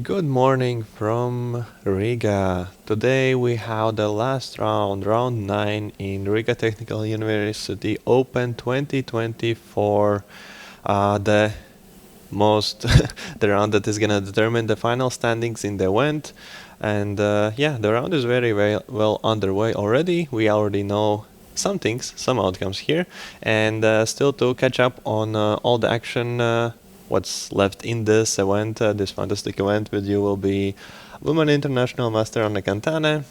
Good morning from Riga. Today we have the last round, round 9 in Riga Technical University Open 2024. The most the round that is gonna determine the final standings in the event. And yeah, the round is very well underway already. We already know some things, some outcomes here, and still to catch up on all the action. What's left in this event, this fantastic event with you will be Women International Master on the Kantane.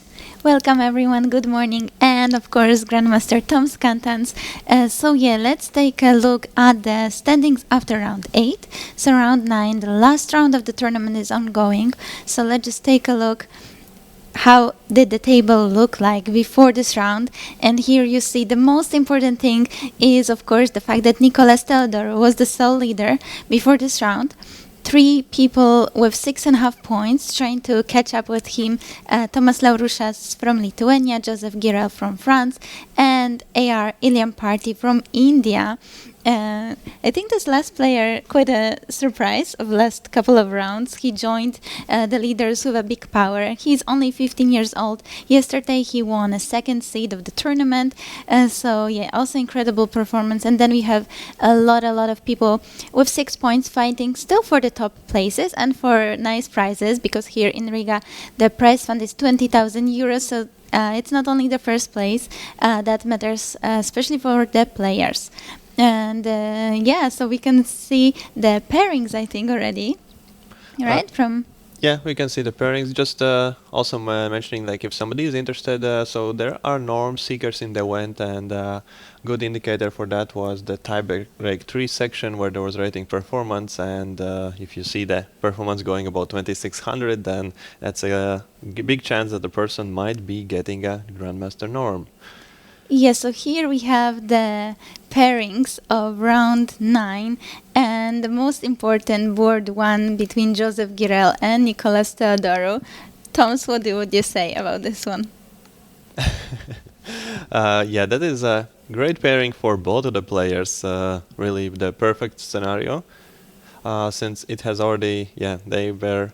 Welcome everyone, good morning, and of course Grandmaster Tom's Kantāns. Let's take a look at the standings after round 8. So round 9, the last round of the tournament is ongoing. So let's just take a look. How did the table look like before this round? And here you see the most important thing is of course the fact that Nicolas Teodoro was the sole leader before this round. 3 people with 6.5 points trying to catch up with him. Tomas Laurušas from Lithuania, Joseph Girel from France, and AR Iliam Party from India. I think this last player, quite a surprise of last couple of rounds. He joined the leaders with a big power. He's only 15 years old. Yesterday he won a second seed of the tournament. Also incredible performance. And then we have a lot of people with 6 points fighting still for the top places and for nice prizes, because here in Riga the prize fund is 20,000 euros. So it's not only the first place that matters, especially for the players. And so we can see the pairings, I think, already, right? Yeah, we can see the pairings. Just also mentioning, like, if somebody is interested, so there are norm seekers in the event, and good indicator for that was the tiebreak 3 section where there was rating performance, and if you see the performance going about 2600, then that's a big chance that the person might be getting a Grandmaster norm. Yes, so here we have the pairings of round 9, and the most important board one between Joseph Girel and Nicolas Teodoro. Thomas, what would you say about this one? Yeah, that is a great pairing for both of the players. Really the perfect scenario, since it has already, they were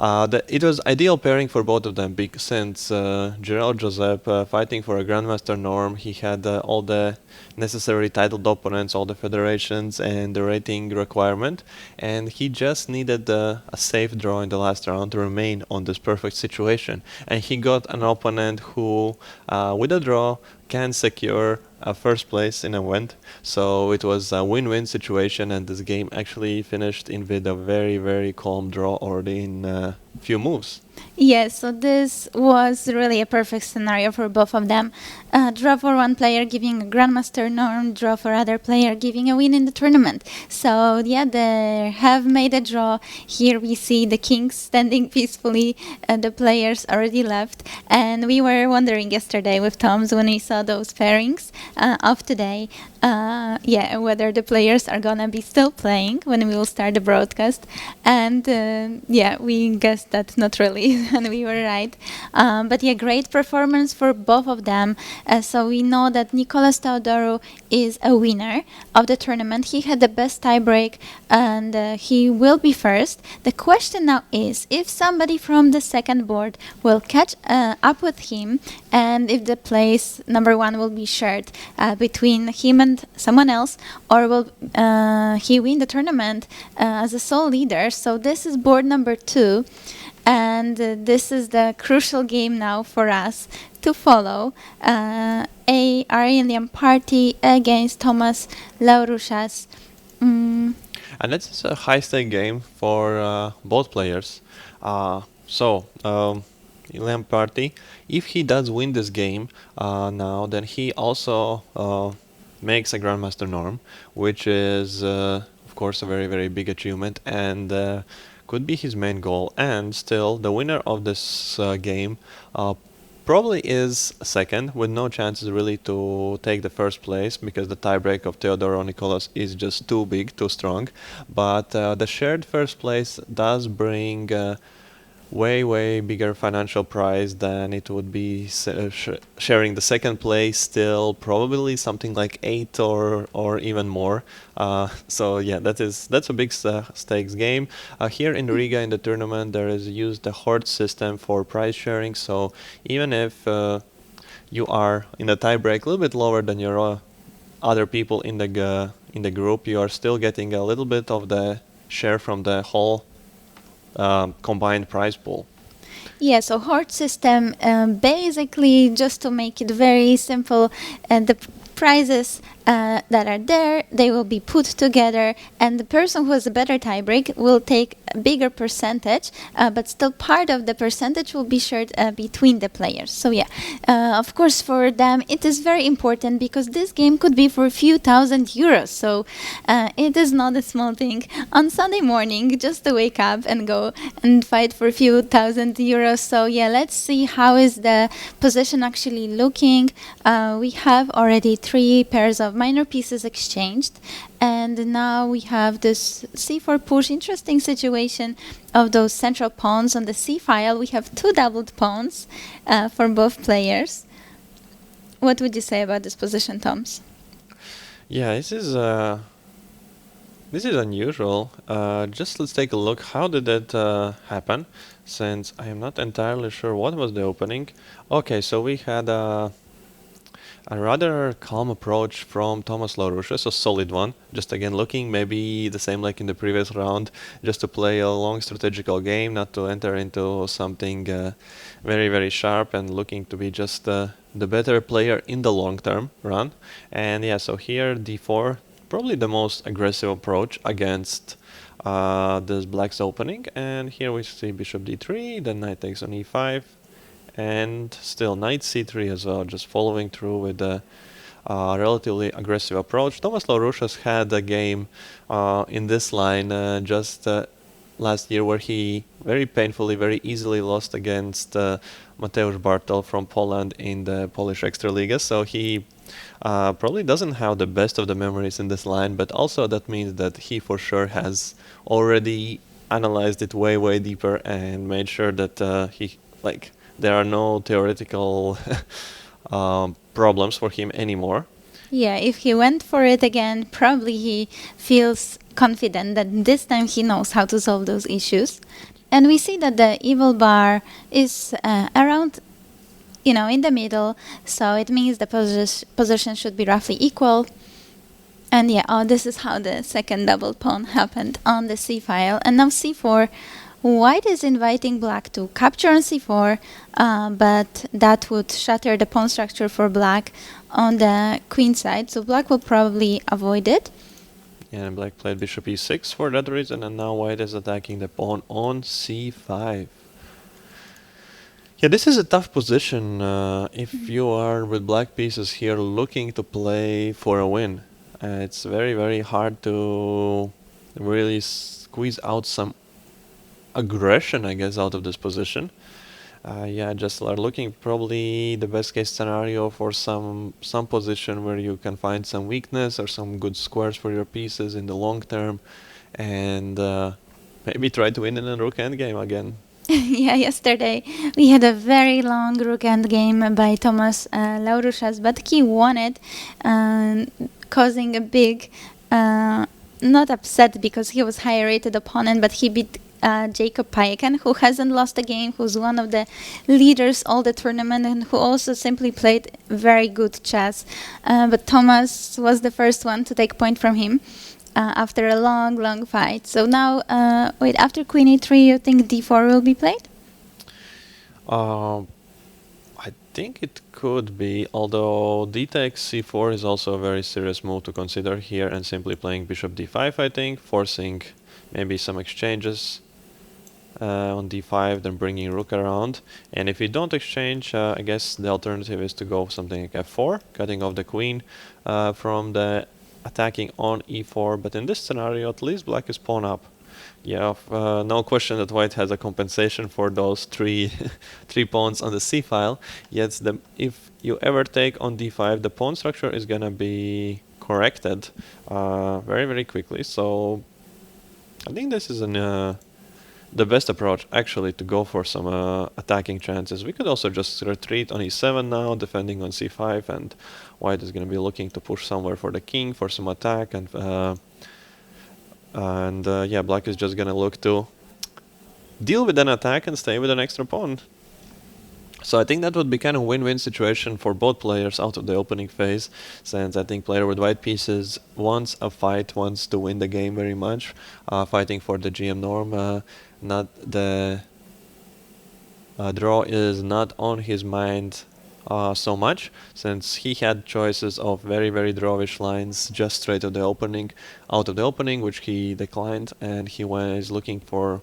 it was ideal pairing for both of them, since Gerald Joseph fighting for a Grandmaster norm, he had all the necessary titled opponents, all the federations, and the rating requirement, and he just needed a safe draw in the last round to remain on this perfect situation. And he got an opponent who, with a draw, can secure first place in a event. So it was a win-win situation, and this game actually finished with a very calm draw already in a few moves. Yes, so this was really a perfect scenario for both of them. Draw for one player giving a Grandmaster norm, draw for other player giving a win in the tournament. So yeah, they have made a draw. Here we see the kings standing peacefully, the players already left. And we were wondering yesterday with Tom's when we saw those pairings of today, whether the players are gonna be still playing when we will start the broadcast. And we guessed that not really. And we were right. Great performance for both of them. So we know that Nicolas Teodoro is a winner of the tournament. He had the best tiebreak, and he will be first. The question now is if somebody from the second board will catch up with him, and if the place number 1 will be shared between him and someone else, or will he win the tournament as a sole leader. So this is board number 2. And this is the crucial game now for us to follow. Arelian Party against Tomas Laurušas. And it's a high-stake game for both players. Iliam Party, if he does win this game now, then he also makes a Grandmaster norm, which is, of course, a very big achievement, and could be his main goal. And still, the winner of this game probably is second, with no chances really to take the first place, because the tiebreak of Teodoro Nicolas is just too big, too strong. But the shared first place does bring way bigger financial prize than it would be sharing the second place, still probably something like 8 or even more. So yeah, that's a big stakes game. Here in Riga in the tournament there is used the horde system for prize sharing, so even if you are in the tiebreak a little bit lower than your other people in the group, you are still getting a little bit of the share from the whole combined prize pool. Yeah, so horde system, basically, just to make it very simple, the prizes that are there, they will be put together, and the person who has a better tiebreak will take a bigger percentage, but still part of the percentage will be shared between the players. So yeah, of course for them it is very important because this game could be for a few thousand euros. So it is not a small thing. On Sunday morning, just to wake up and go and fight for a few thousand euros. So yeah, let's see how is the position actually looking. We have already 3 pairs of minor pieces exchanged, and now we have this c4 push. Interesting situation of those central pawns on the c file. We have 2 doubled pawns for both players. What would you say about this position, Toms? Yeah, this is unusual. Just let's take a look. How did that happen? Since I am not entirely sure what was the opening. Okay, so we had a rather calm approach from Thomas Laurusha, a solid one. Just again looking maybe the same like in the previous round, just to play a long strategical game, not to enter into something very sharp, and looking to be just the better player in the long term run. And yeah, so here d4, probably the most aggressive approach against this black's opening. And here we see bishop d3, then knight takes on e5, and still knight c3 as well, just following through with the relatively aggressive approach. Thomas Laurusha's had a game in this line just last year where he very painfully, very easily lost against Mateusz Bartol from Poland in the Polish Extraliga. So he probably doesn't have the best of the memories in this line, but also that means that he for sure has already analyzed it way deeper and made sure that he there are no theoretical problems for him anymore. Yeah, if he went for it again, probably he feels confident that this time he knows how to solve those issues. And we see that the evil bar is around, in the middle, so it means the position should be roughly equal. And yeah, this is how the second double pawn happened on the c file. And now c4. White is inviting black to capture on c4, but that would shatter the pawn structure for black on the queen side, so black will probably avoid it. Yeah, and black played bishop e6 for that reason, and now white is attacking the pawn on c5. Yeah, this is a tough position if you are with black pieces here looking to play for a win. It's very hard to really squeeze out some aggression, I guess, out of this position. Yeah, just are looking probably the best case scenario for some position where you can find some weakness or some good squares for your pieces in the long term, and maybe try to win in a rook endgame again. Yeah, yesterday we had a very long rook endgame by Thomas Laurusas, but he won it, causing a big, not upset because he was higher rated opponent, but he beat Jacob Payekan, who hasn't lost a game, who's one of the leaders all the tournament, and who also simply played very good chess. But Thomas was the first one to take point from him after a long fight. So now, after queen e3, you think d4 will be played? I think it could be, although d takes c4 is also a very serious move to consider here, and simply playing bishop d5, I think, forcing maybe some exchanges on d5, then bringing rook around. And if you don't exchange, I guess the alternative is to go something like f4, cutting off the queen from the attacking on e4. But in this scenario, at least black is pawn up. Yeah, no question that white has a compensation for those three pawns on the c file. Yet if you ever take on d5, the pawn structure is gonna be corrected very quickly. So I think this is an the best approach actually to go for some attacking chances. We could also just retreat on e7 now, defending on c5, and white is going to be looking to push somewhere for the king for some attack, and yeah, black is just going to look to deal with an attack and stay with an extra pawn. So I think that would be kind of win-win situation for both players out of the opening phase, since I think player with white pieces wants a fight, wants to win the game very much, fighting for the GM norm. Not the draw is not on his mind so much, since he had choices of very, very drawish lines just straight out of the opening, which he declined, and he was looking for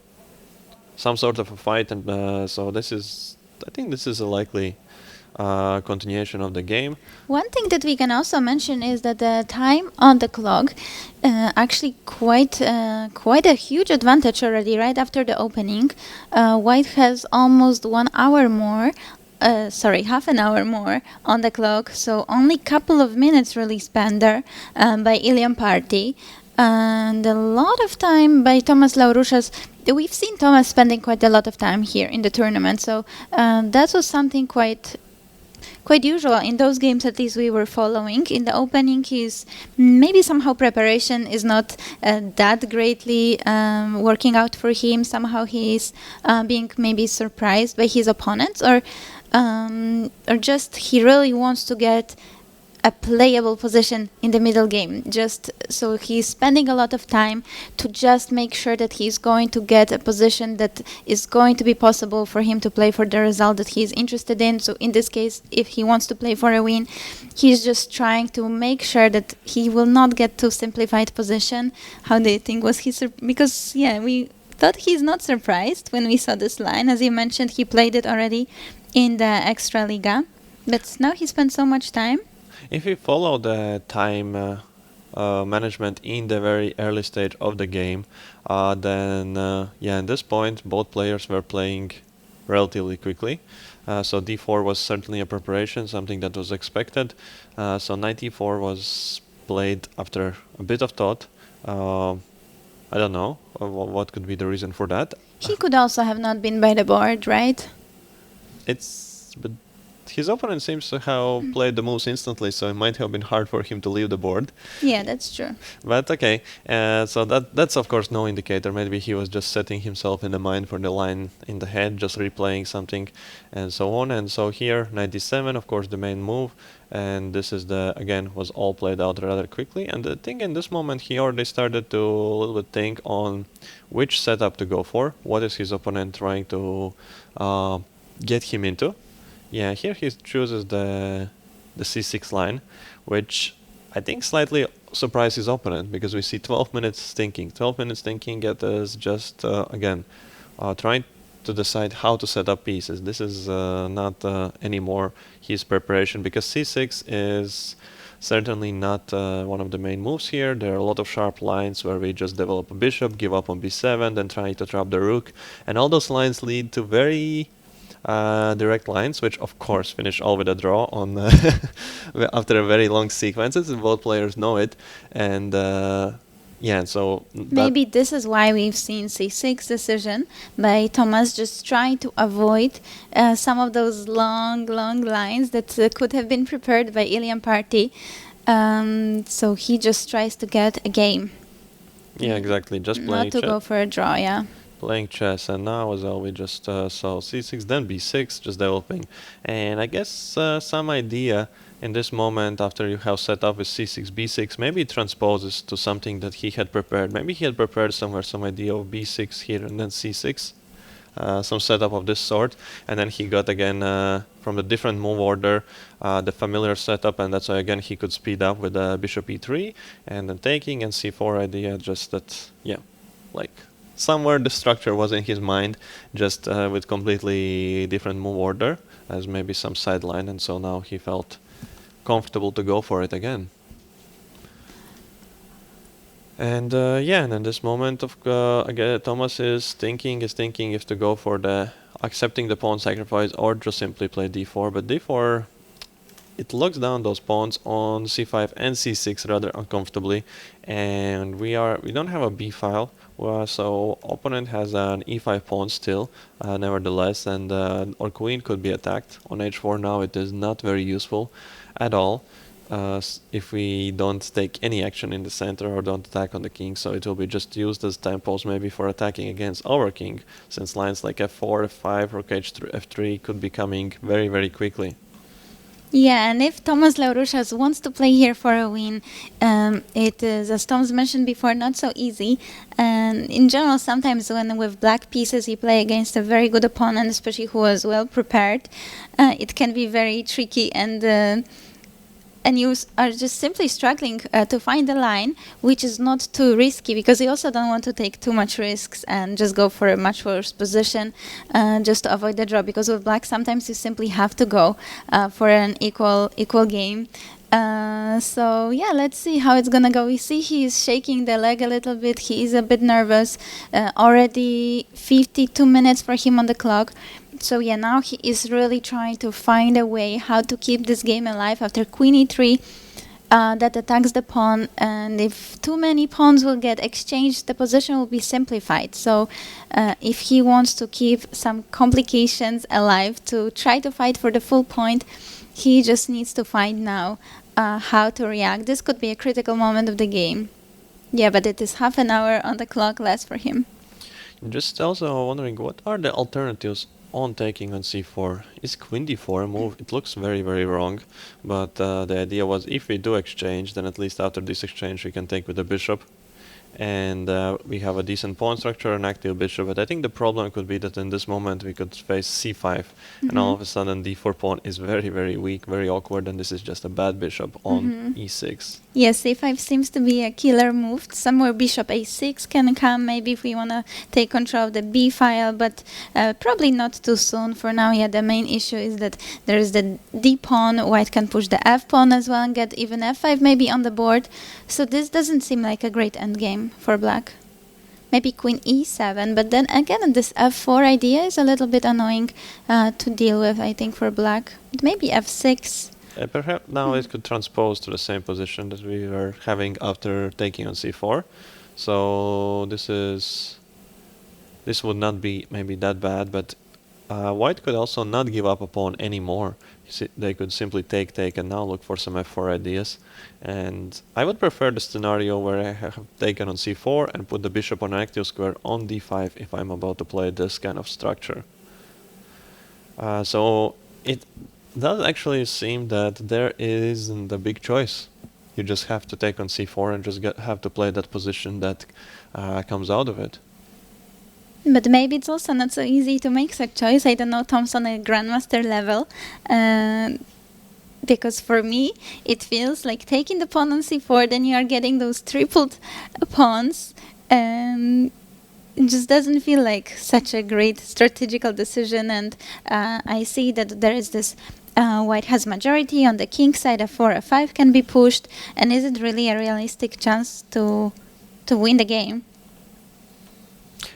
some sort of a fight, and so I think this is a likely continuation of the game. One thing that we can also mention is that the time on the clock actually quite a huge advantage already right after the opening. White has almost 1 hour more. Half an hour more on the clock, so only couple of minutes really spent there by Ilian Party, and a lot of time by Tomas Laurušas. We've seen Tomas spending quite a lot of time here in the tournament, so that was something quite usual in those games. At least we were following in the opening. He's maybe somehow preparation is not that greatly working out for him. Somehow he's being maybe surprised by his opponents, or just he really wants to get a playable position in the middle game, just so he's spending a lot of time to just make sure that he's going to get a position that is going to be possible for him to play for the result that he's interested in. So in this case, if he wants to play for a win, he's just trying to make sure that he will not get too simplified position. How do you think was he because we thought he's not surprised when we saw this line. As you mentioned, he played it already in the extra Liga, but now he spent so much time. If we follow the time management in the very early stage of the game, then at this point both players were playing relatively quickly. So d4 was certainly a preparation, something that was expected. So knight e4 was played after a bit of thought. I don't know what could be the reason for that. He could also have not been by the board, right? But his opponent seems to have played the moves instantly, so it might have been hard for him to leave the board. Yeah, that's true. But okay, so that's of course no indicator. Maybe he was just setting himself in the mind for the line in the head, just replaying something, and so on. And so here, knight d7, of course, the main move, and this is was all played out rather quickly. And I think in this moment he already started to a little bit think on which setup to go for. What is his opponent trying to get him into? Yeah, here he chooses the c6 line, which I think slightly surprised his opponent, because we see 12 minutes thinking. 12 minutes thinking at us just, trying to decide how to set up pieces. This is not anymore his preparation, because c6 is certainly not one of the main moves here. There are a lot of sharp lines where we just develop a bishop, give up on b7, then try to trap the rook. And all those lines lead to very direct lines, which of course finish all with a draw on after a very long sequences, and both players know it. And so maybe this is why we've seen c6 decision by Tomas, just trying to avoid some of those long lines that could have been prepared by Ilian Party. So he just tries to get a game. Yeah, exactly. Just playing not to go for a draw. Yeah. Playing chess, and now as well we just saw c6, then b6, just developing. And I guess some idea in this moment, after you have set up with c6, b6, maybe it transposes to something that he had prepared. Maybe he had prepared somewhere some idea of b6 here and then c6, some setup of this sort, and then he got again from the different move order the familiar setup, and that's why again he could speed up with bishop e3 and then taking, and c4 idea, just that, somewhere the structure was in his mind, just with completely different move order, as maybe some sideline, and so now he felt comfortable to go for it again. And and in this moment, again, Tomas is thinking if to go for the accepting the pawn sacrifice or just simply play d4. But d4, it locks down those pawns on c5 and c6 rather uncomfortably, and we don't have a b file, so opponent has an e5 pawn still, nevertheless, and our queen could be attacked on h4. Now it is not very useful at all if we don't take any action in the center or don't attack on the king, so it will be just used as tempos maybe for attacking against our king, since lines like f4, f5 or f3 could be coming very, very quickly. Yeah, and if Thomas Laurušas wants to play here for a win, it is, as Tom's mentioned before, not so easy. And in general, sometimes when with black pieces you play against a very good opponent, especially who is well prepared, it can be very tricky, and you are just simply struggling to find a line which is not too risky, because you also don't want to take too much risks and just go for a much worse position just to avoid the draw, because with black sometimes you simply have to go for an equal game. So yeah, let's see how it's gonna go. We see he is shaking the leg a little bit. He is a bit nervous. Already 52 minutes for him on the clock. So yeah, now he is really trying to find a way how to keep this game alive after queen e3 that attacks the pawn, and if too many pawns will get exchanged, the position will be simplified. So if he wants to keep some complications alive to try to fight for the full point, he just needs to find now how to react. This could be a critical moment of the game. Yeah, but it is half an hour on the clock left for him. Just also wondering, what are the alternatives on taking on c4? Is queen d4 a move? It looks very, very wrong, but the idea was if we do exchange, then at least after this exchange we can take with the bishop, and we have a decent pawn structure, an active bishop. But I think the problem could be that in this moment we could face c5, and all of a sudden d4 pawn is very, very weak, very awkward, and this is just a bad bishop on e6. Yes, a5 seems to be a killer move. Somewhere bishop a6 can come, maybe if we want to take control of the b file, but probably not too soon. For now, yeah, the main issue is that there is the d pawn. White can push the f pawn as well and get even f5 maybe on the board. So this doesn't seem like a great endgame for black. Maybe queen e7, but then again this f4 idea is a little bit annoying to deal with, I think, for black. Maybe f6. Perhaps now it could transpose to the same position that we were having after taking on c4. So this would not be maybe that bad, but white could also not give up a pawn anymore. They could simply take, and now look for some f4 ideas. And I would prefer the scenario where I have taken on c4 and put the bishop on an active square on d5 if I'm about to play this kind of structure. So it does actually seem that there isn't a big choice. You just have to take on c4 and just have to play that position that comes out of it. But maybe it's also not so easy to make such choice. I don't know, Tom's on a Grandmaster level. Because for me, it feels like taking the pawn on c4, then you are getting those tripled pawns. It just doesn't feel like such a great strategical decision. And I see that there is this white has majority on the king side. f4, f5 can be pushed. And is it really a realistic chance to win the game?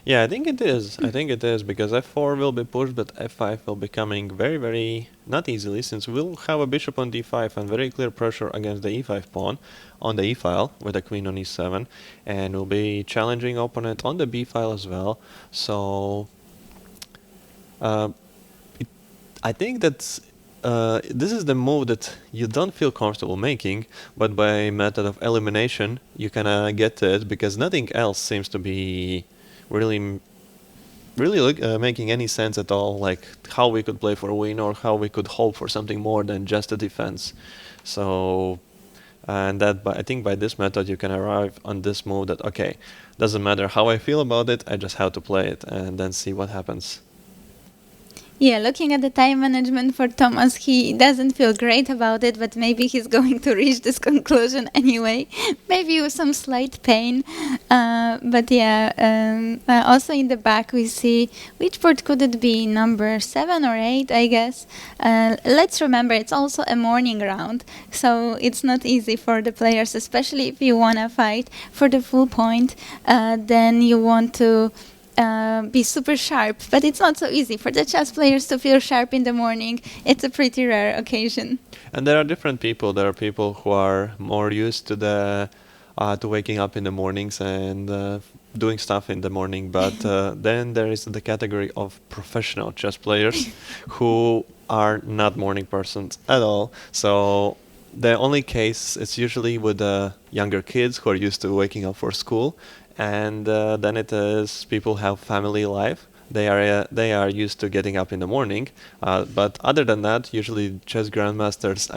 Yeah, I think it is. I think it is, because f4 will be pushed, but f5 will be coming very, very not easily, since we'll have a bishop on d5 and very clear pressure against the e5 pawn on the e file with the queen on e7, and we'll be challenging opponent on the b file as well. So I think that this is the move that you don't feel comfortable making, but by method of elimination you can get to it, because nothing else seems to be really making any sense at all, like how we could play for a win or how we could hope for something more than just a defense. So, and I think by this method you can arrive on this move that, okay, doesn't matter how I feel about it, I just have to play it and then see what happens. Yeah, looking at the time management for Thomas, he doesn't feel great about it, but maybe he's going to reach this conclusion anyway. Maybe with some slight pain. But yeah, also in the back we see, which board could it be? Number 7 or 8, I guess. Let's remember, it's also a morning round, so it's not easy for the players, especially if you want to fight for the full point. Then you want to be super sharp, but it's not so easy for the chess players to feel sharp in the morning. It's a pretty rare occasion. And there are different people. There are people who are more used to the to waking up in the mornings and doing stuff in the morning. But then there is the category of professional chess players who are not morning persons at all. So the only case is usually with the younger kids who are used to waking up for school, and then it is people have family life. They are used to getting up in the morning, but other than that, usually chess grandmasters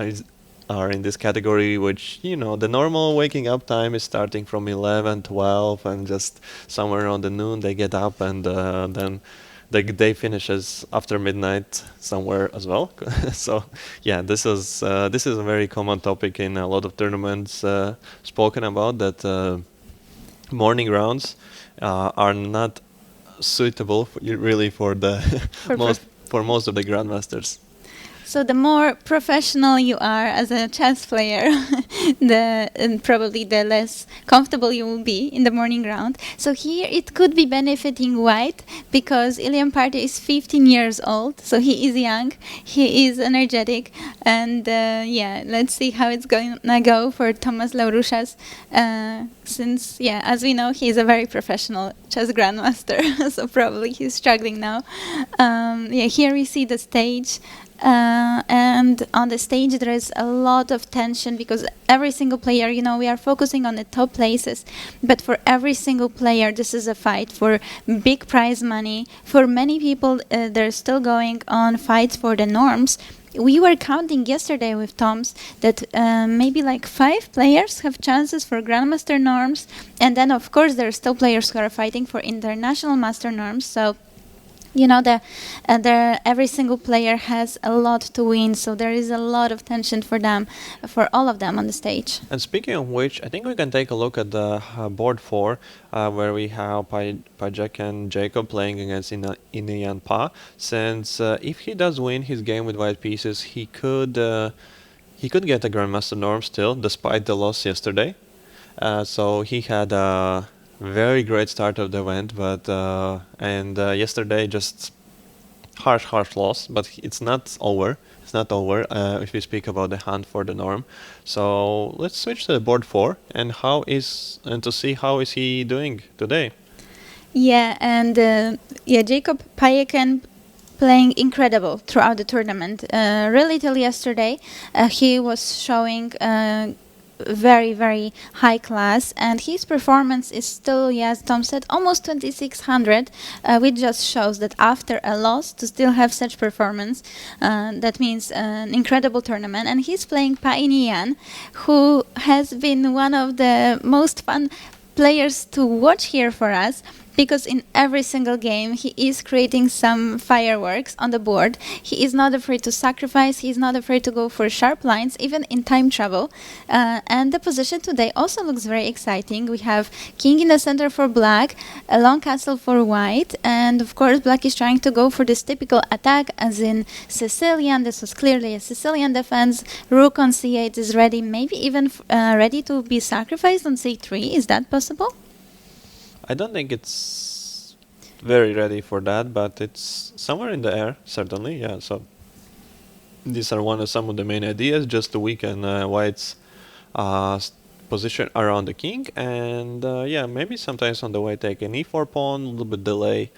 are in this category, which the normal waking up time is starting from 11, 12, and just somewhere around the noon they get up, and then the day finishes after midnight somewhere as well. So yeah, this is a very common topic in a lot of tournaments spoken about, that morning rounds are not suitable really for the For most for most of the grandmasters. So the more professional you are as a chess player, and probably the less comfortable you will be in the morning round. So here it could be benefiting White because Ilian Party is 15 years old, so he is young, he is energetic, and yeah, let's see how it's going to go for Tomas Laurušas, since, yeah, as we know, he is a very professional chess grandmaster, so probably he's struggling now. Yeah, here we see the stage. And on the stage there is a lot of tension because every single player, we are focusing on the top places, but for every single player this is a fight for big prize money. For many people there's still going on fights for the norms. We were counting yesterday with Toms that maybe like 5 players have chances for Grandmaster norms, and then of course there are still players who are fighting for international master norms. So every single player has a lot to win, so there is a lot of tension for them, for all of them on the stage. And speaking of which, I think we can take a look at the board 4, where we have Pajek and Jacob playing against Inian Pa. Since if he does win his game with white pieces, he could get a Grandmaster norm still, despite the loss yesterday. So he had a very great start of the event, but yesterday just harsh loss. But it's not over. It's not over if we speak about the hunt for the norm. So let's switch to the board 4 and to see how is he doing today. Yeah, and Jacob Pajeken playing incredible throughout the tournament. Really till yesterday, he was showing very, very high class, and his performance is still, as Tom said, almost 2600, which just shows that after a loss to still have such performance, that means an incredible tournament. And he's playing Pa Inian, who has been one of the most fun players to watch here for us, because in every single game he is creating some fireworks on the board. He is not afraid to sacrifice, he is not afraid to go for sharp lines, even in time trouble. And the position today also looks very exciting. We have king in the center for black, a long castle for white, and of course black is trying to go for this typical attack as in Sicilian. This was clearly a Sicilian defense. Rook on c8 is ready, maybe even ready to be sacrificed on c3. Is that possible? I don't think it's very ready for that, but it's somewhere in the air, certainly. Yeah. So these are some of the main ideas, just to weaken White's position around the king, and yeah, maybe sometimes on the way take an e4 pawn, a little bit delay,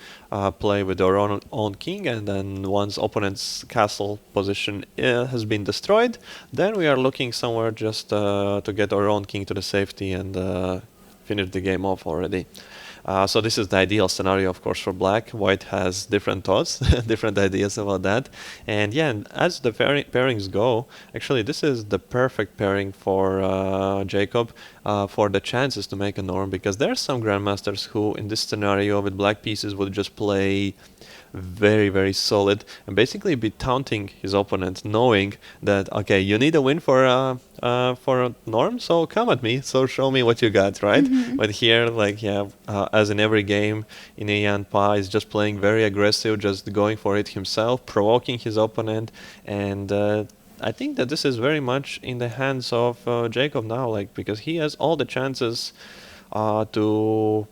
play with our own king, and then once opponent's castle position has been destroyed, then we are looking somewhere just to get our own king to the safety and finish the game off already. So this is the ideal scenario, of course, for black. White has different thoughts, different ideas about that. And yeah, as the pairings go, actually this is the perfect pairing for Jacob for the chances to make a norm, because there are some grandmasters who in this scenario with black pieces would just play very, very solid and basically be taunting his opponent, knowing that, okay, you need a win for a norm, so come at me, so show me what you got, right? But here, like, yeah, as in every game, Inian Pa is just playing very aggressive, just going for it himself, provoking his opponent, and I think that this is very much in the hands of Jacob now, like, because he has all the chances to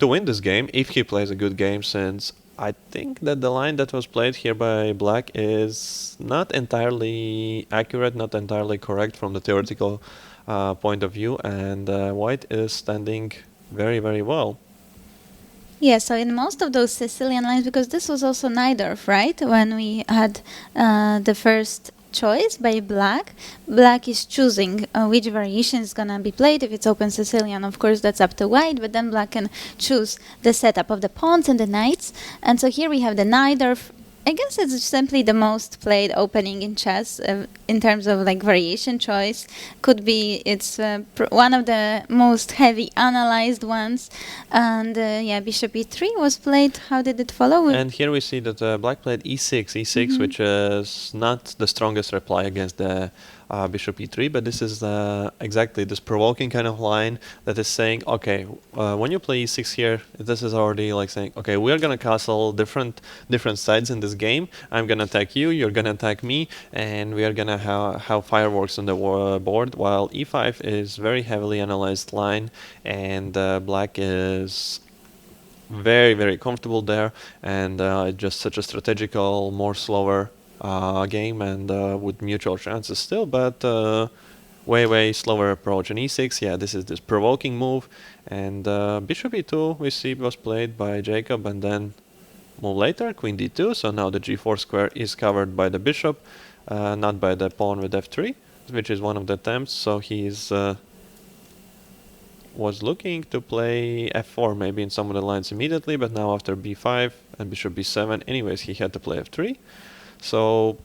win this game if he plays a good game, since I think that the line that was played here by black is not entirely accurate, not entirely correct from the theoretical point of view, and white is standing very, very well. Yeah, so in most of those Sicilian lines, because this was also Najdorf, right? When we had the first choice by black, black is choosing which variation is gonna be played. If it's open Sicilian, of course, that's up to white, but then black can choose the setup of the pawns and the knights. And so here we have the Najdorf. I guess it's simply the most played opening in chess in terms of like variation choice. Could be it's one of the most heavy analyzed ones. And yeah, bishop e3 was played. How did it follow? And here we see that black played e6, which is not the strongest reply against the bishop e3, but this is exactly this provoking kind of line that is saying, okay, when you play e6 here, this is already like saying, okay, we are gonna castle different sides in this game. I'm gonna attack you, you're gonna attack me, and we are gonna have fireworks on the board, while e5 is very heavily analyzed line, and black is very, very comfortable there, and just such a strategical, more slower game, and with mutual chances still, but way slower approach. And e6, yeah, this is this provoking move, and bishop e2 we see was played by Jacob, and then move later, queen d2, so now the g4 square is covered by the bishop, not by the pawn with f3, which is one of the attempts, so he's was looking to play f4 maybe in some of the lines immediately, but now after b5 and bishop b7, anyways, he had to play f3. So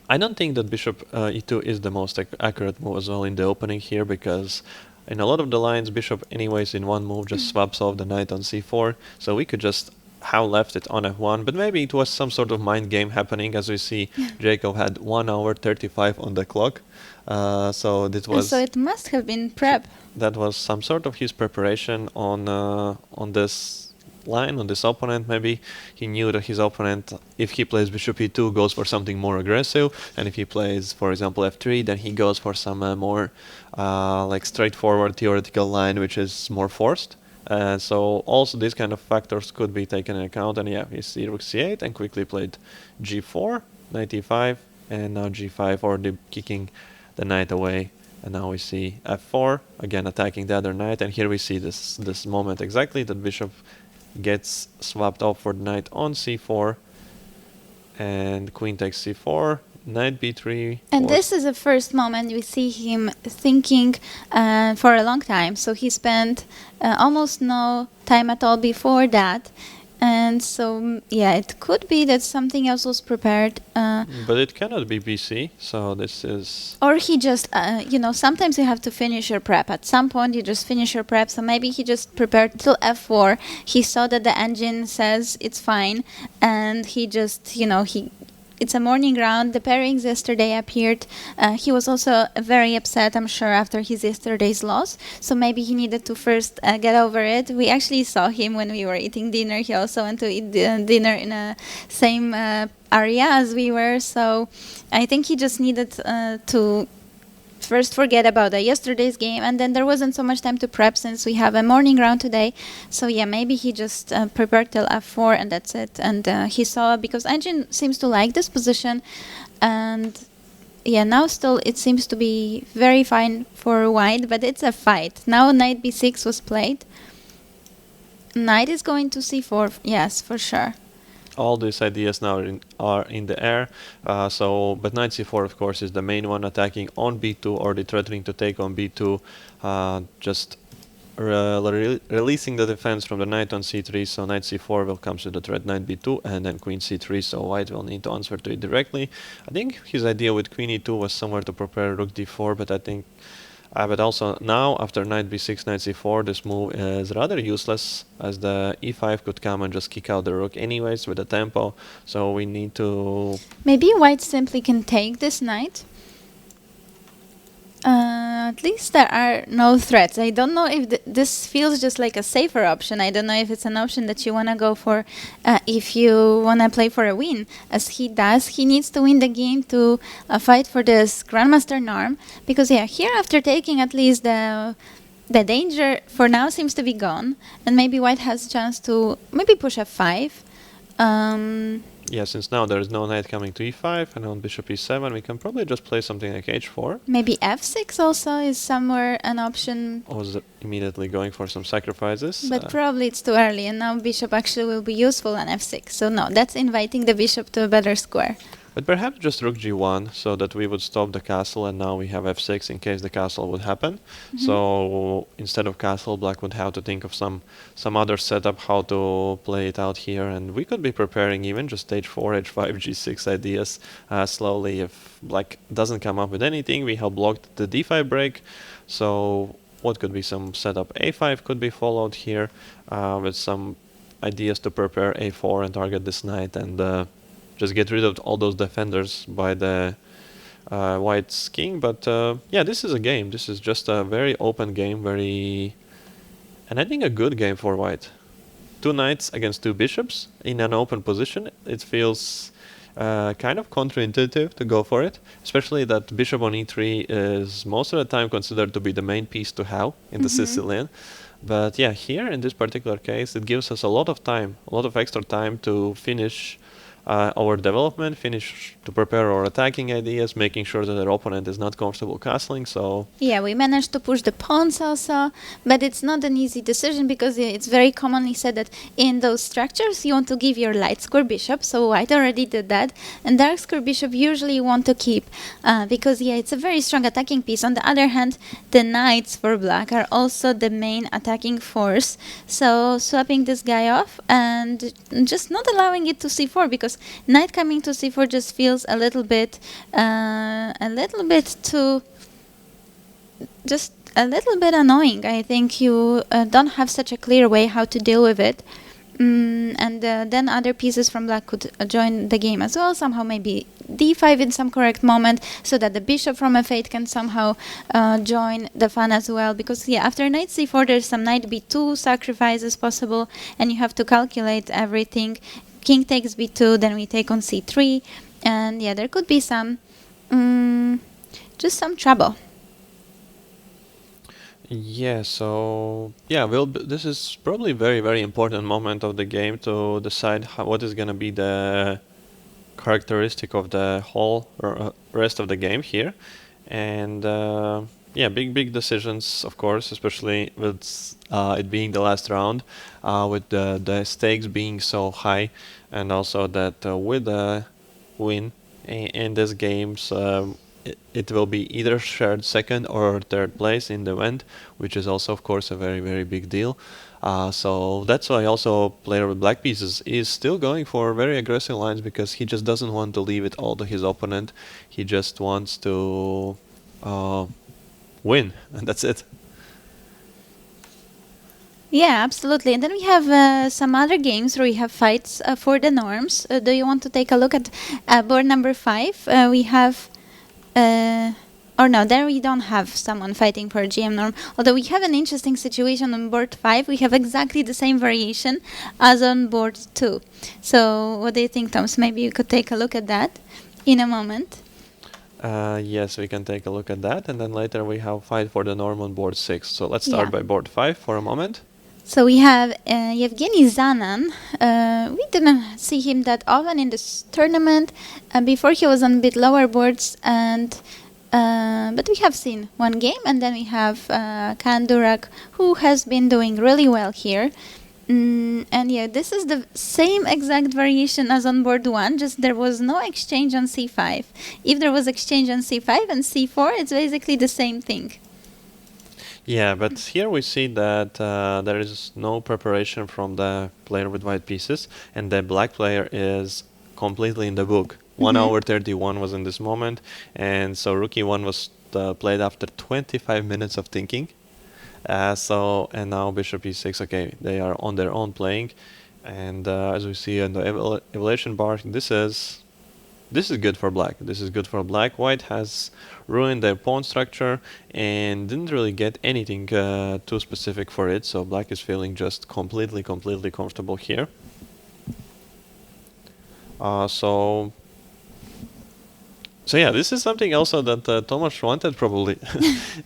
I don't think that bishop e2 is the most accurate move as well in the opening here, because in a lot of the lines, bishop anyways in one move just swaps off the knight on c4, so we could just have left it on f1, but maybe it was some sort of mind game happening. As we see, Jacob had 1 hour 35 on the clock, so this was... So it must have been prep. That was some sort of his preparation on this line, on this opponent. Maybe he knew that his opponent, if he plays bishop e2, goes for something more aggressive, and if he plays, for example, f3, then he goes for some more like straightforward theoretical line, which is more forced. So also these kind of factors could be taken into account, and yeah, he see rook c8 and quickly played g4, knight e5, and now g5, or kicking the knight away. And now we see f4, again attacking the other knight, and here we see this moment exactly, that bishop gets swapped off for the knight on c4, and queen takes c4, knight b3. And this is the first moment we see him thinking for a long time. So he spent almost no time at all before that. And so, yeah, it could be that something else was prepared. But it cannot be BC, so this is... Or he just, you know, sometimes you have to finish your prep. At some point, you just finish your prep. So maybe he just prepared till f4. He saw that the engine says it's fine. And he just, you know, it's a morning round. The pairings yesterday appeared. He was also very upset, I'm sure, after his yesterday's loss. So maybe he needed to first get over it. We actually saw him when we were eating dinner. He also went to eat dinner in the same area as we were. So I think he just needed to first forget about yesterday's game, and then there wasn't so much time to prep since we have a morning round today. So yeah, maybe he just prepared till f4 and that's it. And he saw, because engine seems to like this position, and yeah, now still it seems to be very fine for white, but it's a fight. Now knight b6 was played. Knight is going to c4, yes, for sure. All these ideas now are in the air, but knight c4 of course is the main one, attacking on b2 or threatening to take on b2, just releasing the defense from the knight on c3, so knight c4 will come to the threat knight b2, and then queen c3, so white will need to answer to it directly. I think his idea with queen e2 was somewhere to prepare rook d4, but I think but also now, after knight b6, knight c4, this move is rather useless, as the e5 could come and just kick out the rook anyways with the tempo, so we need to... Maybe white simply can take this knight. At least there are no threats. I don't know if this feels just like a safer option. I don't know if it's an option that you want to go for if you want to play for a win. As he does, he needs to win the game to fight for this Grandmaster norm. Because yeah, here after taking, at least the danger for now seems to be gone. And maybe white has a chance to maybe push f5. Yeah, since now there is no knight coming to e5 and on bishop e7, we can probably just play something like h4. Maybe f6 also is somewhere an option. I was immediately going for some sacrifices. But probably it's too early, and now bishop actually will be useful on f6. So no, that's inviting the bishop to a better square. But perhaps just rook g1 so that we would stop the castle, and now we have f6 in case the castle would happen. So instead of castle, black would have to think of some other setup, how to play it out here, and we could be preparing even just h4, h5, g6 ideas slowly. If black doesn't come up with anything, we have blocked the d5 break. So what could be some setup? a5 could be followed here with some ideas to prepare a4 and target this knight and just get rid of all those defenders by the white's king. But yeah, this is a game. This is just a very open game, and I think a good game for white. Two knights against two bishops in an open position. It feels kind of counterintuitive to go for it, especially that bishop on e3 is most of the time considered to be the main piece to have in the Sicilian. But yeah, here in this particular case, it gives us a lot of time, a lot of extra time to finish our development, to prepare our attacking ideas, making sure that our opponent is not comfortable castling. So yeah, we managed to push the pawns also, but it's not an easy decision because it's very commonly said that in those structures you want to give your light square bishop, so white already did that, and dark square bishop usually you want to keep because yeah, it's a very strong attacking piece. On the other hand, the knights for black are also the main attacking force, so swapping this guy off and just not allowing it to c4, because knight coming to c4 just feels a little bit too, just a little bit annoying. I think you don't have such a clear way how to deal with it. And then other pieces from black could join the game as well, somehow maybe d5 in some correct moment, so that the bishop from f8 can somehow join the fun as well, because yeah, after knight c4 there's some knight b2 sacrifices possible, and you have to calculate everything. King takes b2, then we take on c3, and yeah, there could be some just some trouble. yeah, so yeah, this is probably a very, very important moment of the game to decide what is going to be the characteristic of the whole rest of the game here. And yeah, big decisions, of course, especially with it being the last round, with the stakes being so high, and also that with the win in these games, it will be either shared second or third place in the end, which is also, of course, a very, very big deal. So that's why also player with black pieces is still going for very aggressive lines, because he just doesn't want to leave it all to his opponent. He just wants to win, and that's it. Yeah, absolutely. And then we have some other games where we have fights for the norms. Do you want to take a look at board number 5? We have... or no, there we don't have someone fighting for a GM norm. Although we have an interesting situation on board 5. We have exactly the same variation as on board 2. So what do you think, Toms? Maybe you could take a look at that in a moment. Yes, we can take a look at that, and then later we have fight for the norm on board 6. So let's start by board 5 for a moment. So we have Yevgeny Zanan. We didn't see him that often in this tournament. Before he was on a bit lower boards, and but we have seen one game. And then we have Kandurak, who has been doing really well here. And yeah, this is the same exact variation as on board 1, just there was no exchange on c5. If there was exchange on c5 and c4, it's basically the same thing. Yeah, but here we see that there is no preparation from the player with white pieces, and the black player is completely in the book. 1 hour 31 was in this moment, and so rook e1 was played after 25 minutes of thinking. And now bishop e6, okay, they are on their own playing, and as we see in the evaluation bar, this is good for black. This is good for black. White has ruined their pawn structure and didn't really get anything too specific for it, so black is feeling just completely comfortable here. So So yeah, this is something also that Tomasz wanted probably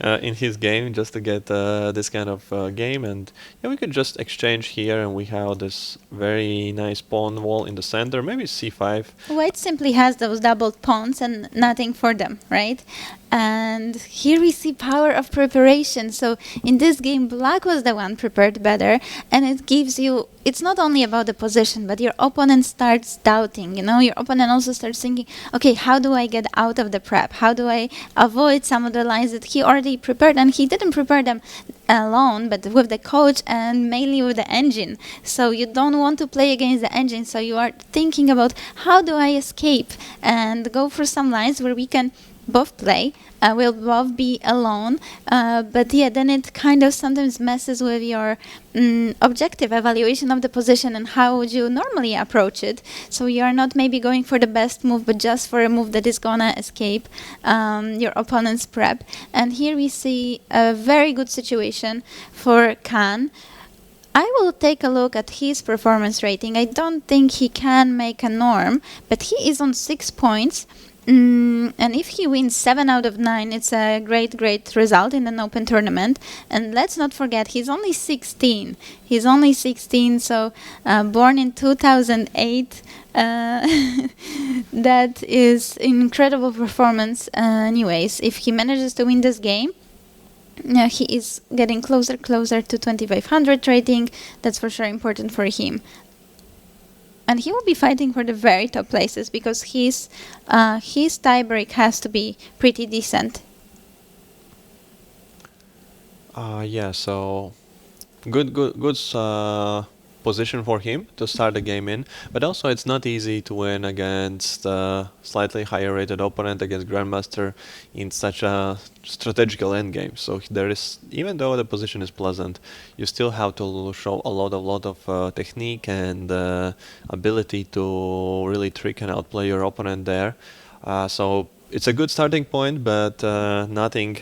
in his game, just to get this kind of game. And yeah, we could just exchange here, and we have this very nice pawn wall in the center, maybe c5. White simply has those doubled pawns and nothing for them, right? And here we see power of preparation. So in this game, black was the one prepared better, and it gives you, it's not only about the position, but your opponent starts doubting, you know, your opponent also starts thinking, okay, how do I get out of the prep? How do I avoid some of the lines that he already prepared? And he didn't prepare them alone, but with the coach and mainly with the engine. So you don't want to play against the engine, so you are thinking about how do I escape and go for some lines where we can both play, we'll both be alone, but yeah, then it kind of sometimes messes with your objective evaluation of the position and how would you normally approach it. So you're not maybe going for the best move, but just for a move that is gonna escape your opponent's prep. And here we see a very good situation for Khan. I will take a look at his performance rating. I don't think he can make a norm, but he is on 6 points. And if he wins 7 out of 9, it's a great result in an open tournament. And let's not forget, he's only 16. He's only 16, so born in 2008. That is incredible performance. Anyways, if he manages to win this game, he is getting closer to 2500 rating. That's for sure important for him. And he will be fighting for the very top places because his tiebreak has to be pretty decent. Yeah, so good position for him to start the game in, but also it's not easy to win against a slightly higher rated opponent, against Grandmaster, in such a strategical endgame. So there is, even though the position is pleasant, you still have to show a lot of technique and ability to really trick and outplay your opponent there. So it's a good starting point, but nothing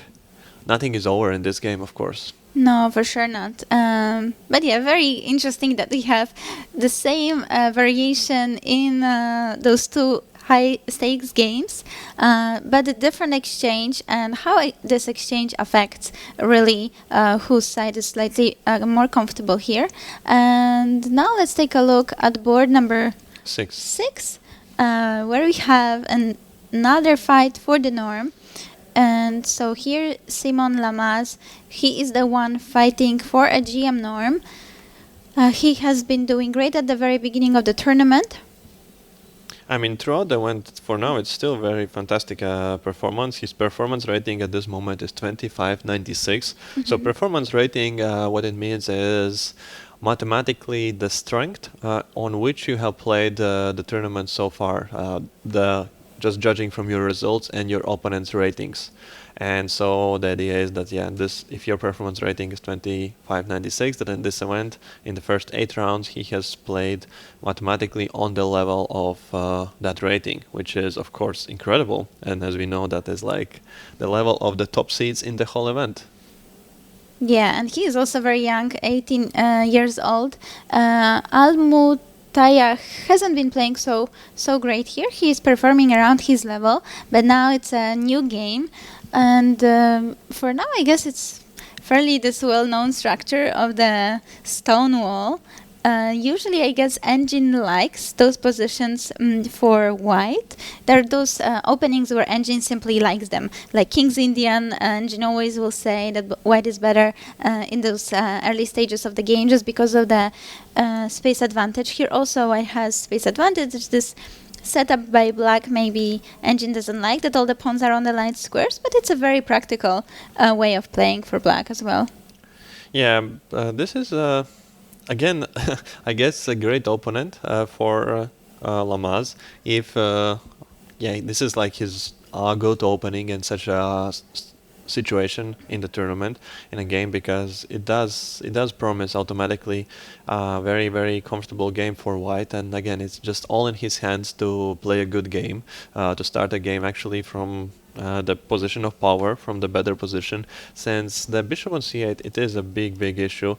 is over in this game, of course. No, for sure not. But yeah, very interesting that we have the same variation in those two high stakes games, but a different exchange, and how this exchange affects really whose side is slightly more comfortable here. And now let's take a look at board number 6, where we have another fight for the norm. And so here, Simon Lamaze, he is the one fighting for a GM norm. He has been doing great at the very beginning of the tournament. I mean, throughout the event, for now, it's still very fantastic performance. His performance rating at this moment is 2596. So performance rating, what it means is mathematically the strength on which you have played the tournament so far. Just judging from your results and your opponent's ratings. And so the idea is that, yeah, if your performance rating is 2596, then in this event, in the first 8 rounds, he has played mathematically on the level of that rating, which is, of course, incredible. And as we know, that is like the level of the top seeds in the whole event. Yeah, and he is also very young, 18 years old. Almut Taya hasn't been playing so great here. He is performing around his level, but now it's a new game. And for now, I guess it's fairly this well-known structure of the stone wall. Usually, I guess Engine likes those positions for white. There are those openings where Engine simply likes them. Like King's Indian, Engine always will say that white is better in those early stages of the game just because of the space advantage. Here also, white has space advantage. It's this setup by black. Maybe Engine doesn't like that all the pawns are on the light squares, but it's a very practical way of playing for black as well. Yeah, this is... Again, I guess a great opponent for Lamaze. If this is like his go-to opening in such a situation in the tournament in a game, because it does promise automatically a very comfortable game for white. And again, it's just all in his hands to play a good game, to start a game actually from the position of power, from the better position, since the bishop on c8, it is a big issue,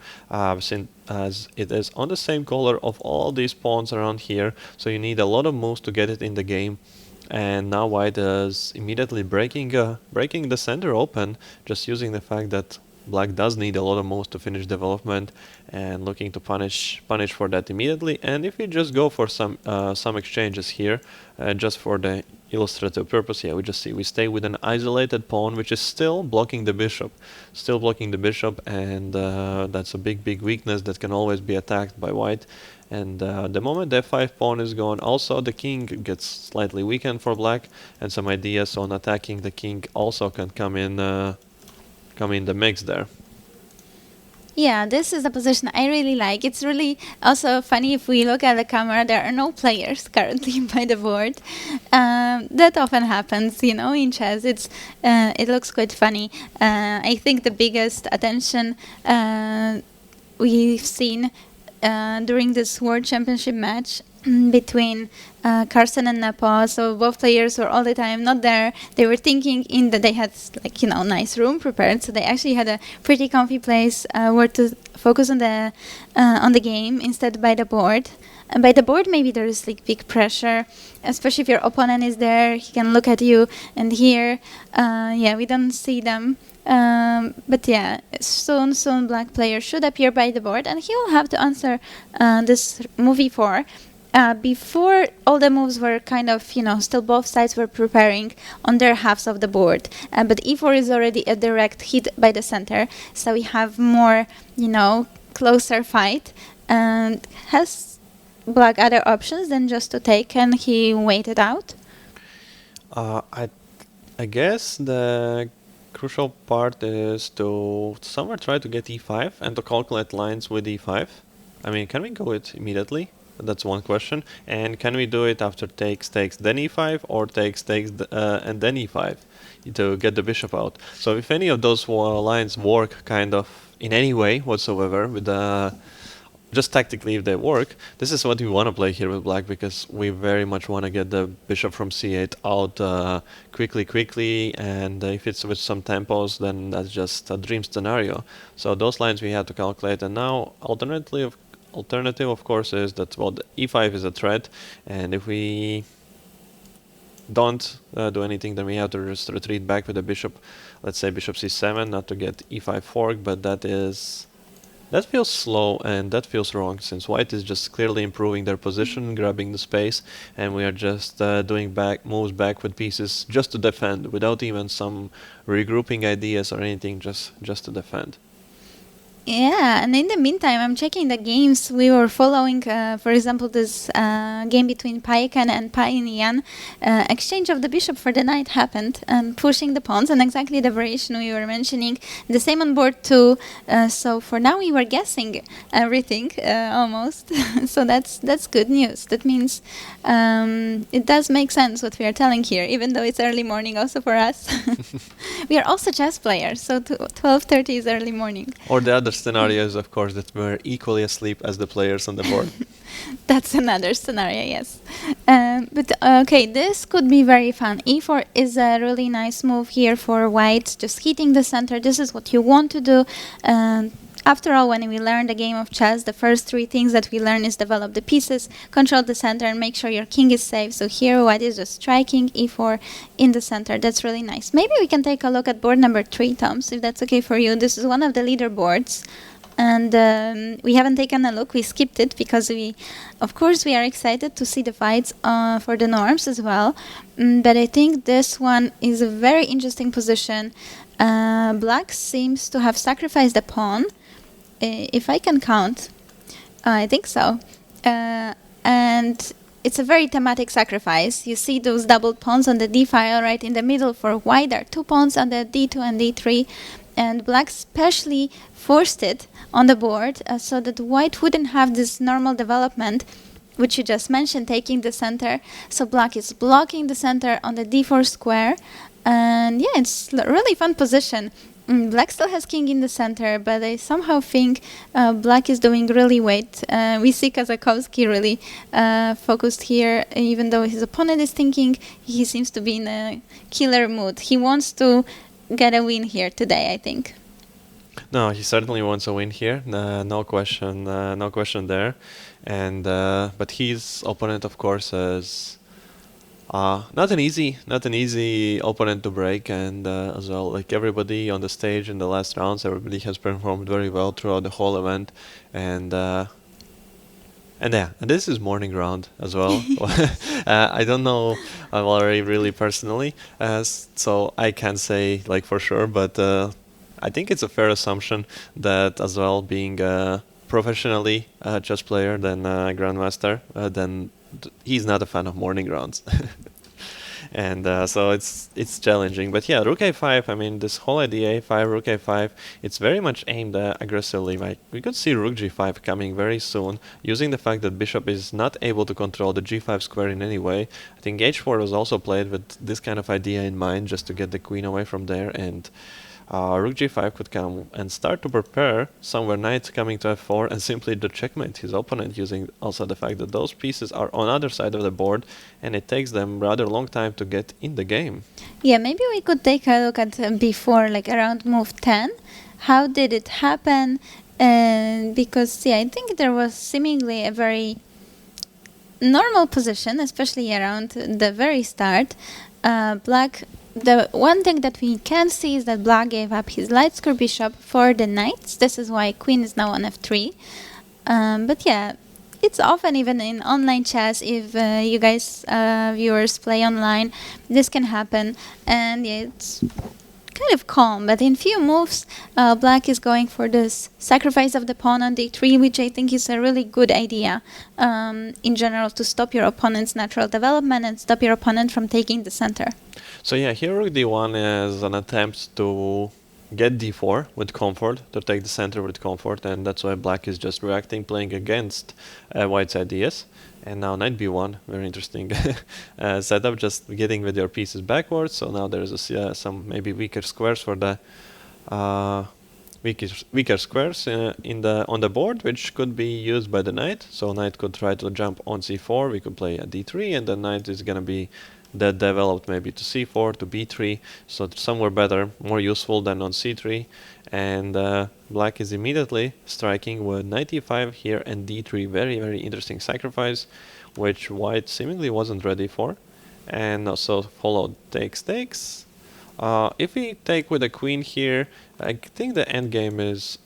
since as it is on the same color of all these pawns around here, so you need a lot of moves to get it in the game. And now white is immediately breaking the center open, just using the fact that black does need a lot of moves to finish development, and looking to punish for that immediately. And if we just go for some exchanges here, just for the illustrative purpose, yeah, we just see we stay with an isolated pawn, which is still blocking the bishop, and that's a big weakness that can always be attacked by white. And the moment the f5 pawn is gone, also the king gets slightly weakened for black, and some ideas on attacking the king also can come in the mix there. Yeah, this is a position I really like. It's really also funny if we look at the camera, there are no players currently by the board. That often happens, in chess. It looks quite funny. I think the biggest attention we've seen during this World Championship match between Carson and Nepo. So both players were all the time not there. They were thinking in that they had nice room prepared. So they actually had a pretty comfy place where to focus on the game instead by the board. And by the board, maybe there is big pressure, especially if your opponent is there. He can look at you, and here, we don't see them. But yeah, soon black player should appear by the board, and he will have to answer this move e4. Before, all the moves were kind of, still both sides were preparing on their halves of the board. But e4 is already a direct hit by the center, so we have more, closer fight. And has black other options than just to take, and he waited out? I guess the crucial part is to somewhere try to get e5 and to calculate lines with e5. I mean, can we go it immediately? That's one question. And can we do it after takes, then e5, or takes, and then e5 to get the bishop out? So if any of those lines work kind of in any way whatsoever, with just tactically if they work, this is what we want to play here with black, because we very much want to get the bishop from c8 out quickly, and if it's with some tempos, then that's just a dream scenario. So those lines we have to calculate, and now alternative of course is that, well, the e5 is a threat, and if we don't do anything, then we have to just retreat back with the bishop, let's say bishop c7, not to get e5 fork, but that feels slow and that feels wrong, since white is just clearly improving their position, grabbing the space, and we are just doing moves back with pieces just to defend, without even some regrouping ideas or anything, just to defend. Yeah, and in the meantime, I'm checking the games we were following. For example, this game between Paekan and Painian. Exchange of the bishop for the knight happened, pushing the pawns, and exactly the variation we were mentioning. The same on board too. So for now, we were guessing everything almost. So that's good news. That means it does make sense what we are telling here, even though it's early morning also for us. We are also chess players, so 12:30 is early morning. Or the other scenario is, of course, that we're equally asleep as the players on the board. That's another scenario, yes. But okay, this could be very fun. e4 is a really nice move here for white, just hitting the center. This is what you want to do. After all, when we learn the game of chess, the first three things that we learn is develop the pieces, control the center, and make sure your king is safe. So here white is just striking e4 in the center. That's really nice. Maybe we can take a look at board number 3, Toms, if that's okay for you. This is one of the leaderboards. And we haven't taken a look. We skipped it because of course, we are excited to see the fights for the norms as well. But I think this one is a very interesting position. Black seems to have sacrificed a pawn. If I can count, I think so. And it's a very thematic sacrifice. You see those doubled pawns on the d file right in the middle for white. There are 2 pawns on the d2 and d3. And black specially forced it on the board so that white wouldn't have this normal development, which you just mentioned, taking the center. So black is blocking the center on the d4 square. And yeah, it's a really fun position. Black still has king in the center, but I somehow think black is doing really weight. We see Kazakowski really focused here, even though his opponent is thinking. He seems to be in a killer mood. He wants to get a win here today, I think. No, he certainly wants a win here. No question there. And but his opponent, of course, is not an easy opponent to break, and as well, like everybody on the stage in the last rounds, everybody has performed very well throughout the whole event, and yeah, and this is morning round as well. I don't know Valerie really personally, so I can't say like for sure, but I think it's a fair assumption that as well, being professionally a chess player than Grandmaster, then he's not a fan of morning rounds. And so it's challenging. But yeah, Rook A5, I mean, this whole idea A5, Rook A5, it's very much aimed aggressively. Like, we could see Rook G5 coming very soon, using the fact that Bishop is not able to control the G5 square in any way. I think H4 was also played with this kind of idea in mind, just to get the queen away from there, and Rook G5 could come and start to prepare somewhere knight coming to F4 and simply to checkmate his opponent, using also the fact that those pieces are on other side of the board and it takes them rather long time to get in the game. Yeah, maybe we could take a look at before, like around move 10. How did it happen? Because, yeah, I think there was seemingly a very normal position, especially around the very start. Black, the one thing that we can see is that Black gave up his light square bishop for the knights. This is why queen is now on f3. But yeah, it's often, even in online chess, if you guys, viewers, play online, this can happen. And yeah, it's kind of calm, but in few moves, Black is going for this sacrifice of the pawn on d3, which I think is a really good idea in general, to stop your opponent's natural development and stop your opponent from taking the center. So yeah, here Rook D1 is an attempt to get D4 with comfort, to take the center with comfort, and that's why Black is just reacting, playing against White's ideas. And now Knight B1, very interesting setup, just getting with your pieces backwards. So now there's some maybe weaker squares for the weaker squares on the board, which could be used by the knight. So knight could try to jump on c4. We could play a d3, and the knight is gonna be that developed maybe to c4, to b3, so somewhere better, more useful than on c3. And Black is immediately striking with knight e5 here and d3, very, very interesting sacrifice, which White seemingly wasn't ready for. And also followed takes. If we take with a queen here, I think the endgame is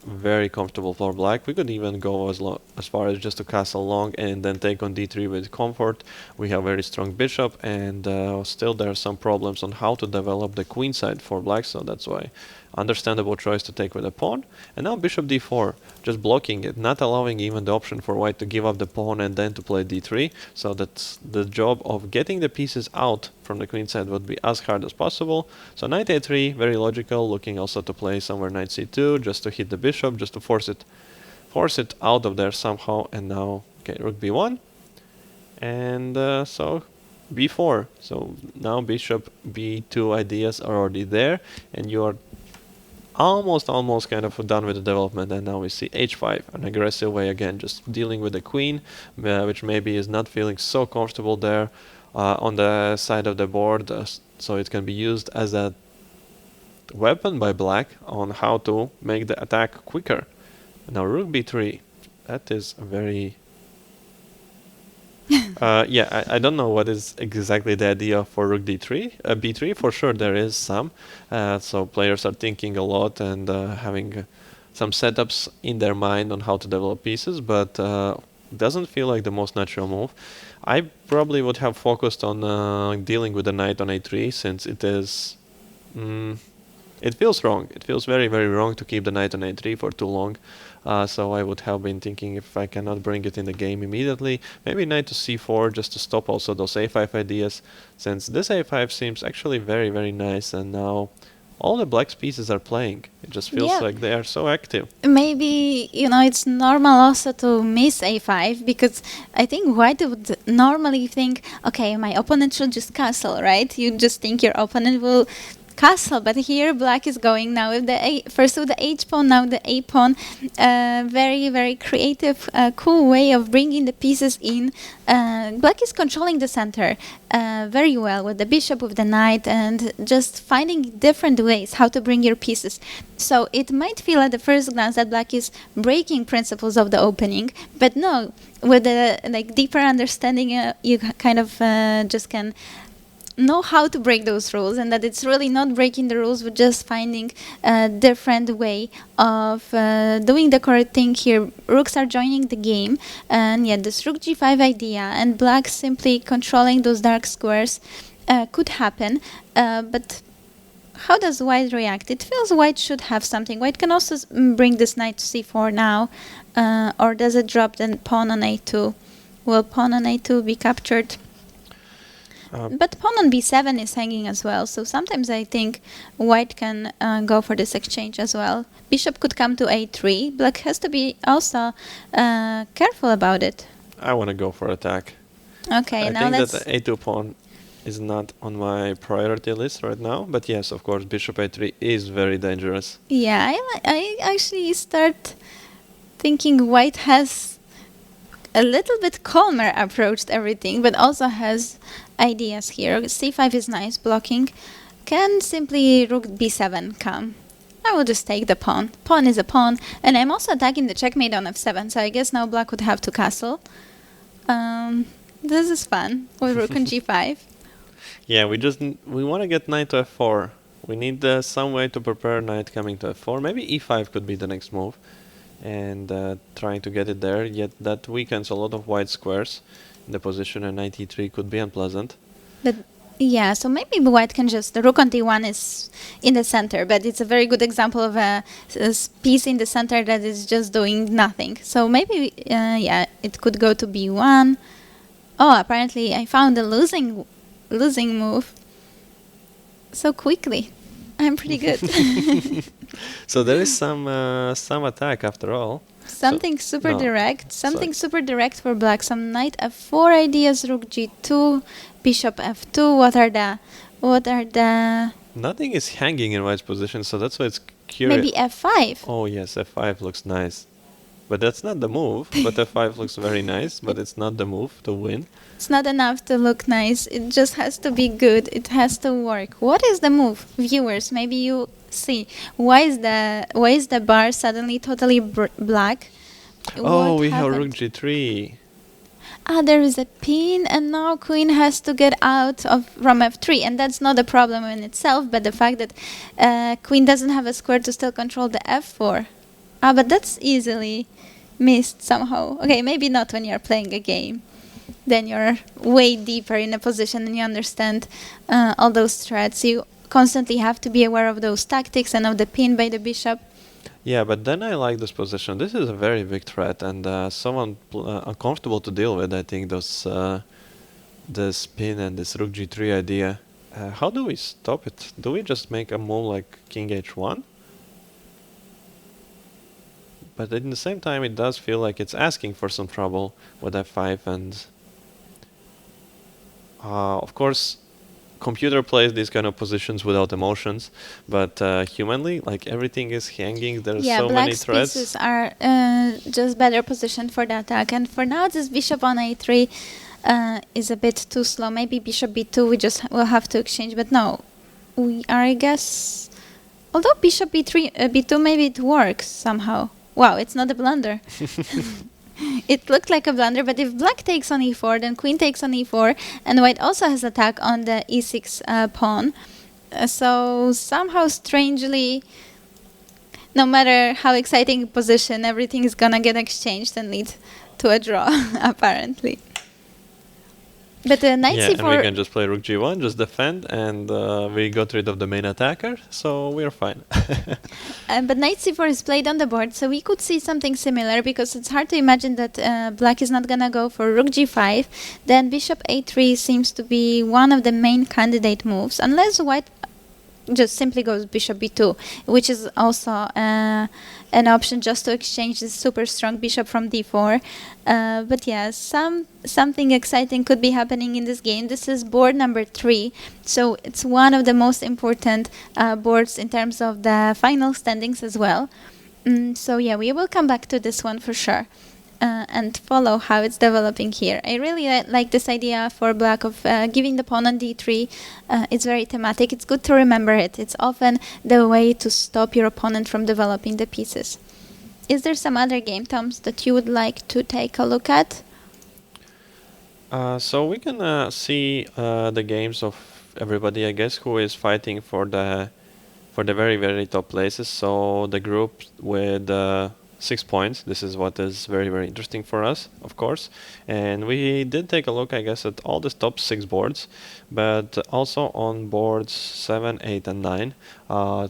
very comfortable for Black. We could even go as far as just to castle long and then take on d3 with comfort. We have very strong bishop, and still there are some problems on how to develop the queen side for Black, so that's why understandable choice to take with a pawn. And now bishop d4, just blocking it, not allowing even the option for White to give up the pawn and then to play d3. So that's the job of getting the pieces out from the queen side would be as hard as possible. So knight a3, very logical, looking also to play somewhere knight c2, just to hit the bishop, just to force it out of there somehow. And now, okay, rook b1, and so b4. So now bishop b2 ideas are already there, and you are almost kind of done with the development. And now we see h5, an aggressive way again, just dealing with the queen, which maybe is not feeling so comfortable there on the side of the board, so it can be used as a weapon by Black on how to make the attack quicker. Now rook b3, that is very yeah, I don't know what is exactly the idea for rook d3. b3 for sure there is some, so players are thinking a lot and having some setups in their mind on how to develop pieces, but doesn't feel like the most natural move. I probably would have focused on dealing with the knight on a3, since it is it feels wrong. It feels very, very wrong to keep the knight on a3 for too long. So I would have been thinking, if I cannot bring it in the game immediately, maybe knight to c4, just to stop also those a5 ideas, since this a5 seems actually very, very nice, and now all the Black's pieces are playing. It just feels like they are so active. Maybe, it's normal also to miss a5, because I think White would normally think, okay, my opponent should just castle, right? You just think your opponent will castle, but here black is going now with the first with the h pawn, now the a pawn. Very, very creative, cool way of bringing the pieces in. Black is controlling the center very well with the bishop, with the knight, and just finding different ways how to bring your pieces. So it might feel at the first glance that black is breaking principles of the opening, but no, with the deeper understanding, you kind of just can know how to break those rules, and that it's really not breaking the rules, but just finding a different way of doing the correct thing here. Rooks are joining the game, and yeah, this rook g5 idea and black simply controlling those dark squares could happen, but how does white react? It feels white should have something. White can also bring this knight to c4 now, or does it drop the pawn on a2? Will pawn on a2 be captured? But pawn on b7 is hanging as well, so sometimes I think white can go for this exchange as well. Bishop could come to a3. Black has to be also careful about it. I want to go for attack. Okay, I now think let's... that the a2 pawn is not on my priority list right now, but yes, of course, bishop a3 is very dangerous. Yeah, I actually start thinking white has a little bit calmer approached everything, but also has ideas here. c5 is nice, blocking. Can simply rook b7 come? I will just take the pawn. Pawn is a pawn, and I'm also attacking the checkmate on f7, so I guess now black would have to castle. This is fun with rook on g5. Yeah, we want to get knight to f4. We need some way to prepare knight coming to f4. Maybe e5 could be the next move, and trying to get it there. Yet that weakens a lot of white squares in the position, and knight e3 could be unpleasant. But yeah, so maybe white can just... The rook on d1 is in the center, but it's a very good example of a piece in the center that is just doing nothing. So maybe, yeah, it could go to b1. Oh, apparently I found a losing move so quickly. I'm pretty good. So there is some attack after all. Something super direct for black. Some knight f4 ideas, rook g2, bishop f2. What are the... Nothing is hanging in white's position, so that's why it's curious. Maybe f5. Oh yes, f5 looks nice. But that's not the move. But f5 looks very nice, but it's not the move to win. It's not enough to look nice. It just has to be good. It has to work. What is the move? Viewers, maybe you see. Why is the bar suddenly totally black? Oh, What we have happened? rook g3. Ah, there is a pin, and now queen has to get out from f3, and that's not a problem in itself, but the fact that queen doesn't have a square to still control the f4. Ah, but that's easily missed somehow. Okay, maybe not when you're playing a game. Then you're way deeper in a position and you understand all those threats. You constantly have to be aware of those tactics and of the pin by the bishop. Yeah, but then I like this position. This is a very big threat and somewhat uncomfortable to deal with. I think this pin and this rook g3 idea. How do we stop it? Do we just make a move like king h1? But at the same time, it does feel like it's asking for some trouble with f5 and... of course, computer plays these kind of positions without emotions, but humanly, like everything is hanging, there's so many threats. Yeah, black's pieces are just better positioned for the attack. And for now, this bishop on a3 is a bit too slow. Maybe bishop b2, we just will have to exchange, but no. We are, I guess... Although bishop b3, b2, maybe it works somehow. Wow, it's not a blunder. It looked like a blunder, but if black takes on e4, then queen takes on e4, and white also has attack on the e6 pawn. So somehow, strangely, no matter how exciting a position, everything is gonna get exchanged and lead to a draw, apparently. But knight c4... and we can just play rook g1, just defend, and we got rid of the main attacker, so we're fine. But knight c4 is played on the board, so we could see something similar, because it's hard to imagine that black is not gonna go for rook g5. Then bishop a3 seems to be one of the main candidate moves, unless white just simply goes bishop b2, which is also an option just to exchange this super strong bishop from d4. But yeah, something exciting could be happening in this game. This is board number 3, so it's one of the most important boards in terms of the final standings as well. So yeah, we will come back to this one for sure. And follow how it's developing here. I really like this idea for black of giving the pawn on d3. It's very thematic. It's good to remember it. It's often the way to stop your opponent from developing the pieces. Is there some other game, Toms, that you would like to take a look at? So we can see the games of everybody, I guess, who is fighting for the very, very top places. So the group with 6 points. This is what is very, very interesting for us, of course. And we did take a look, I guess, at all the top 6 boards, but also on boards 7, 8, and 9,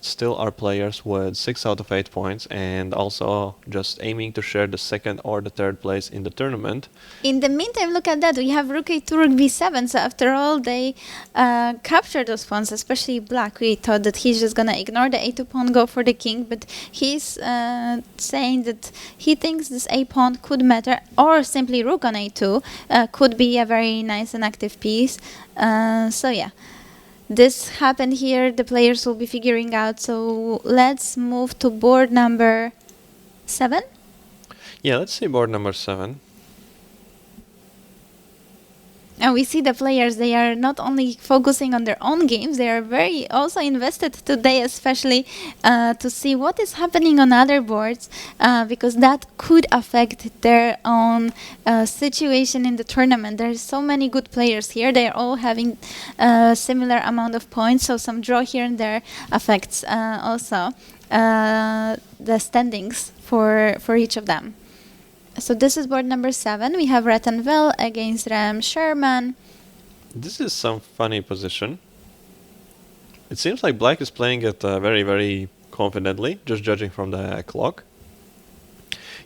still are players with 6 out of 8 points, and also just aiming to share the 2nd or the 3rd place in the tournament. In the meantime, look at that. We have rook a2, rook b7. So after all, they capture those pawns, especially black. We thought that he's just gonna ignore the a2 pawn, go for the king, but he's saying that he thinks this a pawn could matter, or simply rook on a2 could be a very nice and active piece. So yeah, this happened here. The players will be figuring out. So let's move to board number 7. Yeah, let's see board number 7. And we see the players, they are not only focusing on their own games, they are very also invested today, especially to see what is happening on other boards, because that could affect their own situation in the tournament. There are so many good players here. They are all having a similar amount of points, so some draw here and there affects also the standings for each of them. So this is board number 7. We have Rattenville against Ram Sherman. This is some funny position. It seems like black is playing it very, very confidently, just judging from the clock.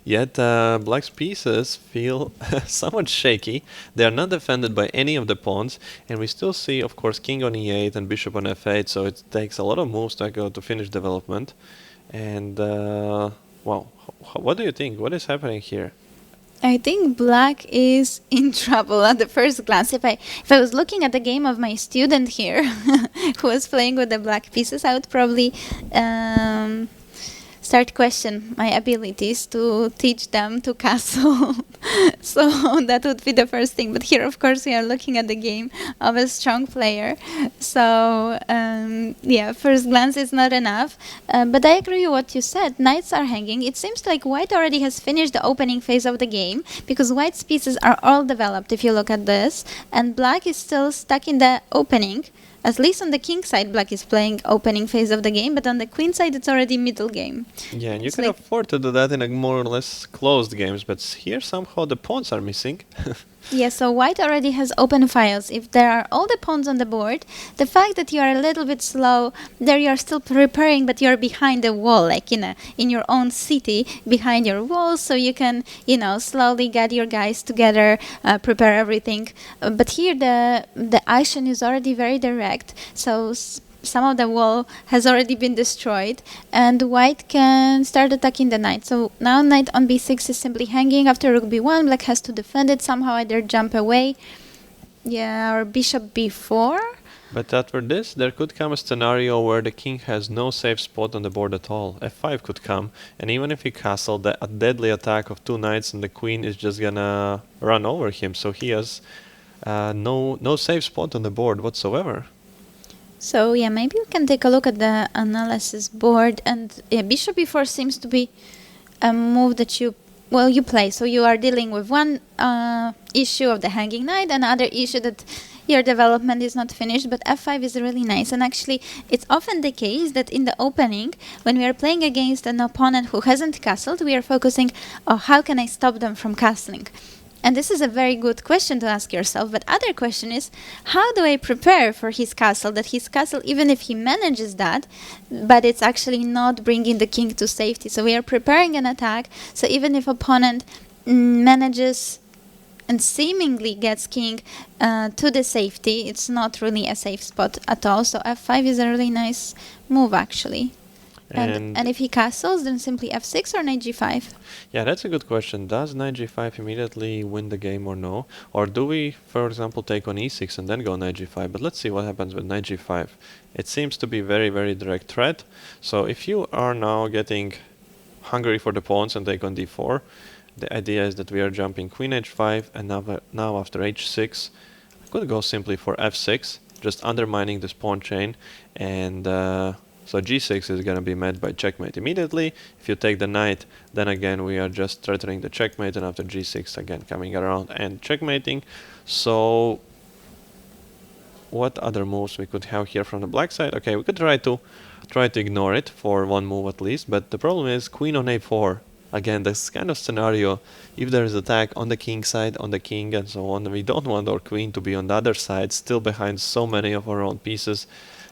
Yet black's pieces feel somewhat shaky. They are not defended by any of the pawns, and we still see, of course, king on e8 and bishop on f8, so it takes a lot of moves to finish development. And wow, what do you think? What is happening here? I think black is in trouble at the first glance. If I was looking at the game of my student here who was playing with the black pieces, I would probably start question my abilities to teach them to castle. So that would be the first thing. But here, of course, we are looking at the game of a strong player. So yeah, first glance is not enough. But I agree with what you said. Knights are hanging. It seems like white already has finished the opening phase of the game, because white's pieces are all developed, if you look at this, and black is still stuck in the opening. At least on the king side, black is playing opening phase of the game, but on the queen side, it's already middle game. Yeah, and you can afford to do that in a more or less closed games, but here somehow the pawns are missing. Yeah, so white already has open files. If there are all the pawns on the board, the fact that you are a little bit slow, there you are still preparing, but you are behind the wall, like in your own city, behind your walls, so you can, slowly get your guys together, prepare everything. But here the action is already very direct, so some of the wall has already been destroyed, and white can start attacking the knight. So now knight on b6 is simply hanging. After rook b1, black has to defend it somehow, either jump away, or bishop b4. But after this, there could come a scenario where the king has no safe spot on the board at all. f5 could come, and even if he castled, a deadly attack of 2 knights and the queen is just gonna run over him, so he has no safe spot on the board whatsoever. So yeah, maybe we can take a look at the analysis board, and bishop b4 seems to be a move that you play. So you are dealing with one issue of the hanging knight, another issue that your development is not finished, but f5 is really nice. And actually, it's often the case that in the opening, when we are playing against an opponent who hasn't castled, we are focusing, how can I stop them from castling? And this is a very good question to ask yourself. But other question is, how do I prepare for his castle, that his castle, even if he manages that, but it's actually not bringing the king to safety. So we are preparing an attack. So even if opponent manages and seemingly gets king to the safety. It's not really a safe spot at all, so f5 is a really nice move actually. And if he castles, then simply f6 or knight g5? Yeah, that's a good question. Does knight g5 immediately win the game or no? Or do we, for example, take on e6 and then go knight g5? But let's see what happens with knight g5. It seems to be very, very direct threat. So if you are now getting hungry for the pawns and take on d4, the idea is that we are jumping queen h5, and now after h6, I could go simply for f6, just undermining this pawn chain, and so g6 is going to be met by checkmate immediately. If you take the knight, then again we are just threatening the checkmate, and after g6 again coming around and checkmating. So what other moves we could have here from the black side? Okay, we could try to ignore it for one move at least, but the problem is queen on a4. Again, this kind of scenario, if there is attack on the king side, on the king and so on, we don't want our queen to be on the other side, still behind so many of our own pieces.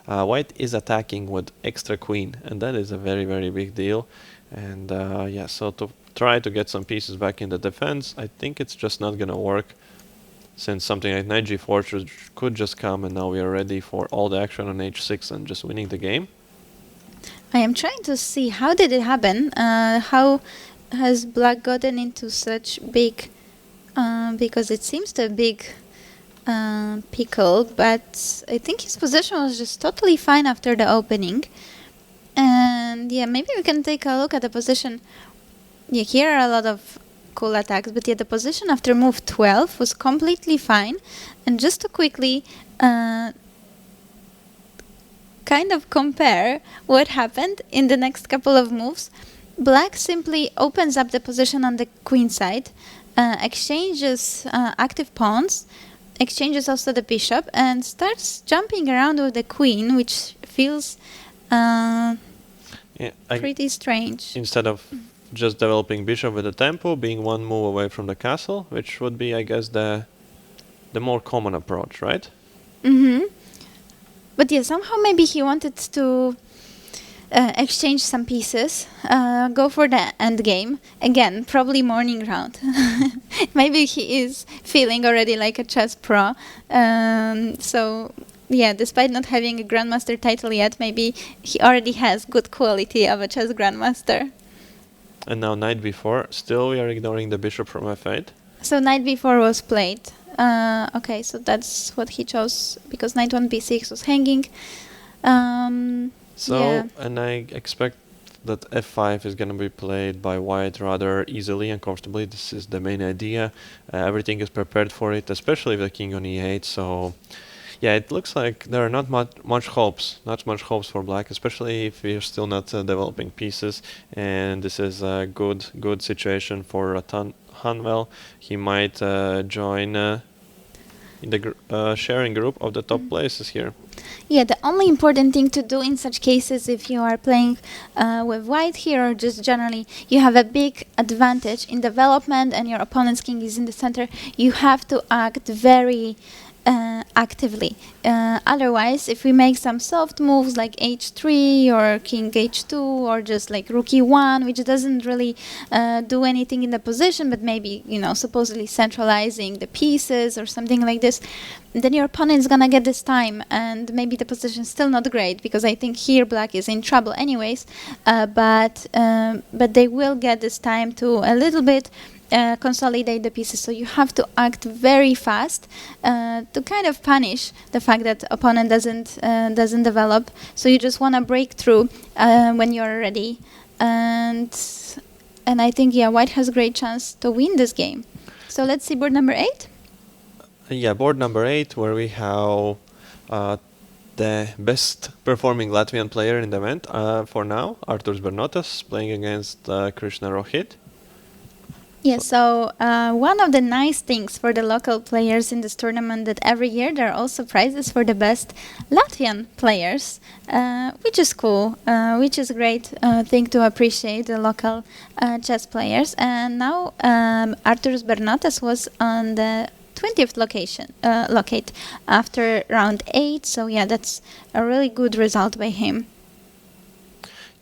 White is attacking with extra queen, and that is a very, very big deal. And yeah, so to try to get some pieces back in the defense, I think it's just not gonna work, since something like knight g4 could just come, and now we are ready for all the action on h6 and just winning the game. I am trying to see how did it happen. How has black gotten into such big, because it seems to a big pickle, but I think his position was just totally fine after the opening. And yeah, maybe we can take a look at the position. Yeah, here are a lot of cool attacks, but yeah, the position after move 12 was completely fine. And just to quickly kind of compare what happened in the next couple of moves, black simply opens up the position on the queen side, exchanges active pawns, exchanges also the bishop, and starts jumping around with the queen, which feels pretty strange. Instead of just developing bishop with a tempo, being one move away from the castle, which would be, I guess, the more common approach, right? Mm-hmm. But yeah, somehow maybe he wanted to exchange some pieces, go for the end game. Again, probably morning round. Maybe he is feeling already like a chess pro. So yeah, despite not having a Grandmaster title yet, maybe he already has good quality of a chess Grandmaster. And now knight b4. Still we are ignoring the bishop from f8. So knight b4 was played. Okay, so that's what he chose, because knight 1 b6 was hanging. Yeah. And I expect that f5 is going to be played by white rather easily and comfortably. This is the main idea. Everything is prepared for it, especially the king on e8. So yeah, it looks like there are not much hopes for black, especially if we're still not developing pieces. And this is a good situation for Hanwell. He might join in the sharing group of the top places here. Yeah, the only important thing to do in such cases, if you are playing with white here, or just generally, you have a big advantage in development and your opponent's king is in the center, you have to act very actively. Otherwise, if we make some soft moves like h3 or king h2 or just like rook e1, which doesn't really do anything in the position, but maybe, you know, supposedly centralizing the pieces or something like this, then your opponent is gonna get this time, and maybe the position is still not great, because I think here black is in trouble anyways, but they will get this time to a little bit consolidate the pieces. So you have to act very fast to kind of punish the fact that opponent doesn't develop. So you just want to break through when you're ready, and I think, yeah, white has a great chance to win this game. So let's see board number 8. Yeah, board number 8, where we have the best performing Latvian player in the event for now, Arturs Bernotas, playing against Krishna Rohit. Yeah, so one of the nice things for the local players in this tournament, that every year there are also prizes for the best Latvian players, which is cool, which is a great thing to appreciate the local chess players. And now Arturs Bernotas was on the 20th locate after round 8, so yeah, that's a really good result by him.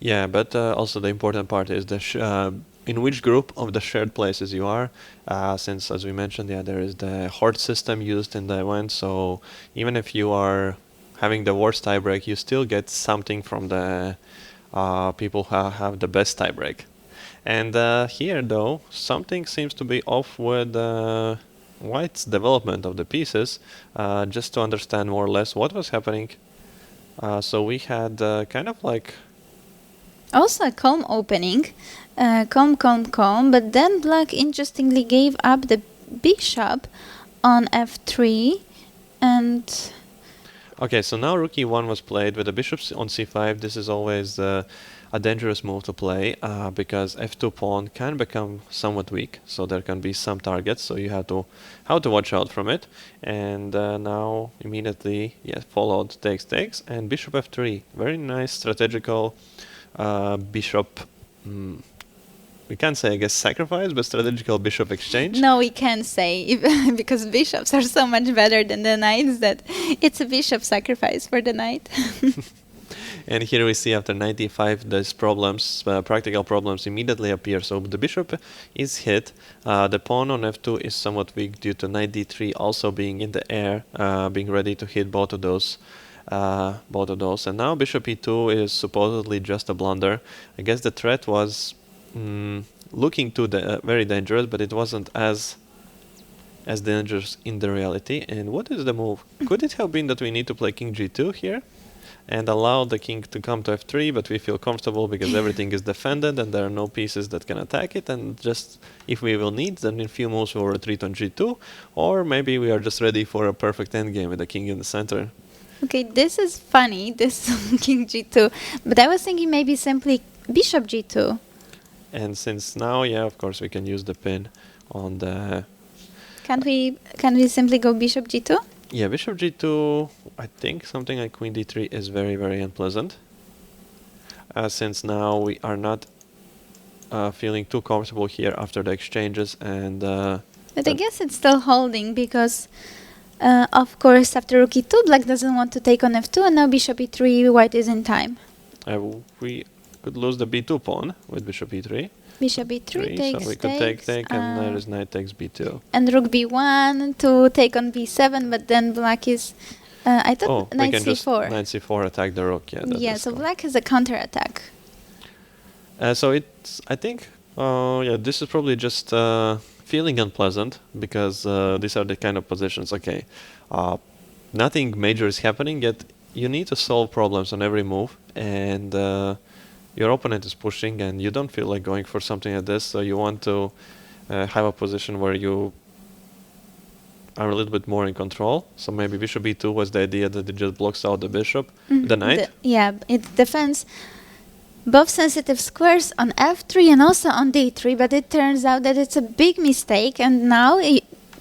Yeah, but also the important part is the in which group of the shared places you are, since, as we mentioned, yeah, there is the horde system used in the event, so even if you are having the worst tiebreak, you still get something from the people who have the best tiebreak. And here, though, something seems to be off with White's development of the pieces, just to understand more or less what was happening. So we had kind of like... Also a calm opening, calm, but then black interestingly gave up the bishop on f3 and... Okay, so now rook e1 was played with the bishop on c5. This is always a dangerous move to play because f2 pawn can become somewhat weak, so there can be some targets, so you have to watch out from it. And now immediately, yes, followed takes, and bishop f3. Very nice strategical bishop. We can't say, I guess, sacrifice, but strategical bishop exchange. No, we can't say, because bishops are so much better than the knights that it's a bishop sacrifice for the knight. And here we see after knight e5, these problems, practical problems immediately appear. So the bishop is hit. The pawn on f2 is somewhat weak due to knight d3 also being in the air, being ready to hit both of those. And now bishop e2 is supposedly just a blunder. I guess the threat was looking to the very dangerous, but it wasn't as dangerous in the reality. And what is the move? Could it have been that we need to play king g2 here and allow the king to come to f3, but we feel comfortable because everything is defended and there are no pieces that can attack it, and just if we will need, then in a few moves we'll retreat on g2, or maybe we are just ready for a perfect endgame with the king in the center. Okay, this is funny, this king g2, but I was thinking maybe simply bishop g2. And since now, yeah, of course we can use the pin on the... Can't we simply go bishop g2? Yeah, bishop g2, I think something like queen d3 is very, very unpleasant. Since now we are not feeling too comfortable here after the exchanges, and... but I guess it's still holding because, of course, after rook e2, black doesn't want to take on f2, and now bishop e3, white is in time. We could lose the b2 pawn with bishop e3. Bishop e3 takes, so we could take, and there is knight takes b2. And rook b1 to take on b7, but then black is... I thought knight we can c4. just knight c4 attack the rook, Yeah, so black has a counter-attack. So it's, I think, yeah, this is probably just feeling unpleasant, because these are the kind of positions, okay, nothing major is happening, yet you need to solve problems on every move, and your opponent is pushing and you don't feel like going for something like this, so you want to have a position where you are a little bit more in control. So maybe bishop e2 was the idea that it just blocks out the bishop, the knight. Yeah, it defends both sensitive squares on f3 and also on d3, but it turns out that it's a big mistake, and now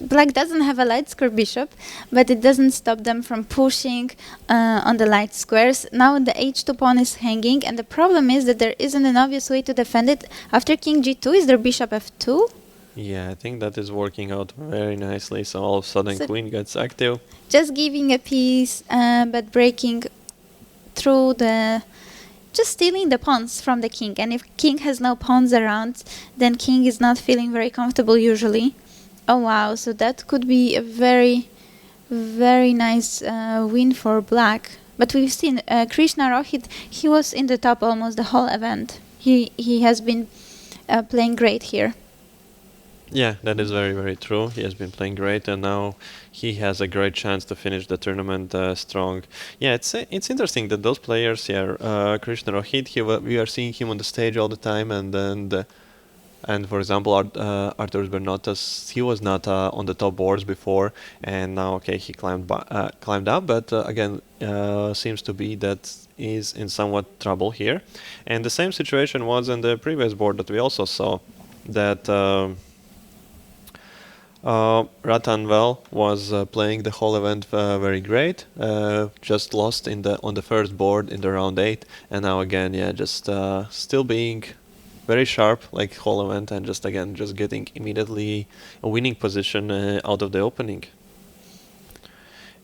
black doesn't have a light square bishop, but it doesn't stop them from pushing on the light squares. Now the h2 pawn is hanging, and the problem is that there isn't an obvious way to defend it. After king g2, is there bishop f2? Yeah, I think that is working out very nicely. So all of a sudden queen gets active. Just giving a piece, but breaking through the... just stealing the pawns from the king. And if king has no pawns around, then king is not feeling very comfortable usually. Oh wow, so that could be a very, very nice win for black. But we've seen Krishna Rohit, he was in the top almost the whole event. He has been playing great here. Yeah, that is very, very true. He has been playing great, and now he has a great chance to finish the tournament strong. Yeah, it's interesting that those players here, Krishna Rohit, we are seeing him on the stage all the time, and then and for example, Arturas Bernotas, he was not on the top boards before, and now, okay, he climbed up, but again, seems to be that he's in somewhat trouble here. And the same situation was in the previous board that we also saw, that Ratanvel was playing the whole event very great, just lost on the first board in the round 8, and now again, yeah, just still being very sharp like whole event, and just getting immediately a winning position out of the opening.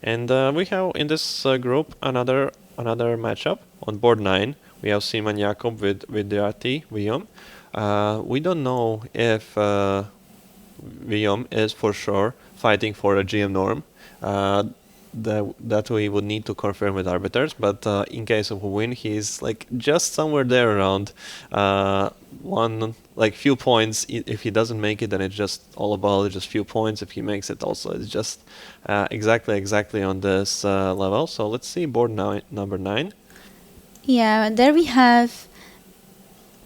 And we have in this group another matchup on board 9. We have Simon Jakob with the RT Guillaume. We don't know if Guillaume is for sure fighting for a GM norm. That we would need to confirm with arbiters, but in case of a win, he's like just somewhere there around one, like few points. If he doesn't make it, then it's just all about just few points. If he makes it, also it's just exactly on this level. So let's see board number 9. Yeah, there we have.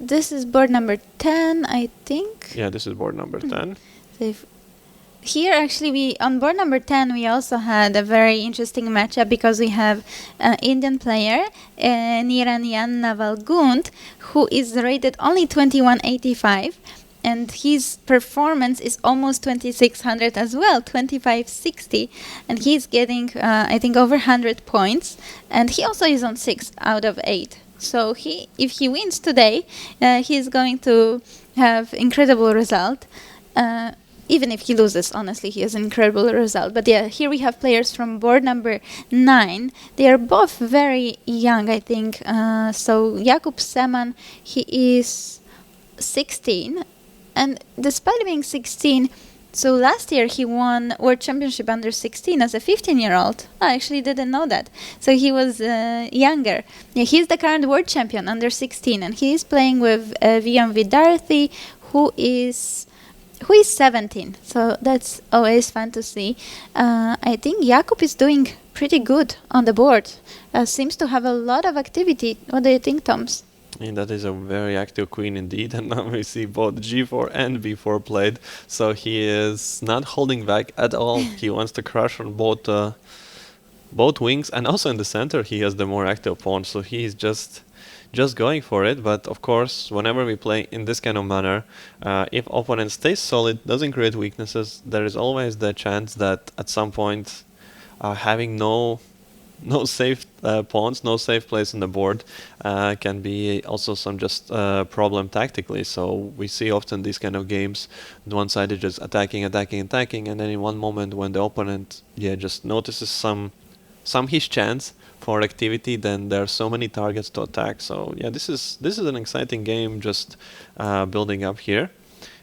This is board number 10, I think. Yeah, this is board number 10. So here, actually, on board number 10, we also had a very interesting matchup because we have an Indian player, Niranjan Navalgund, who is rated only 2185, and his performance is almost 2600 as well, 2560, and he's getting, I think, over 100 points, and he also is on 6 out of 8. So if he wins today, he's going to have incredible result. Even if he loses, honestly, he has an incredible result. But yeah, here we have players from board number 9. They are both very young, I think. So Jakub Seman, he is 16. And despite being 16, so last year he won World Championship under 16 as a 15-year-old. I actually didn't know that. So he was younger. Yeah, he's the current world champion under 16. And he is playing with Guillaume Vidarthi, who is 17, so that's always fun to see. I think Jakub is doing pretty good on the board. Seems to have a lot of activity. What do you think, Toms? And that is a very active queen indeed, and now we see both g4 and b4 played, so he is not holding back at all. He wants to crush on both wings, and also in the center he has the more active pawn, so he's just going for it. But of course, whenever we play in this kind of manner, if opponent stays solid, doesn't create weaknesses, there is always the chance that at some point having no safe pawns, no safe place on the board can be also some just problem tactically. So we see often these kind of games, one side is just attacking, and then in one moment when the opponent just notices some his chance for activity, then there are so many targets to attack. So yeah, this is an exciting game, just building up here.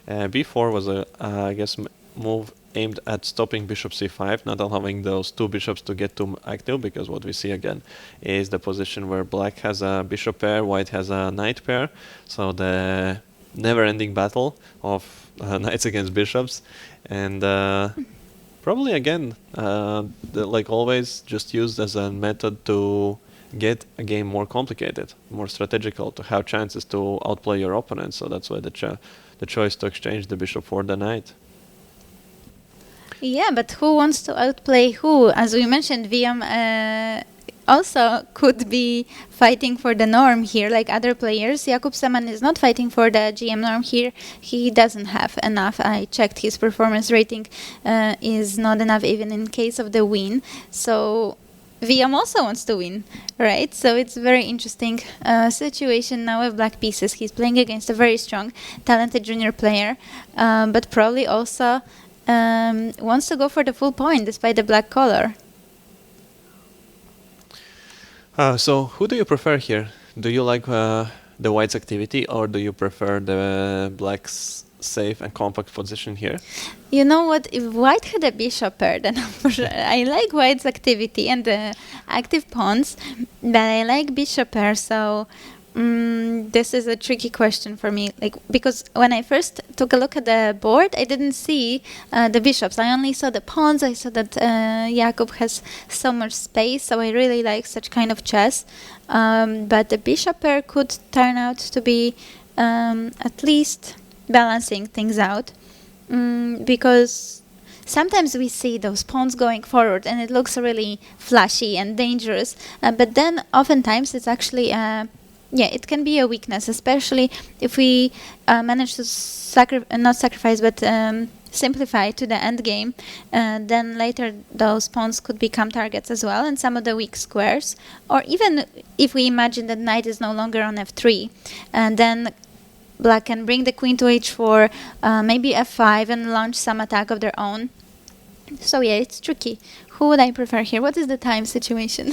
b4 was a I guess move aimed at stopping bishop c5, not allowing those two bishops to get too active, because what we see again is the position where black has a bishop pair, white has a knight pair, so the never-ending battle of knights against bishops. And probably again, like always, just used as a method to get a game more complicated, more strategical, to have chances to outplay your opponent. So that's why the choice to exchange the bishop for the knight. Yeah, but who wants to outplay who? As we mentioned, Guillaume also could be fighting for the norm here, like other players. Jakub Seman is not fighting for the GM norm here. He doesn't have enough. I checked his performance rating is not enough even in case of the win. So Guillaume also wants to win, right? So it's a very interesting situation now with black pieces. He's playing against a very strong, talented junior player, but probably also wants to go for the full point despite the black color. So who do you prefer here? Do you like the white's activity, or do you prefer the black's safe and compact position here? You know what? If white had a bishop pair, then for sure I like white's activity and the active pawns, but I like bishop pair. So this is a tricky question for me, like, because when I first took a look at the board, I didn't see the bishops. I only saw the pawns. I saw that Jakub has so much space, so I really like such kind of chess. But the bishop pair could turn out to be at least balancing things out, because sometimes we see those pawns going forward and it looks really flashy and dangerous, but then oftentimes it's actually it can be a weakness, especially if we manage to not sacrifice, but simplify to the end game. Then later those pawns could become targets as well, and some of the weak squares. Or even if we imagine that knight is no longer on f3, and then black can bring the queen to h4, maybe f5, and launch some attack of their own. So yeah, it's tricky. Who would I prefer here? What is the time situation?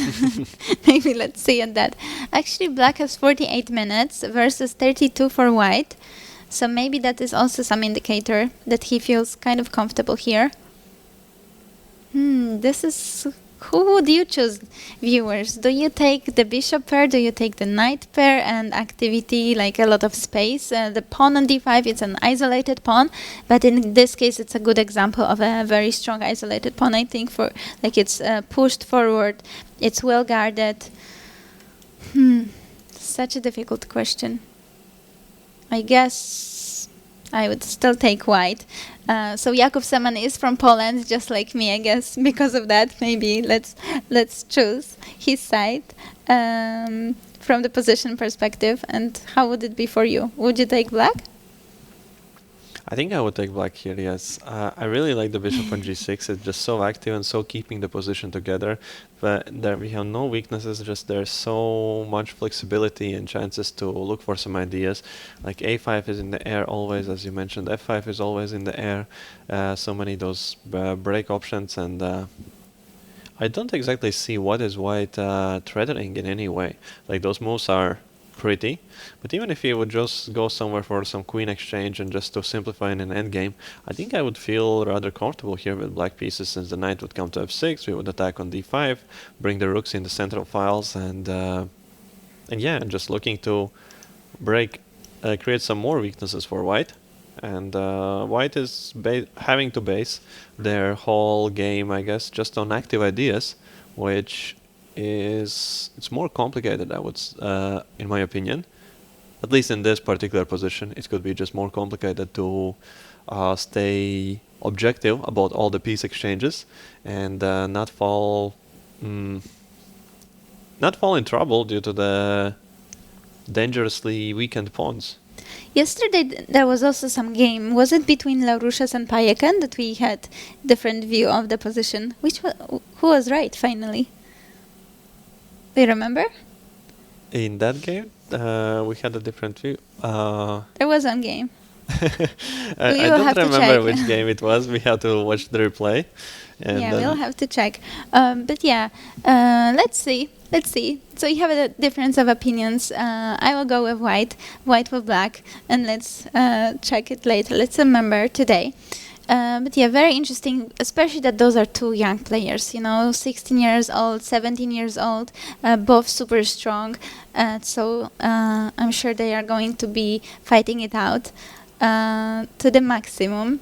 Maybe let's see at that. Actually, black has 48 minutes versus 32 for white. So maybe that is also some indicator that he feels kind of comfortable here. This is... Who would you choose, viewers? Do you take the bishop pair? Do you take the knight pair and activity, like a lot of space? The pawn on d5, it's an isolated pawn, but in this case, it's a good example of a very strong isolated pawn, I think, for like it's pushed forward, it's well guarded. Such a difficult question. I guess I would still take white. So Jakub Seman is from Poland, just like me, I guess. Because of that, maybe let's choose his side from the position perspective. And how would it be for you? Would you take black? I think I would take black here, yes. I really like the bishop on g6. It's just so active and so keeping the position together. But there we have no weaknesses, just there's so much flexibility and chances to look for some ideas. Like a5 is in the air always, as you mentioned. f5 is always in the air. So many those break options, and I don't exactly see what is white threatening in any way. Like those moves are pretty, but even if you would just go somewhere for some queen exchange and just to simplify in an endgame, I think I would feel rather comfortable here with black pieces, since the knight would come to f6, we would attack on d5, bring the rooks in the central files, and yeah, just looking to break, create some more weaknesses for white. And white is having to base their whole game, I guess, just on active ideas, which it's more complicated, I would, in my opinion. At least in this particular position, it could be just more complicated to stay objective about all the piece exchanges and not fall in trouble due to the dangerously weakened pawns. Yesterday there was also some game. Was it between Laurusas and Payekan that we had different view of the position? Who was right finally? Do you remember? In that game, we had a different view. There was one game. I don't remember which game it was. We have to watch the replay. And yeah, we'll have to check. But yeah, let's see. So you have a difference of opinions. I will go with white with black, and let's check it later. Let's remember today. But yeah, very interesting, especially that those are two young players, 16 years old, 17 years old, both super strong. So I'm sure they are going to be fighting it out to the maximum.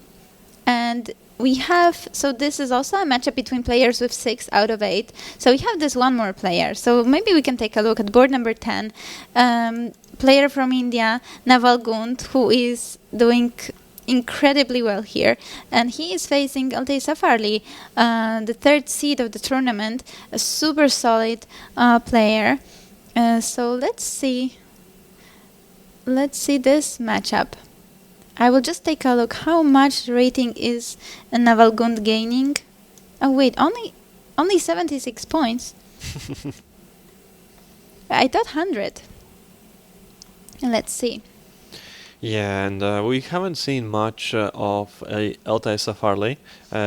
And we have, so this is also a matchup between players with 6 out of 8. So we have this one more player. So maybe we can take a look at board number 10. Player from India, Naval Gund, who is doing incredibly well here, and he is facing Altay Safarli, the third seed of the tournament, a super solid player. So let's see this matchup. I will just take a look how much rating is Naval Gund gaining. Oh wait, only 76 points. I thought 100. Let's see. Yeah, and we haven't seen much of Altay Safarli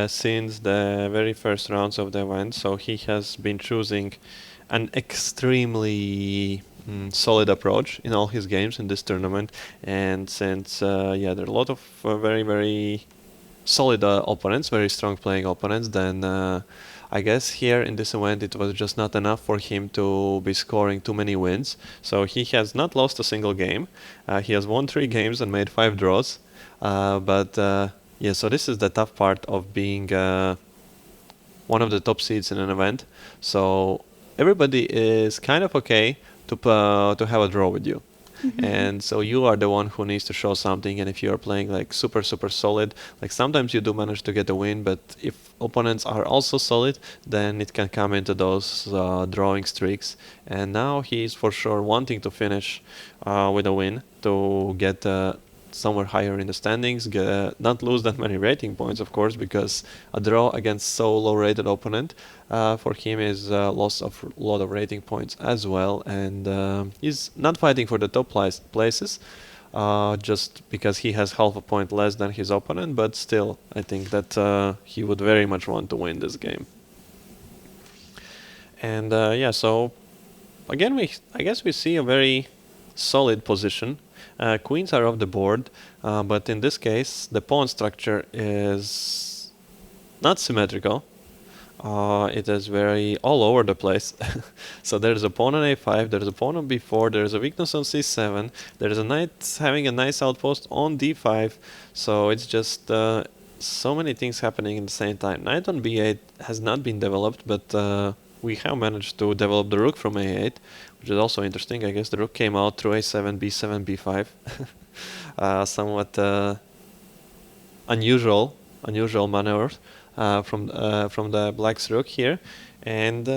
since the very first rounds of the event, so he has been choosing an extremely solid approach in all his games in this tournament, and since yeah, there are a lot of very, very solid opponents, very strong playing opponents, then I guess here in this event it was just not enough for him to be scoring too many wins. So he has not lost a single game. He has won 3 games and made 5 draws. But yeah, so this is the tough part of being one of the top seeds in an event. So everybody is kind of okay to have a draw with you. And so you are the one who needs to show something, and if you are playing like super solid, like sometimes you do manage to get a win, but if opponents are also solid, then it can come into those drawing streaks. And now he is for sure wanting to finish with a win to get somewhere higher in the standings, not lose that many rating points, of course, because a draw against so low rated opponent for him is loss of a lot of rating points as well, and he's not fighting for the top places just because he has half a point less than his opponent, but still I think that he would very much want to win this game. And yeah, so again I guess we see a very solid position. Queens are off the board. But in this case, the pawn structure is not symmetrical. It is very all over the place. So there's a pawn on a5, there's a pawn on b4, there's a weakness on c7, there's a knight having a nice outpost on d5. So it's just so many things happening at the same time. Knight on b8 has not been developed, but we have managed to develop the rook from a8, which is also interesting. I guess the rook came out through a7, b7, b5. Somewhat unusual maneuvers from the black's rook here, and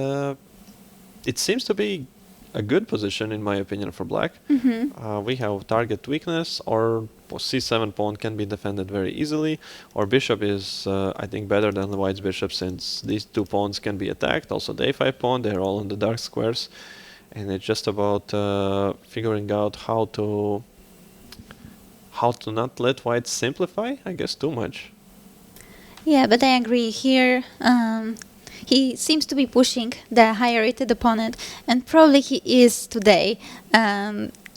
it seems to be a good position in my opinion for black. We have target weakness, or c7 pawn can be defended very easily, or bishop is I think better than the white's bishop, since these two pawns can be attacked. Also the a5 pawn, they're all in the dark squares, and it's just about figuring out how to not let white simplify, I guess, too much. Yeah, but I agree here. He seems to be pushing the higher rated opponent, and probably he is today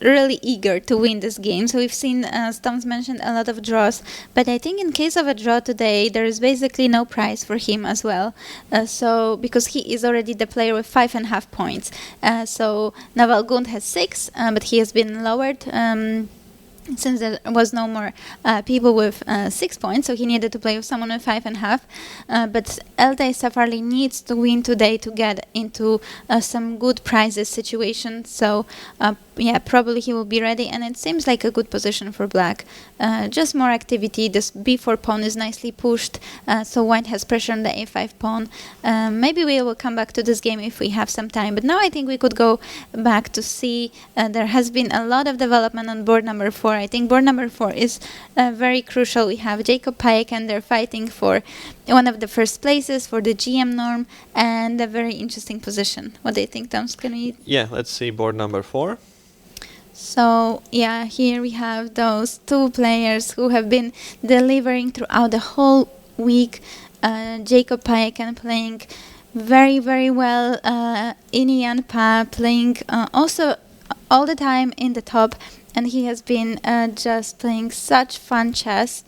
really eager to win this game. So we've seen, as Tom's mentioned, a lot of draws, but I think in case of a draw today, there is basically no prize for him as well. So because he is already the player with 5.5 points. So Naval Gund has 6, but he has been lowered. Since there was no more people with 6 points, so he needed to play with someone with 5.5. But Altay Safarli needs to win today to get into some good prizes situation. So yeah, probably he will be ready, and it seems like a good position for black. Just more activity. This b4 pawn is nicely pushed, so white has pressure on the a5 pawn. Maybe we will come back to this game if we have some time, but now I think we could go back to see there has been a lot of development on board number 4. I think board number 4 is very crucial. We have Jacob Payek, and they're fighting for one of the first places for the GM norm, and a very interesting position. What do you think, Tom? Can we? Yeah, let's see board number 4. So yeah, here we have those two players who have been delivering throughout the whole week. Jacob Payek playing very, very well. Inian Pa playing also all the time in the top, and he has been just playing such fun chess.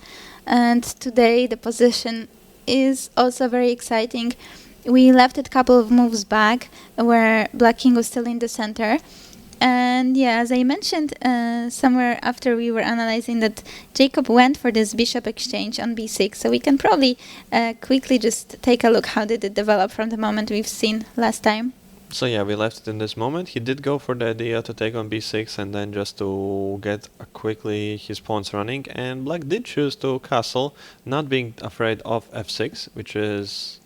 And today the position is also very exciting. We left it a couple of moves back where Black King was still in the center. And yeah, as I mentioned somewhere after we were analyzing that Jacob went for this bishop exchange on b6, so we can probably quickly just take a look how did it develop from the moment we've seen last time. So yeah, we left it in this moment. He did go for the idea to take on b6 and then just to get quickly his pawns running, and black did choose to castle, not being afraid of f6, which is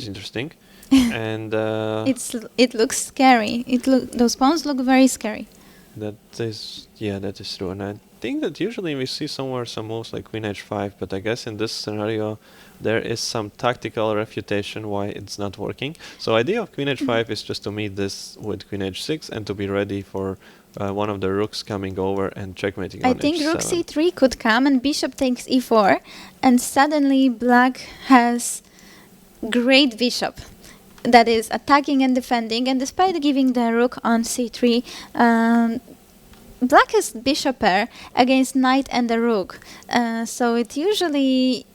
interesting. And it looks scary. Those pawns look very scary. That is true. And I think that usually we see somewhere some moves like queen h5, but I guess in this scenario there is some tactical refutation why it's not working. So idea of queen h5 is just to meet this with queen h6 and to be ready for one of the rooks coming over and checkmating on I think h7. rook c3 could come and bishop takes e4, and suddenly black has great bishop that is attacking and defending, and despite giving the rook on c3, black has bishop pair against knight and the rook. So it usually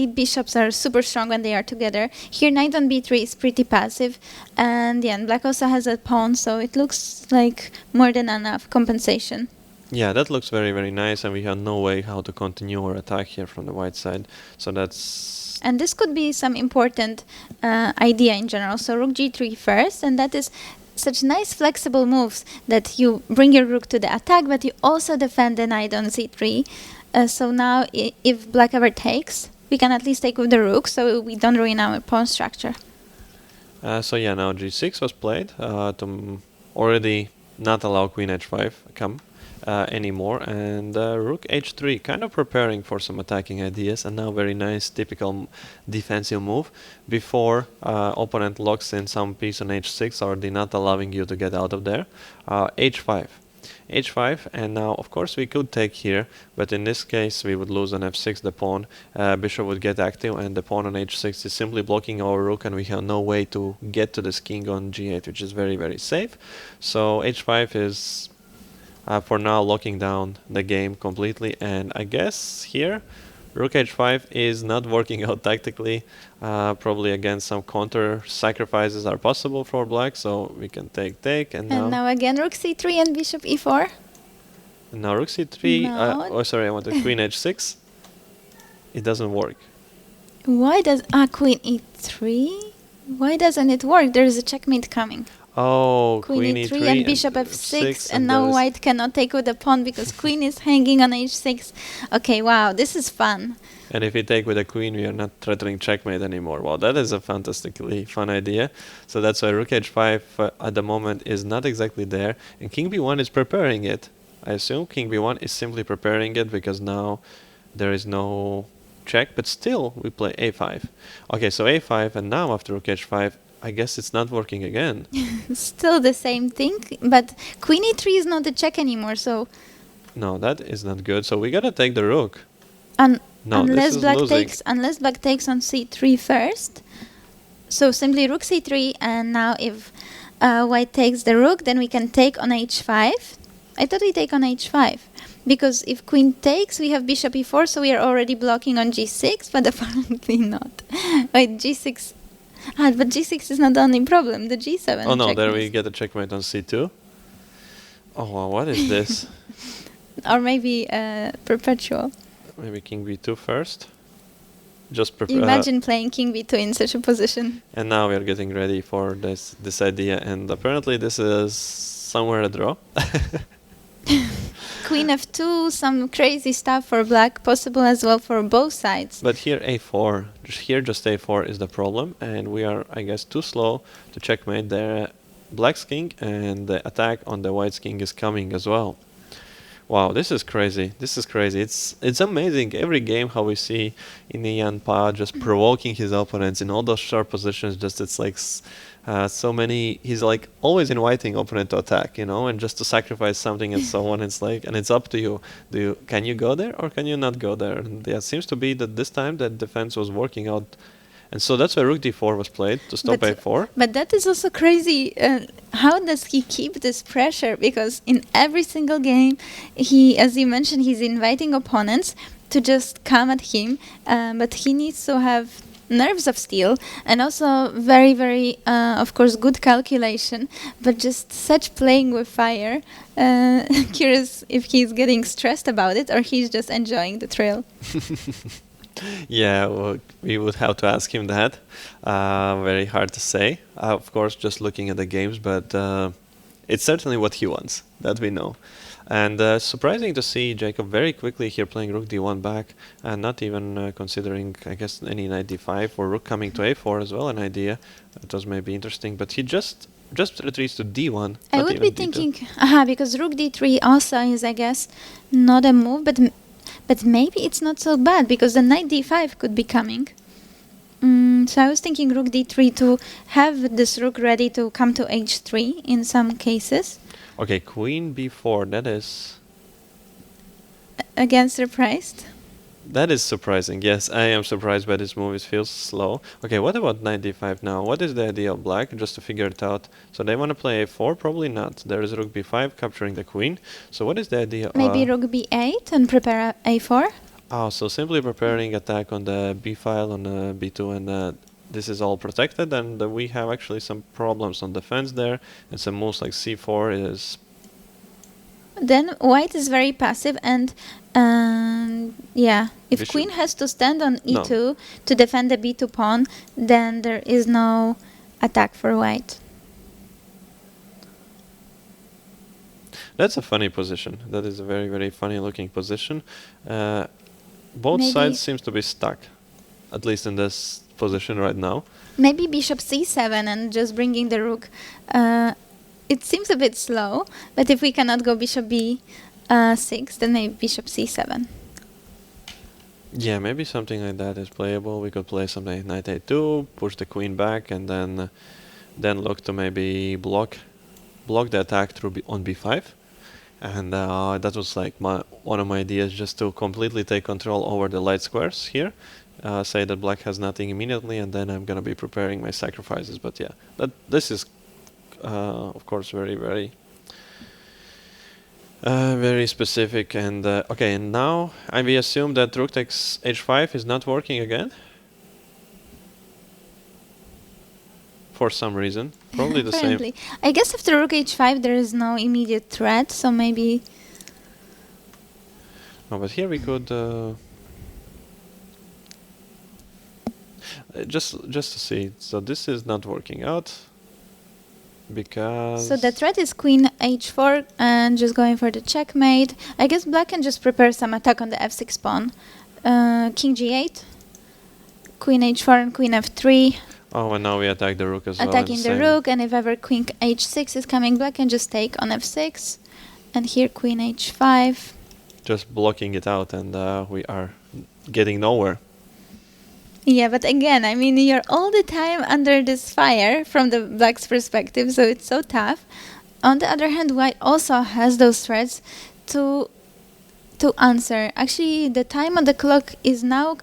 bishops are super strong when they are together. Here knight on b3 is pretty passive, and yeah, and black also has a pawn, so it looks like more than enough compensation. Yeah, that looks very, very nice, and we have no way how to continue our attack here from the white side. So that's... And this could be some important idea in general. So rook g3 first, and that is such nice flexible moves that you bring your rook to the attack, but you also defend the knight on c3. So now if black ever takes, we can at least take with the rook, so we don't ruin our pawn structure. So yeah, now g6 was played to already not allow queen h5 come anymore, and rook h3, kind of preparing for some attacking ideas, and now very nice typical defensive move before opponent locks in some piece on h6, already not allowing you to get out of there. h5, and now of course we could take here, but in this case we would lose on f6 the pawn, bishop would get active, and the pawn on h6 is simply blocking our rook, and we have no way to get to this king on g8, which is very, very safe. So h5 is for now locking down the game completely. And I guess here Rook h5 is not working out tactically. Probably again some counter sacrifices are possible for black, so we can take, and now again rook c3 and bishop e4. now rook c3. No. Oh, sorry, I wanted queen h6. It doesn't work. Why does queen e3? Why doesn't it work? There is a checkmate coming. Oh, Queen e3 and bishop f6, and now white cannot take with the pawn because queen is hanging on h6. Okay, wow, this is fun. And if we take with a queen, we are not threatening checkmate anymore. Wow, that is a fantastically fun idea. So that's why rook h5 at the moment is not exactly there, and king b1 is preparing it. I assume king b1 is simply preparing it because now there is no check, but still we play a5. Okay, so a5, and now after rook h5, I guess it's not working again. Still the same thing, but queen e3 is not a check anymore, so... No, that is not good. So we gotta take the rook. No, unless black takes on c3 first. So simply rook c3, and now if white takes the rook, then we can take on h5. I thought we take on h5. Because if queen takes, we have bishop e4, so we are already blocking on g6, but apparently not. Wait, g6... but g6 is not the only problem, the g7 Oh no, checkmate. there we get a checkmate on c2. Oh, well, what is this? Or maybe perpetual. Maybe king b2 first. Just Imagine playing king b2 in such a position. And now we are getting ready for this idea, and apparently this is somewhere a draw. Queen f2, some crazy stuff for black, possible as well for both sides. But here a4, just a4 is the problem, and we are, I guess, too slow to checkmate the black's king, and the attack on the white's king is coming as well. Wow, this is crazy. This is crazy. It's amazing every game how we see Inian Pa just provoking his opponents in all those sharp positions. Just it's like so many. He's like always inviting opponent to attack, you know, and just to sacrifice something and so on. It's like, and it's up to you. Can you go there or can you not go there? And yeah, it seems to be that this time that defense was working out. And so that's why rook d4 was played to stop a4. But that is also crazy. How does he keep this pressure? Because in every single game, he, as you mentioned, he's inviting opponents to just come at him. But he needs to have nerves of steel and also very, very, of course, good calculation. But just such playing with fire. Curious if he's getting stressed about it or he's just enjoying the thrill. Yeah, well, we would have to ask him that. Very hard to say. Of course, just looking at the games, but it's certainly what he wants, that we know. And surprising to see Jacob very quickly here playing rook d1 back, and not even considering, I guess, any knight d5 or rook coming to a4 as well, an idea. That was maybe interesting, but he just retreats to d1. I would be thinking, because rook d3 also is, I guess, not a move, but maybe it's not so bad because the knight d5 could be coming. So I was thinking rook d3 to have this rook ready to come to h3 in some cases. Okay, queen b4, that is... Again, surprised? That is surprising, yes. I am surprised by this move, it feels slow. Okay, what about knight d5 now? What is the idea of black, just to figure it out? So they want to play a4? Probably not. There is rook b5 capturing the queen. So what is the idea? Maybe rook b8 and prepare a4? Oh, so simply preparing attack on the b file on b2, and this is all protected, and we have actually some problems on defense there, and some moves like c4 is... Then white is very passive, and yeah, if Bishop. queen has to stand on e2 to defend the b2 pawn, then there is no attack for white. That's a funny position. That is a very, very funny looking position. Both sides seems to be stuck, at least in this position right now. Maybe bishop c7 and just bringing the rook. It seems a bit slow, but if we cannot go bishop b6, then maybe bishop c7. Yeah, maybe something like that is playable. We could play something like knight a2, push the queen back, and then look to maybe block the attack through on b5. And that was like one of my ideas, just to completely take control over the light squares here. Say that black has nothing immediately, and then I'm gonna be preparing my sacrifices. But yeah, this is of course very, very Very specific. And okay, and now we assume that rook takes h5 is not working again for some reason. Probably the same. Apparently. I guess after rook h5 there is no immediate threat, so maybe... No, but here we could just to see. So this is not working out because So the threat is queen h4 and just going for the checkmate. I guess black can just prepare some attack on the f6 pawn. King g8, queen h4 and queen f3. oh, and now we attack the rook as well. Attacking the rook, and if ever queen h6 is coming, black can just take on f6. And here queen h5. Just blocking it out, and we are getting nowhere. Yeah, but again, I mean, you're all the time under this fire from the black's perspective, so it's so tough. On the other hand, white also has those threats to answer. Actually, the time on the clock is now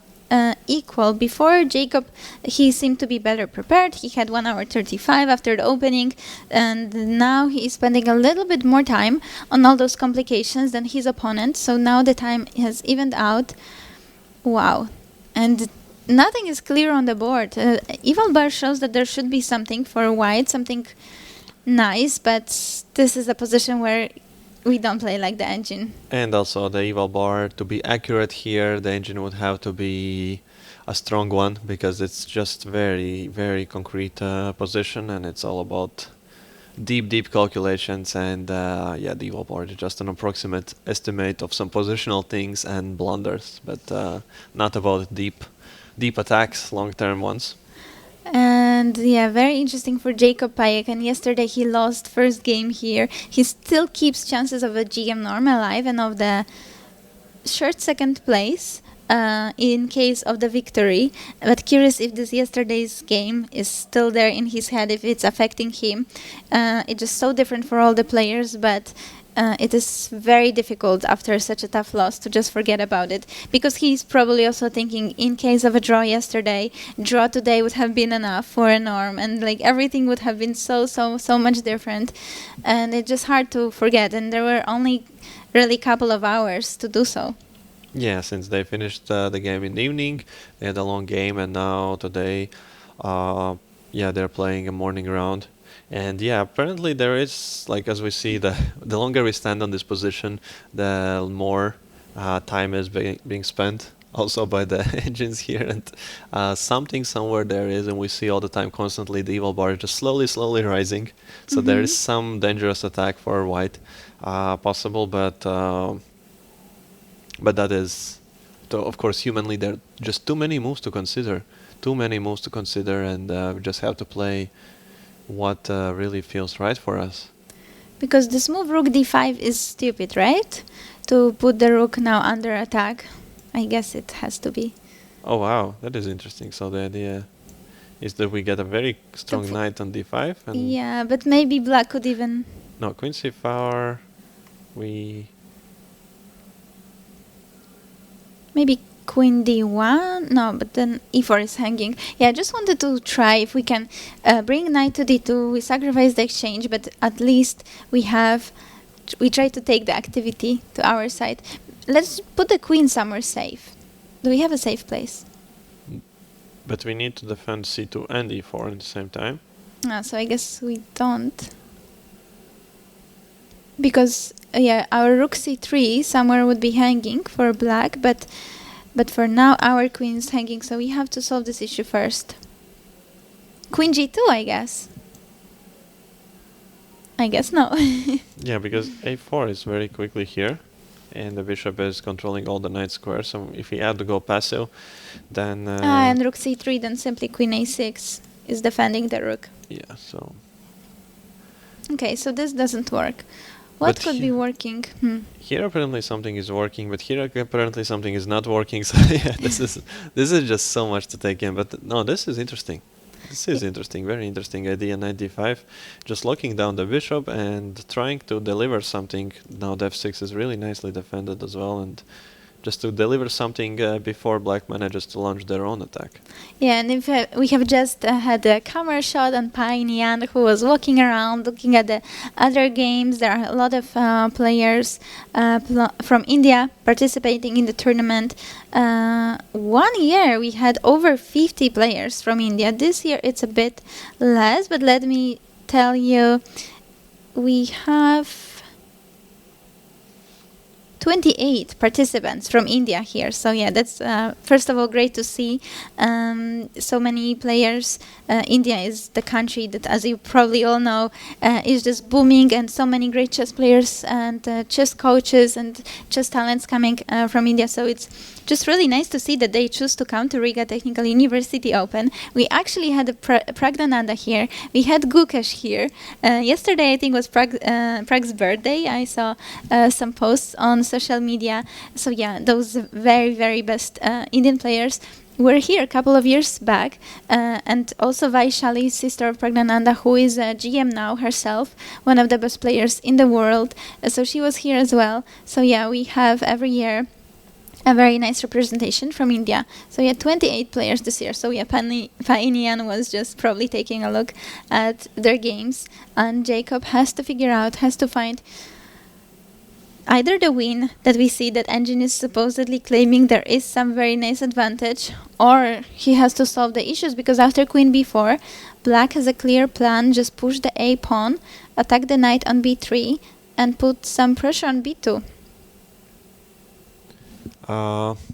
equal. Before Jacob, he seemed to be better prepared. He had 1 hour 35 after the opening, and now he is spending a little bit more time on all those complications than his opponent. So now the time has evened out. Wow. And nothing is clear on the board. Evil bar shows that there should be something for white, something nice, but this is a position where we don't play like the engine. And also the evil bar, to be accurate here, the engine would have to be a strong one, because it's just very, very concrete position, and it's all about deep calculations, and yeah, the evil bar is just an approximate estimate of some positional things and blunders, but not about deep attacks, long-term ones. And yeah, very interesting for Jacob Payek. And yesterday he lost first game here. He still keeps chances of a GM norm alive and of the short second place in case of the victory. But curious if this yesterday's game is still there in his head, if it's affecting him. It's just so different for all the players, but it is very difficult after such a tough loss to just forget about it, because he's probably also thinking, in case of a draw yesterday, draw today would have been enough for a norm, and like everything would have been so much different, and it's just hard to forget. And there were only really couple of hours to do so. Yeah, since they finished the game in the evening, they had a long game, and now today, yeah, they're playing a morning round. And yeah, apparently there is, like, as we see, the longer we stand on this position, the more time is being spent also by the engines here, and something somewhere there is, and we see all the time constantly the evil bar just slowly rising. So there is some dangerous attack for white possible, but that is, of course, humanly there are just too many moves to consider, and we just have to play what really feels right for us. Because this move rook d5 is stupid, right? To put the rook now under attack. I guess it has to be. Oh wow, that is interesting. So the idea is that we get a very strong knight on d5, and yeah, but maybe black could even... No, queen c4, Maybe queen d1? No, but then e4 is hanging. Yeah, I just wanted to try if we can bring knight to d2. We sacrifice the exchange, but at least we try to take the activity to our side. Let's put the queen somewhere safe. Do we have a safe place? But we need to defend c2 and e4 at the same time. So I guess we don't. Because, yeah, our rook c3 somewhere would be hanging for black, but for now our queen is hanging, so we have to solve this issue first. Queen g2, I guess. I guess no. Yeah, because a4 is very quickly here, and the bishop is controlling all the knight squares, so if we had to go passive, then... and rook c3, then simply queen a6 is defending the rook. Yeah, so... Okay, so this doesn't work. What could be working? Here apparently something is working, but here apparently something is not working. So yeah, this is just so much to take in. But no, this is interesting. This is interesting, very interesting idea. Knight d5, just locking down the bishop and trying to deliver something. Now the f6 is really nicely defended as well, and just to deliver something before Black manages to launch their own attack. Yeah, and if we have just had a camera shot on Painian, who was walking around looking at the other games. There are a lot of players from India participating in the tournament. 1 year we had over 50 players from India. This year it's a bit less, but let me tell you, we have 28 participants from India here. So yeah, that's first of all great to see so many players. India is the country that, as you probably all know, is just booming, and so many great chess players and chess coaches and chess talents coming from India. So it's just really nice to see that they choose to come to Riga Technical University Open. We actually had a Pragnananda here. We had Gukesh here. Yesterday, I think, was Prag's birthday. I saw some posts on social media. So yeah, those very, very best Indian players were here a couple of years back. And also Vaishali, sister of Pragnananda, who is a GM now herself, one of the best players in the world. So she was here as well. So yeah, we have every year a very nice representation from India. So yeah, 28 players this year. So yeah, Painian was just probably taking a look at their games, and Jacob has to find either the win that we see that Engine is supposedly claiming there is some very nice advantage, or he has to solve the issues, because after Queen b4, Black has a clear plan: just push the A pawn, attack the knight on b3, and put some pressure on b2.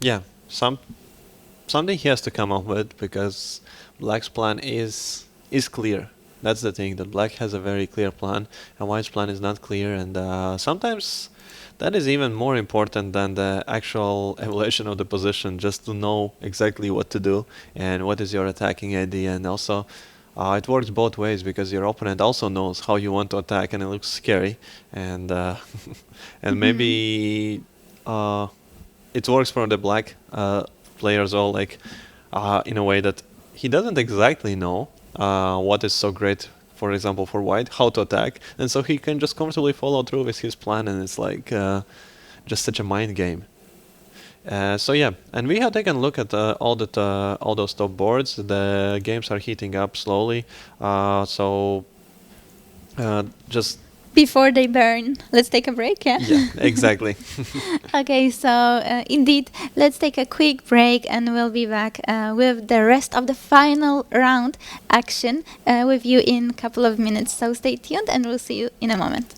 Yeah, something he has to come up with, because Black's plan is clear. That's the thing, that Black has a very clear plan and White's plan is not clear, and sometimes that is even more important than the actual evaluation of the position, just to know exactly what to do and what is your attacking idea. And also it works both ways, because your opponent also knows how you want to attack, and it looks scary, and and maybe it works for the Black players all, like in a way that he doesn't exactly know what is so great, for example, for White, how to attack, and so he can just comfortably follow through with his plan, and it's like just such a mind game. So yeah, and we have taken a look at all those top boards. The games are heating up slowly, so just before they burn, let's take a break, yeah? Yeah, exactly. Okay, so indeed, let's take a quick break, and we'll be back with the rest of the final round action with you in a couple of minutes. So stay tuned, and we'll see you in a moment.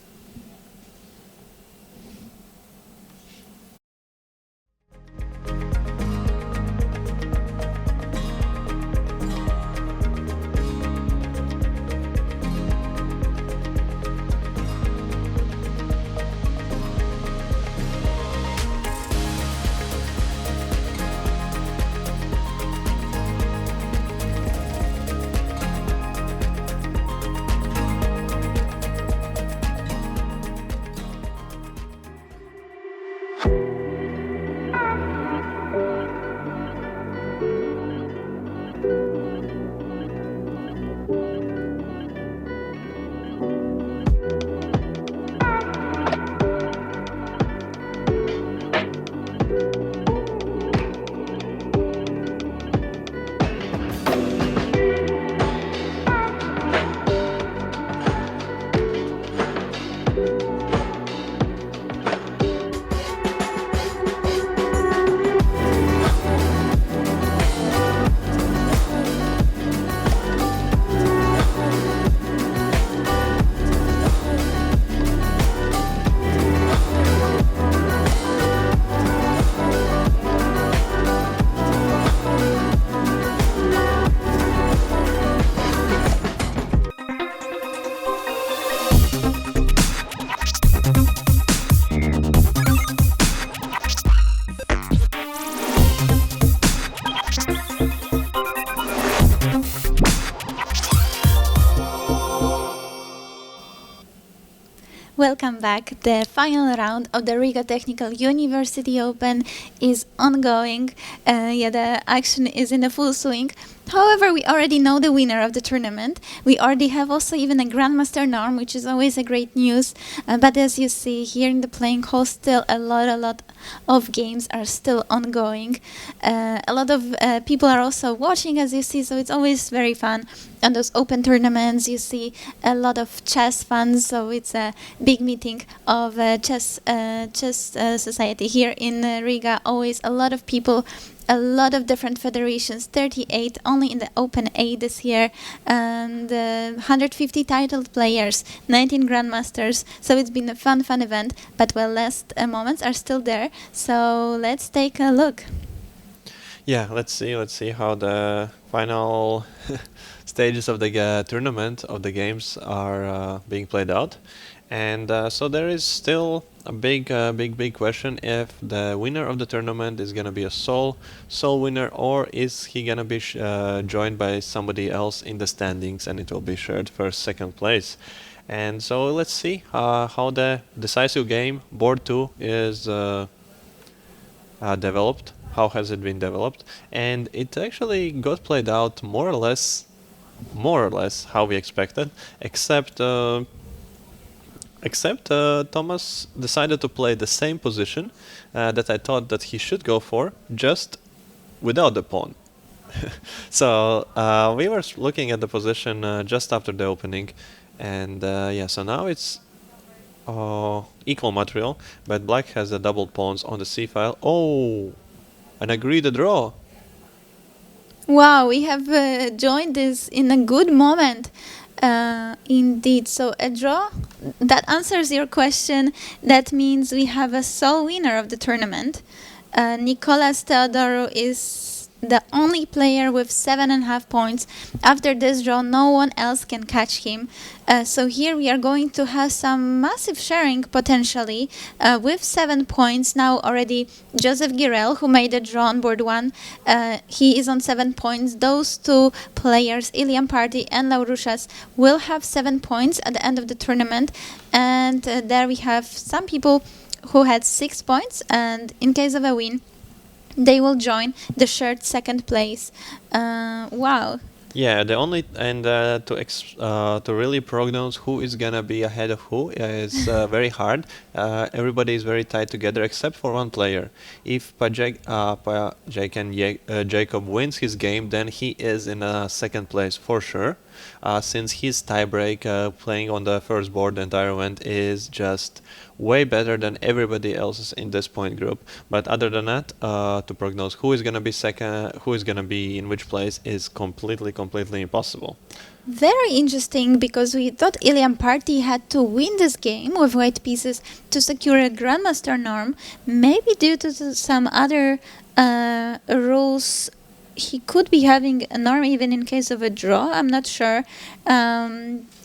Welcome back. The final round of the Riga Technical University Open is ongoing. The action is in a full swing. However, we already know the winner of the tournament. We already have also even a Grandmaster norm, which is always a great news. But as you see here in the playing hall, still a lot of games are still ongoing. A lot of people are also watching, as you see, so it's always very fun. On those open tournaments, you see a lot of chess fans, so it's a big meeting of chess society here in Riga. Always a lot of people, a lot of different federations, 38 only in the Open A this year, and 150 titled players, 19 Grandmasters. So it's been a fun event, but well, last moments are still there. So let's take a look. Yeah, let's see how the final stages of the tournament of the games are being played out. And so there is still a big question if the winner of the tournament is gonna be a sole winner, or is he gonna be joined by somebody else in the standings, and it will be shared first, second place. And so let's see how the decisive game board 2 is developed. How has it been developed? And it actually got played out more or less how we expected, except Thomas decided to play the same position that I thought that he should go for, just without the pawn. So we were looking at the position just after the opening, and yeah, so now it's equal material, but black has the doubled pawns on the c file. Oh, an agreed draw. Wow, we have joined this in a good moment. Indeed. So a draw, that answers your question. That means we have a sole winner of the tournament. Nicolas Teodoro is the only player with 7.5 points. After this draw, no one else can catch him. So here we are going to have some massive sharing potentially with 7 points. Now already Joseph Girel, who made a draw on board 1, he is on 7 points. Those two players, Ilian Party and Laurushas, will have 7 points at the end of the tournament. And there we have some people who had 6 points, and in case of a win, they will join the shared second place. Wow. Yeah, the only and to really prognose who is gonna be ahead of who is very hard. Everybody is very tight together except for one player. If Jacob wins his game, then he is in second place for sure. Since his tiebreak playing on the first board the entire event is just way better than everybody else's in this point group. But other than that, to prognose who is gonna be second, who is gonna be in which place is completely impossible. Very interesting, because we thought Ilian Party had to win this game with white pieces to secure a Grandmaster norm. Maybe due to some other rules, he could be having a norm even in case of a draw. I'm not sure.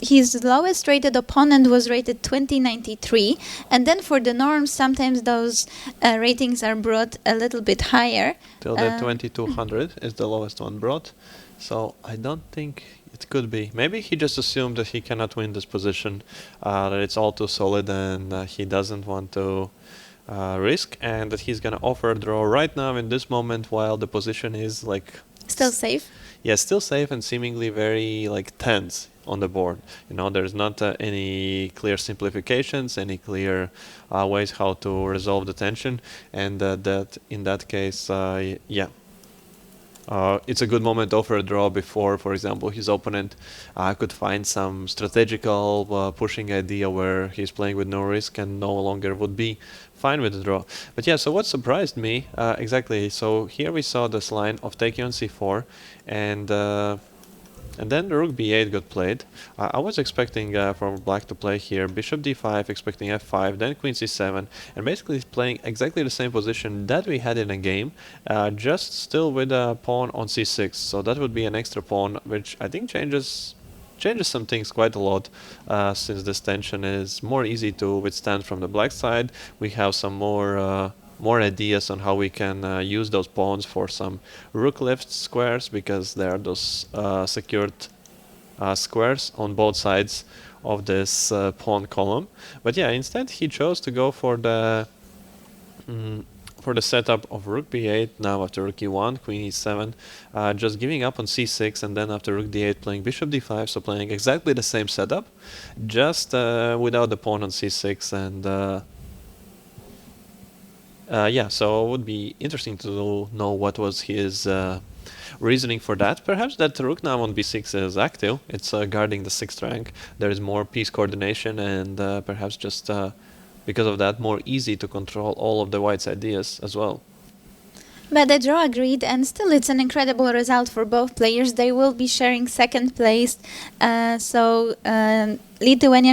His lowest rated opponent was rated 2093, and then for the norms, sometimes those ratings are brought a little bit higher. Till the 2200 is the lowest one brought. So I don't think it could be. Maybe he just assumed that he cannot win this position, that it's all too solid, and he doesn't want to risk, and that he's gonna offer a draw right now in this moment while the position is like Still safe? Yeah, still safe and seemingly very like tense on the board. You know, there's not any clear simplifications, any clear ways how to resolve the tension, and that in that case, yeah. It's a good moment to offer a draw before, for example, his opponent could find some strategical pushing idea where he's playing with no risk and no longer would be fine with the draw. But yeah, so what surprised me, exactly, so here we saw this line of taking on c4, and then the rook b8 got played. I was expecting for black to play here bishop d5, expecting f5, then queen c7, and basically playing exactly the same position that we had in a game, just still with a pawn on c6. So that would be an extra pawn, which I think changes some things quite a lot, since this tension is more easy to withstand from the black side. We have some more ideas on how we can use those pawns for some rook left squares, because there are those secured squares on both sides of this pawn column. But yeah, instead he chose to go for the for the setup of rook b8, now after rook e1, queen e7, just giving up on c6, and then after rook d8 playing bishop d5, so playing exactly the same setup, just without the pawn on c6, and yeah, so it would be interesting to know what was his reasoning for that. Perhaps that rook now on b6 is active, it's guarding the 6th rank, there is more piece coordination, and perhaps just because of that more easy to control all of the white's ideas as well. But the draw agreed, and still it's an incredible result for both players. They will be sharing second place. Lithuanian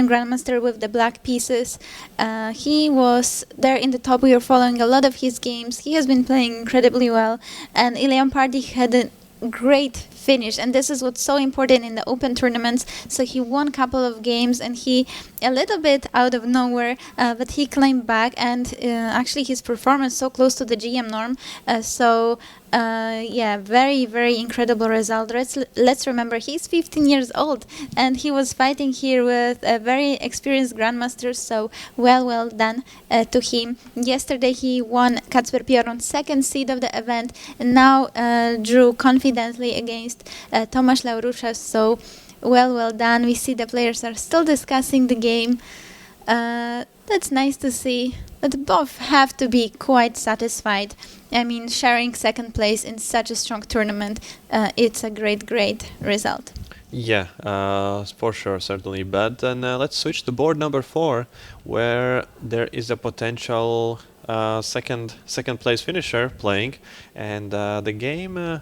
Grandmaster with the black pieces. He was there in the top. We were following a lot of his games. He has been playing incredibly well. And Ilian Pardy had a great finish, and this is what's so important in the open tournaments. So he won a couple of games, and he a little bit out of nowhere, but he claimed back, and actually his performance so close to the GM norm. Yeah, very, very incredible result. Let's remember, he's 15 years old, and he was fighting here with a very experienced Grandmaster, so well done to him. Yesterday he won Kacper Piorun's second seed of the event, and now drew confidently against Tomasz Laurusza, so well done. We see the players are still discussing the game. That's nice to see, but both have to be quite satisfied. I mean, sharing second place in such a strong tournament, it's a great result. Yeah, for sure, certainly. But then let's switch to board number 4, where there is a potential second place finisher playing, and the game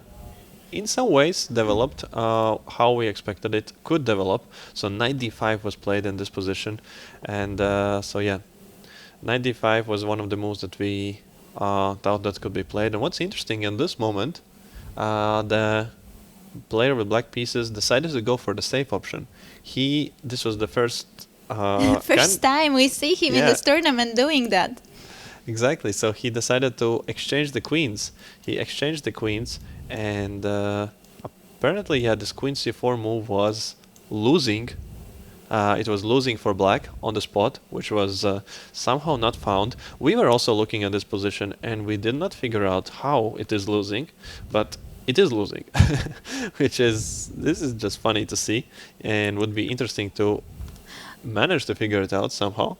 in some ways developed how we expected it could develop. So knight d5 was played in this position, and so yeah, knight d5 was one of the moves that we thought that could be played. And what's interesting in this moment, the player with black pieces decided to go for the safe option. This was the first time we see him in this tournament doing that. Exactly, so he decided to exchange the queens. He exchanged the queens, and apparently, yeah, this queen c4 move was losing. It was losing for black on the spot, which was somehow not found. We were also looking at this position, and we did not figure out how it is losing, but it is losing, this is just funny to see, and would be interesting to manage to figure it out somehow.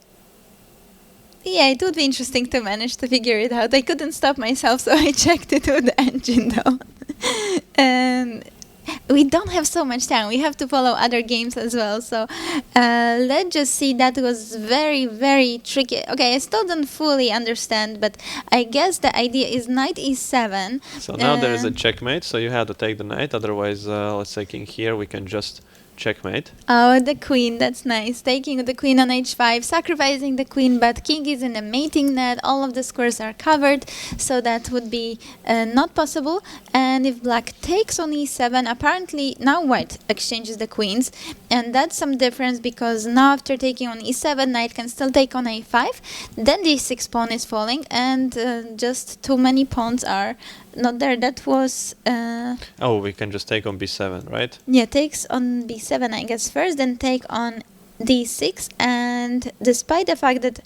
Yeah, it would be interesting to manage to figure it out. I couldn't stop myself, so I checked it with the engine though. And we don't have so much time. We have to follow other games as well. So let's just see. That was very tricky. Okay, I still don't fully understand, but I guess the idea is knight e7. So now there is a checkmate, so you have to take the knight. Otherwise, let's say king here, we can just checkmate. Oh, the queen, that's nice. Taking the queen on h5, sacrificing the queen, but king is in a mating net. All of the squares are covered, so that would be not possible. And if black takes on e7, apparently now white exchanges the queens, and that's some difference, because now after taking on e7, knight can still take on a5, then the e6 pawn is falling, and just too many pawns are not there. That was oh, we can just take on b7, right? Yeah, takes on b7, I guess, first, then take on d6, and despite the fact that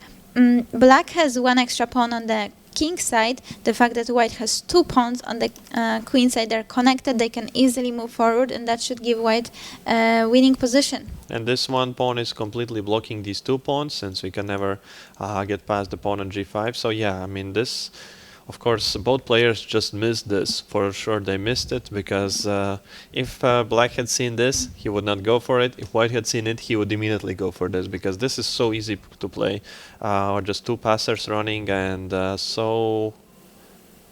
black has one extra pawn on the king side, the fact that white has two pawns on the queen side, they're connected, they can easily move forward, and that should give white winning position. And this one pawn is completely blocking these two pawns, since we can never get past the pawn on g5. So yeah, I mean, this, of course, both players just missed this. For sure they missed it, because if black had seen this, he would not go for it. If white had seen it, he would immediately go for this, because this is so easy to play. Just two passers running, and so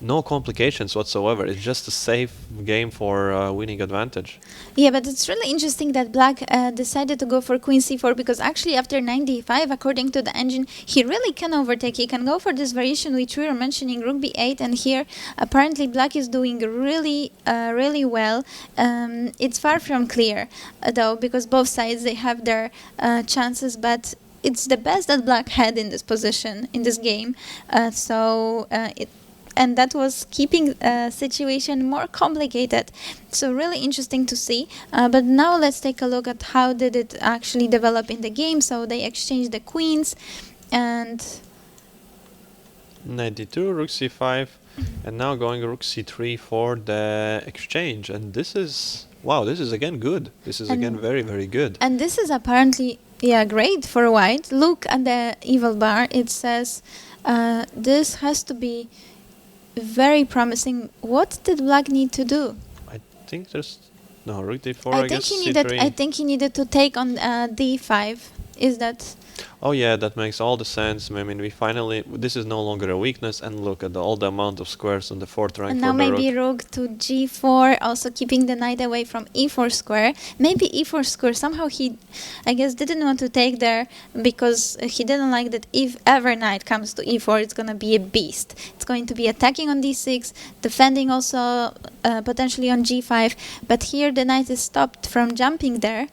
no complications whatsoever. It's just a safe game for winning advantage. Yeah, but it's really interesting that black decided to go for queen c4, because actually after knight d5, according to the engine, he really can overtake. He can go for this variation which we were mentioning, rook b8, and here apparently black is doing really well. It's far from clear though, because both sides, they have their chances, but it's the best that black had in this position, in this game. And that was keeping the situation more complicated. So really interesting to see. But now let's take a look at how did it actually develop in the game. So they exchanged the queens, and Knight d2, rook c5, and now going rook c3 for the exchange. And this is, wow, this is again good. This is again And- very, very good. And this is apparently, yeah, great for white. Look at the evil bar. It says this has to be very promising. What did black need to do? I think there's, no, rook d4, I I think guess he needed. c3. I think he needed to take on d5. Is that? Oh yeah, that makes all the sense. I mean, we finally, this is no longer a weakness, and look at all the amount of squares on the fourth rank And for now the maybe rook. rook to g4, also keeping the knight away from e4 square. Maybe e4 square, somehow he, I guess, didn't want to take there because he didn't like that if ever knight comes to e4, it's going to be a beast. It's going to be attacking on d6, defending also potentially on g5. But here the knight is stopped from jumping there.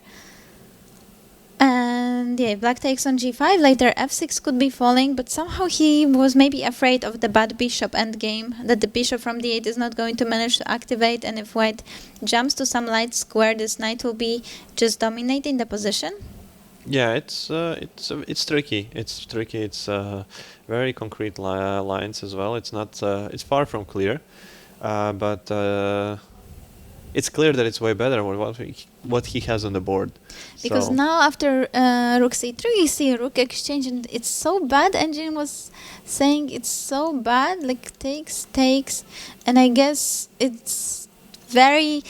And yeah, black takes on g5, later f6 could be falling, but somehow he was maybe afraid of the bad bishop endgame, that the bishop from d8 is not going to manage to activate, and if white jumps to some light square, this knight will be just dominating the position. Yeah, it's tricky. It's tricky. It's very concrete lines as well. It's not. It's far from clear, but it's clear that it's way better with what he has on the board. Because So, now after rook c3, you see a rook exchange, and it's so bad. Engine was saying it's so bad, like takes, and I guess it's very,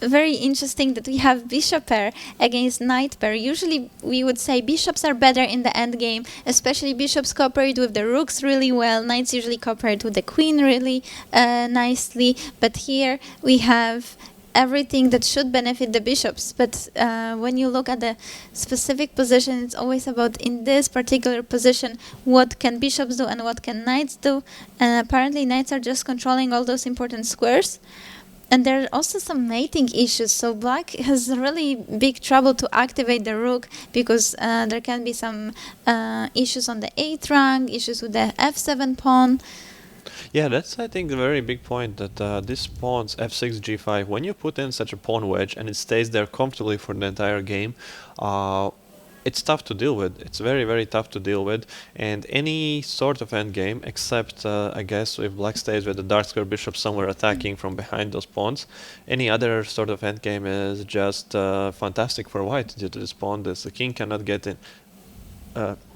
very interesting that we have bishop pair against knight pair. Usually we would say bishops are better in the end game, especially bishops cooperate with the rooks really well. Knights usually cooperate with the queen really nicely, but here we have everything that should benefit the bishops, but when you look at the specific position, it's always about in this particular position what can bishops do and what can knights do, and apparently knights are just controlling all those important squares. And there are also some mating issues, so black has really big trouble to activate the rook because there can be some issues on the 8th rank, issues with the f7 pawn. yeah, that's I think a very big point that this pawns f6, g5. When you put in such a pawn wedge and it stays there comfortably for the entire game, it's tough to deal with. It's very, very tough to deal with. And any sort of endgame, except I guess if black stays with the dark square bishop somewhere attacking from behind those pawns, any other sort of endgame is just fantastic for white due to this pawn. The king cannot get in.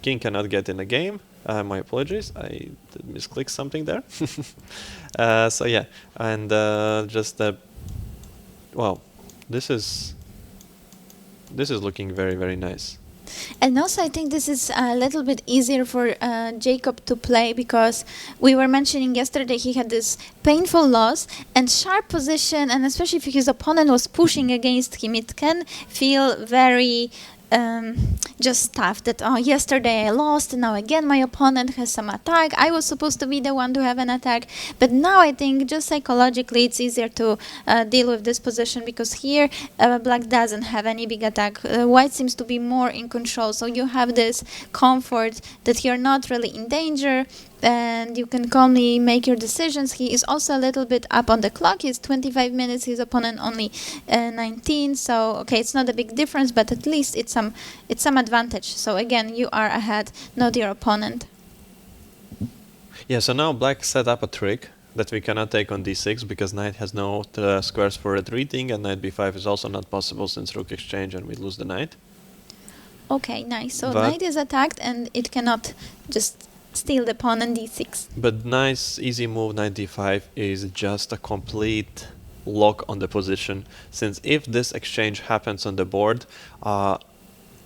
King cannot get in a game. My apologies, I did misclick something there. So yeah, and just wow, this is looking very, very nice. And also I think this is a little bit easier for Jacob to play because we were mentioning yesterday he had this painful loss and sharp position, and especially if his opponent was pushing against him, it can feel very just tough that, oh, yesterday I lost, now again my opponent has some attack, I was supposed to be the one to have an attack. But now I think just psychologically it's easier to deal with this position because here black doesn't have any big attack. White seems to be more in control, so you have this comfort that you're not really in danger and you can calmly make your decisions. He is also a little bit up on the clock. He's 25 minutes, his opponent only 19, so okay, it's not a big difference, but at least it's some advantage. So again, you are ahead, not your opponent. Yeah, so now black set up a trick that we cannot take on d6 because knight has no squares for retreating, and knight b5 is also not possible since rook exchange and we lose the knight. Okay, nice. So But knight is attacked and it cannot just steal the pawn on d6. But nice, easy move, knight d5 is just a complete lock on the position, since if this exchange happens on the board,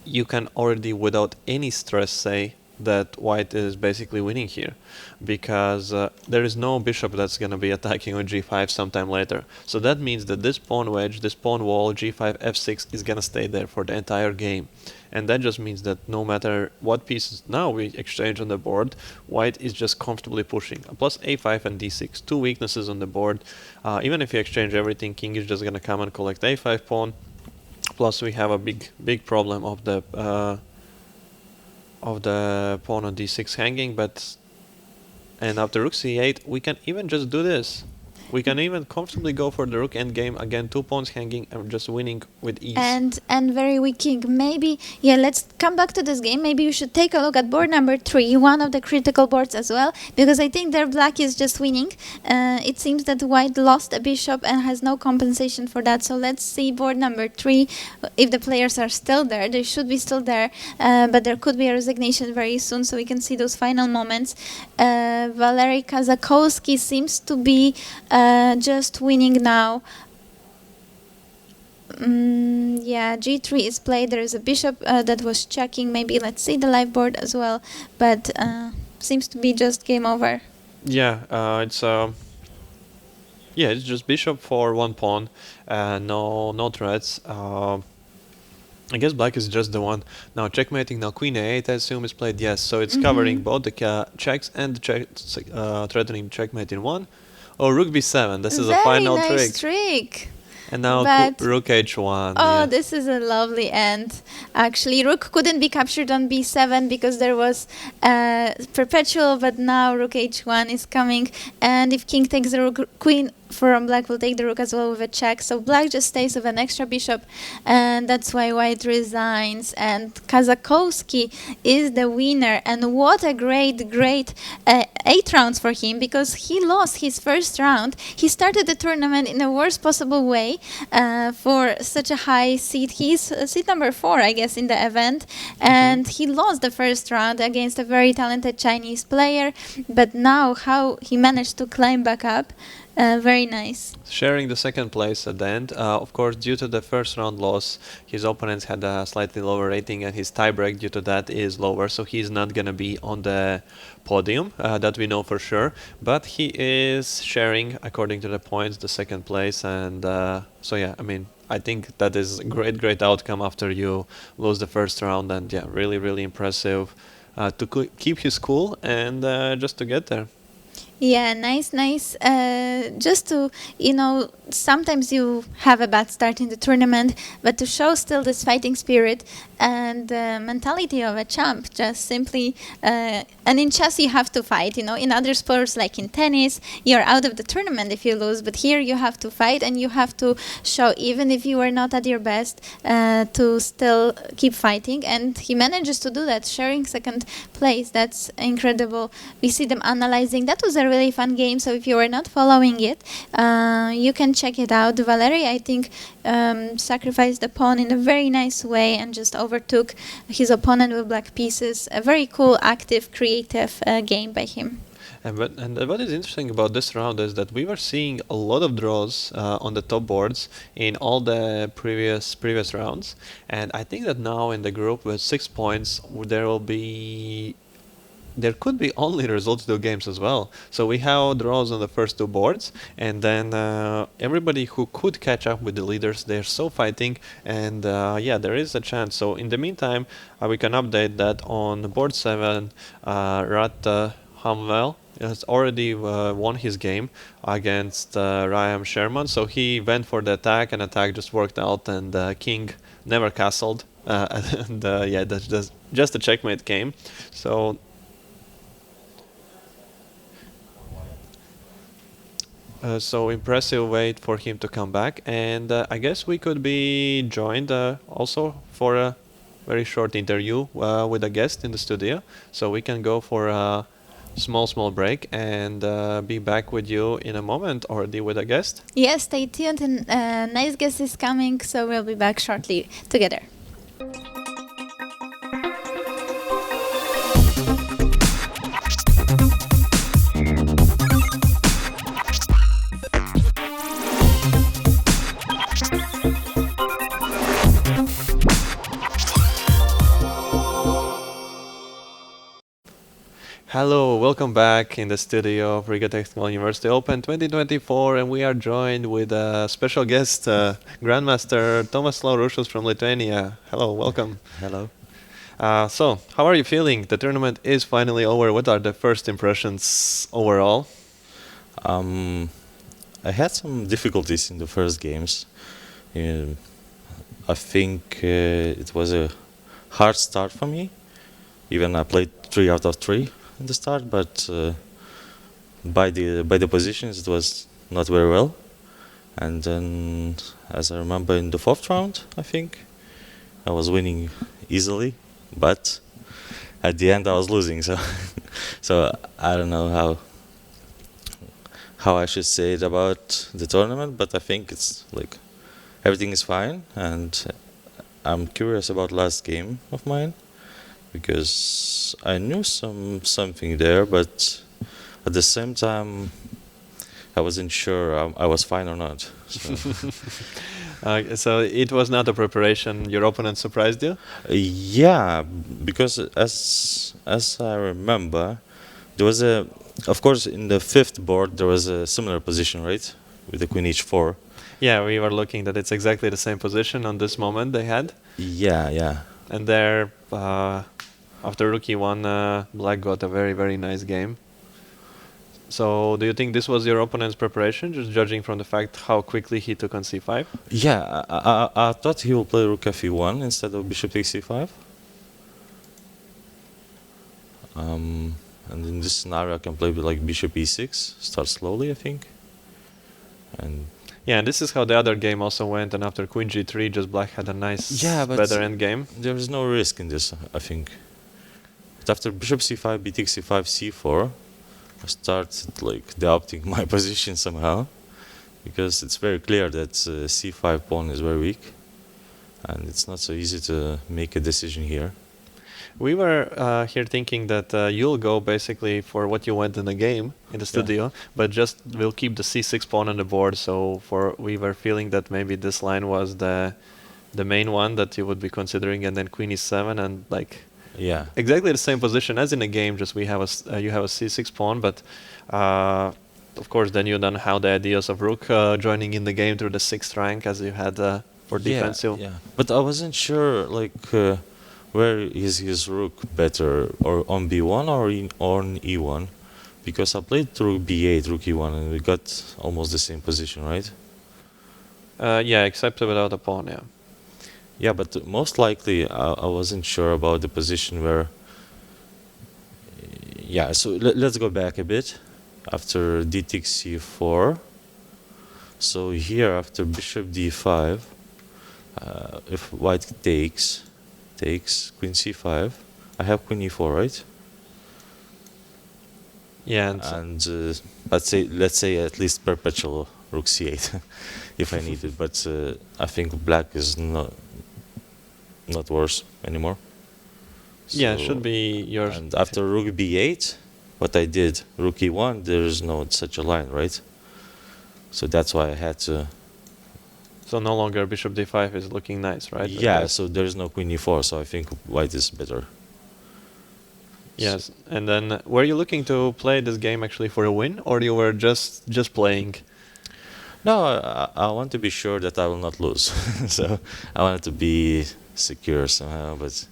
you can already, without any stress, say that white is basically winning here, because there is no bishop that's going to be attacking on g5 sometime later. So that means that this pawn wedge, this pawn wall, g5, f6 is going to stay there for the entire game. And that just means that no matter what pieces now we exchange on the board, white is just comfortably pushing. Plus a5 and d6, two weaknesses on the board. Even if you exchange everything, king is just going to come and collect a5 pawn. Plus we have a big problem of the pawn on d6 hanging, and after rook c8 we can even just do this. We can even comfortably go for the rook endgame. Again, 2 pawns hanging and just winning with ease. And very weak king. Maybe, yeah, let's come back to this game. Maybe you should take a look at board number 3, one of the critical boards as well, because I think their black is just winning. It seems that white lost a bishop and has no compensation for that. So let's see board number 3. If the players are still there, they should be still there, but there could be a resignation very soon, so we can see those final moments. Valery Kazakowski seems to be just winning now. Yeah, g3 is played. There is a bishop that was checking. Maybe let's see the live board as well, but seems to be just game over. Yeah, it's just bishop for 1 pawn, no threats. I guess black is just the one. Now checkmating. Now queen a8, I assume, is played. Yes, so it's covering both the checks and the threatening checkmate in one. Oh, rook b7. This is a final Very nice trick. trick. And now But- rook h1. Oh, yeah. this is a lovely end. Actually, rook couldn't be captured on b7 because there was perpetual, but now rook h1 is coming. And if king takes the rook, queen from black will take the rook as well with a check. So black just stays with an extra bishop, and that's why white resigns. And Kazakowski is the winner. And what a great 8 rounds for him, because he lost his first round. He started the tournament in the worst possible way for such a high seed. He's seed number 4, I guess, in the event. And he lost the first round against a very talented Chinese player. But now how he managed to climb back up, very nice. Sharing the second place at the end. Of course, due to the first round loss, his opponents had a slightly lower rating, and his tiebreak due to that is lower, so he's not gonna be on the podium, that we know for sure. But he is sharing, according to the points, the second place, and so yeah, I mean, I think that is a great outcome after you lose the first round, and yeah, really impressive to keep his cool and just to get there. Yeah, nice. Just to, sometimes you have a bad start in the tournament, but to show still this fighting spirit and mentality of a champ, just simply, and in chess you have to fight, in other sports like in tennis, you're out of the tournament if you lose, but here you have to fight and you have to show, even if you are not at your best, to still keep fighting, and he manages to do that, sharing second place. That's incredible. We see them analyzing. That was a really fun game, so if you are not following it, you can check it out. Valery, I think, sacrificed the pawn in a very nice way and just overtook his opponent with black pieces. A very cool, active, creative game by him. And what is interesting about this round is that we were seeing a lot of draws on the top boards in all the previous rounds, and I think that now in the group with 6 points there could be only results to games as well. So we have draws on the first 2 boards, and then everybody who could catch up with the leaders, they're so fighting, and yeah, there is a chance. So in the meantime, we can update that on board 7, Rat Hamwell has already won his game against Ryan Sherman. So he went for the attack, and attack just worked out, and king never castled, and yeah, that's just a checkmate game. So impressive way for him to come back, and I guess we could be joined also for a very short interview with a guest in the studio. So we can go for a small break and be back with you in a moment, already with a guest. Yes, stay tuned, and nice guest is coming, so we'll be back shortly together. Hello, welcome back in the studio of Riga Technical University Open 2024, and we are joined with a special guest, Grandmaster Tomas Laurušas from Lithuania. Hello, welcome. Hello. So, how are you feeling? The tournament is finally over. What are the first impressions overall? I had some difficulties in the first games. I think it was a hard start for me. Even I played 3 out of 3 in the start, but by the positions it was not very well. And then, as I remember, in the fourth round, I think I was winning easily, but at the end I was losing. So, so I don't know how I should say it about the tournament, but I think it's like everything is fine, and I'm curious about last game of mine because I knew something there, but at the same time I wasn't sure I was fine or not. So. So it was not a preparation. Your opponent surprised you? Yeah, because as I remember, there was of course, in the fifth board there was a similar position, right, with the queen h4. Yeah, we were looking that it's exactly the same position on this moment they had. Yeah. And there, after rook e1, black got a very, very nice game. So do you think this was your opponent's preparation, just judging from the fact how quickly he took on c5? Yeah, I thought he would play rook f1 instead of bishop takes c5. And in this scenario I can play with like bishop e6, start slowly, I think. And yeah, and this is how the other game also went, and after queen g3, just black had a nice, better endgame. There is no risk in this, I think. But after bishop c5, b takes c5, c4, I started like doubting my position somehow, because it's very clear that c5 pawn is very weak, and it's not so easy to make a decision here. We were here thinking that you'll go basically for what you went in the game in the studio, but just we'll keep the c6 pawn on the board. So we were feeling that maybe this line was the main one that you would be considering, and then queen e7 and like. Yeah. Exactly the same position as in a game, just we have you have a c6 pawn, but of course then you don't have the ideas of rook joining in the game through the 6th rank as you had for defensive. Yeah. But I wasn't sure like where is his rook better, or on b1 or on e1, because I played rook b8, rook e1, and we got almost the same position, right? Yeah, except without a pawn. Yeah. Yeah, but most likely I wasn't sure about the position where. Yeah, so let's go back a bit. After d takes c4, so here after bishop d5, if white takes queen c5, I have queen e4, right? Yeah, and let's say at least perpetual rook c8 if I need it, but I think black is not worse anymore. yeah, So, should be yours. and after rook b8, what I did, rook e1, there is no such a line, right? So that's why I had to. So no longer bishop d5 is looking nice, right? Yeah, so there is no queen e4, so I think white is better. Yes, and then were you looking to play this game actually for a win, or you were just playing? No, I want to be sure that I will not lose. So I wanted to be secure somehow, but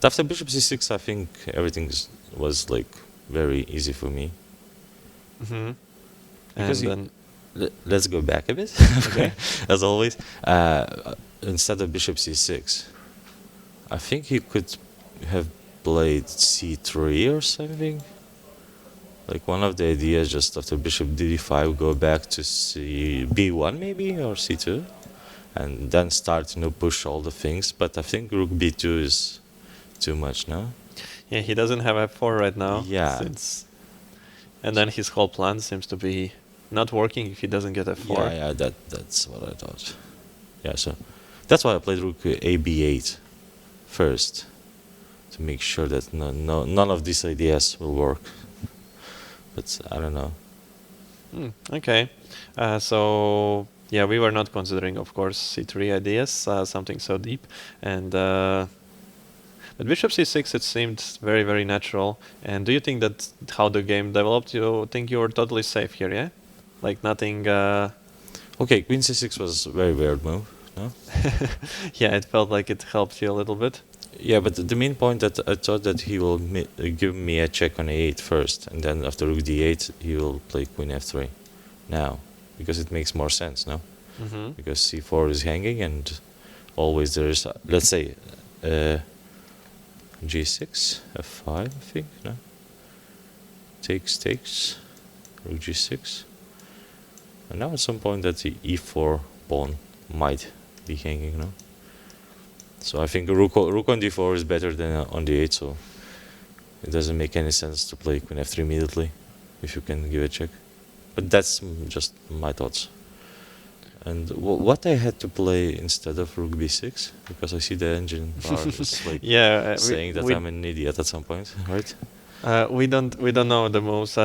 after bishop c6, I think everything was like very easy for me. Mm-hmm. Because And then let's go back a bit. Okay. As always, instead of bishop c6, I think he could have played c3 or something. Like one of the ideas, just after bishop d5, go back to b1 maybe, or c2, and then start push all the things. But I think rook b2 is too much now. yeah, he doesn't have f4 right now. Yeah. And then his whole plan seems to be not working if he doesn't get f4. Yeah, that's what I thought. Yeah, so that's why I played rook ab8 first, to make sure that none of these ideas will work. But I don't know. Okay, so yeah, we were not considering, of course, c3 ideas, something so deep, and but bishop c6, it seemed very, very natural. And do you think that how the game developed, you think you were totally safe here? Yeah, like nothing. Okay, queen c6 was a very weird move. No. Yeah, it felt like it helped you a little bit. Yeah, but the main point that I thought that he will give me a check on a8 first, and then after rook d8 he will play queen f3 now, because it makes more sense, no? Mm-hmm. Because c4 is hanging, and always there is, let's say, g6, f5, I think, no? Takes, rook g6. And now at some point that the e4 pawn might be hanging, no? So I think rook on d4 is better than on d8, so it doesn't make any sense to play queen f3 immediately if you can give a check. But that's just my thoughts. And what I had to play instead of rook b6, because I see the engine bar is like Yeah, saying that I'm an idiot at some point, right? we don't know the moves.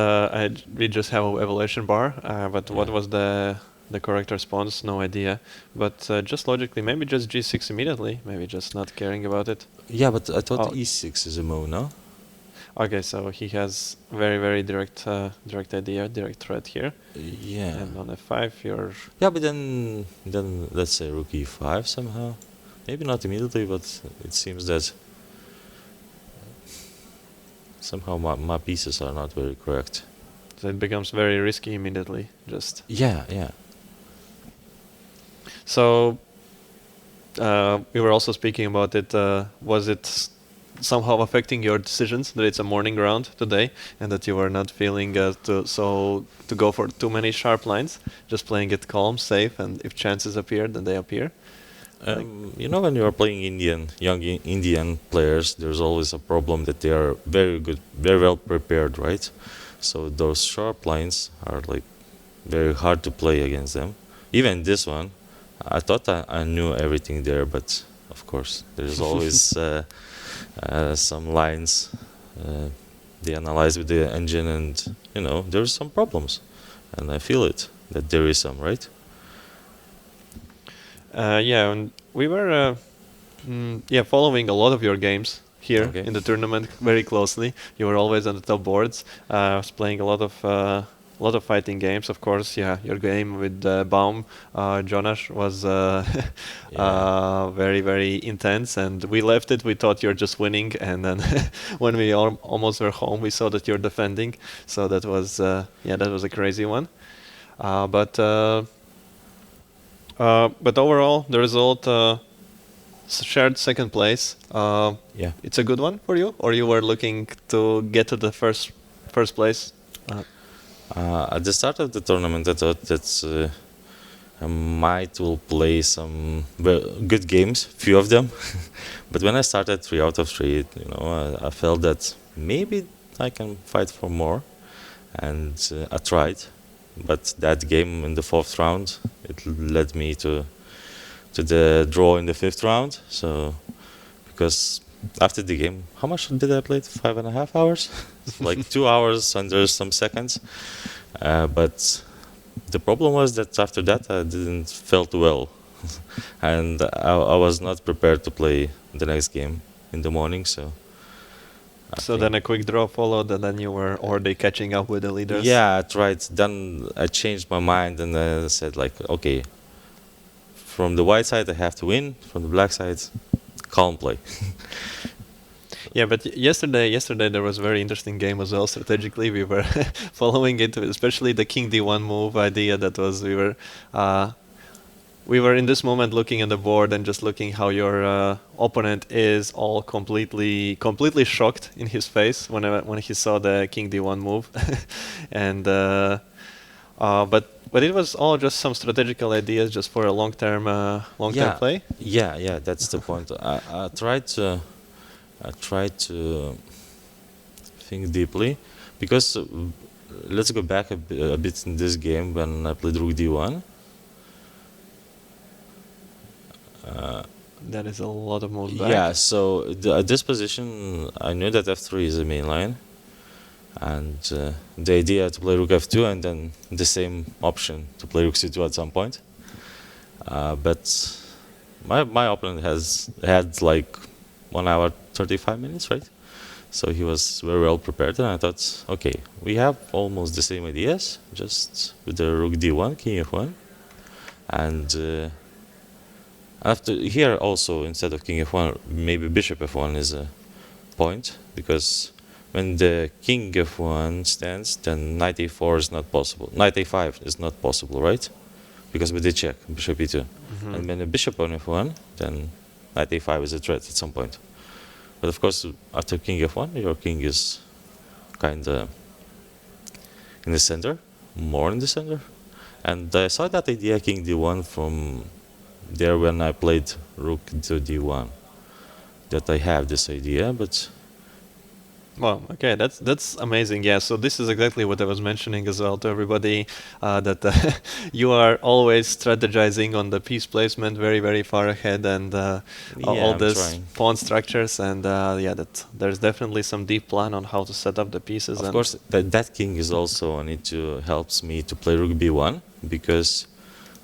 We just have a evaluation bar. But what Yeah. was the correct response? No idea. But just logically, maybe just g6 immediately. Maybe just not caring about it. Yeah, but I thought Oh. e6 is a move, no? Okay, so he has very direct idea, direct threat here. Yeah. And on f5, you're Yeah, but then let's say rook e5 somehow. Maybe not immediately, but it seems that somehow my pieces are not very correct. so it becomes very risky immediately. Just Yeah. so we were also speaking about it. Was it somehow affecting your decisions that it's a morning round today and that you were not feeling to go for too many sharp lines, just playing it calm, safe, and if chances appear, then they appear? You know, when you are playing young Indian players, there's always a problem that they are very good, very well prepared, right? So those sharp lines are like very hard to play against them. Even this one, I thought I knew everything there, but of course, there's always some lines they analyze with the engine, and you know, there's some problems, and I feel it that there is some, right? Yeah, and we were following a lot of your games here Okay. in the tournament very closely. You were always on the top boards. I was playing a lot of fighting games, of course. Yeah, your game with Baum, Jonas was Yeah. very intense, and we left it. We thought you're just winning, and then when we almost were home, we saw that you're defending. So that was that was a crazy one. But overall, the result shared second place. Yeah. It's a good one for you, or you were looking to get to the first place? At the start of the tournament, I thought that I might will play some good games, few of them. But when I started 3 out of 3, you know, I felt that maybe I can fight for more, and I tried. But that game in the 4th round, it led me to the draw in the 5th round. So because after the game, how much did I play? 5.5 hours, like 2 hours under some seconds. But the problem was that after that I didn't felt well, and I was not prepared to play the next game in the morning. So So then a quick draw followed, and then you were already catching up with the leaders. yeah, I tried. Then I changed my mind and I said like, okay, from the white side I have to win. From the black side, calm play. Yeah, but yesterday there was a very interesting game as well. Strategically, we were following it, especially the King D1 move idea. That was we were in this moment looking at the board and just looking how your opponent is all completely shocked in his face when he saw the King D1 move, and but it was all just some strategical ideas just for a long-term play. Yeah, that's the point. I tried to think deeply, because let's go back a bit in this game when I played Rook D1. That is a lot of moves back. Yeah, so at this position, I knew that f3 is the main line, and the idea to play Rook f2 and then the same option to play Rook c2 at some point. But my opponent had like 1 hour 35 minutes, right? So he was very well prepared, and I thought, okay, we have almost the same ideas, just with the Rook d1, King f1, and after here also, instead of King f1, maybe Bishop f1 is a point, because when the King f1 stands, then Knight a4 is not possible. Knight a5 is not possible, right? Because with the check, Bishop e2. And when the Bishop on f1, then Knight a5 is a threat at some point. But of course, after King f1, your king is kind of in the center, more in the center. And I saw that idea king d1 from there when I played rook to d1. That I have this idea, but Wow. Okay, that's amazing. Yeah. So this is exactly what I was mentioning as well to everybody, that you are always strategizing on the piece placement very far ahead, and all I'm these trying. pawn structures, and yeah, that there's definitely some deep plan on how to set up the pieces. Of and course, that king is also on it to helps me to play rook b1 because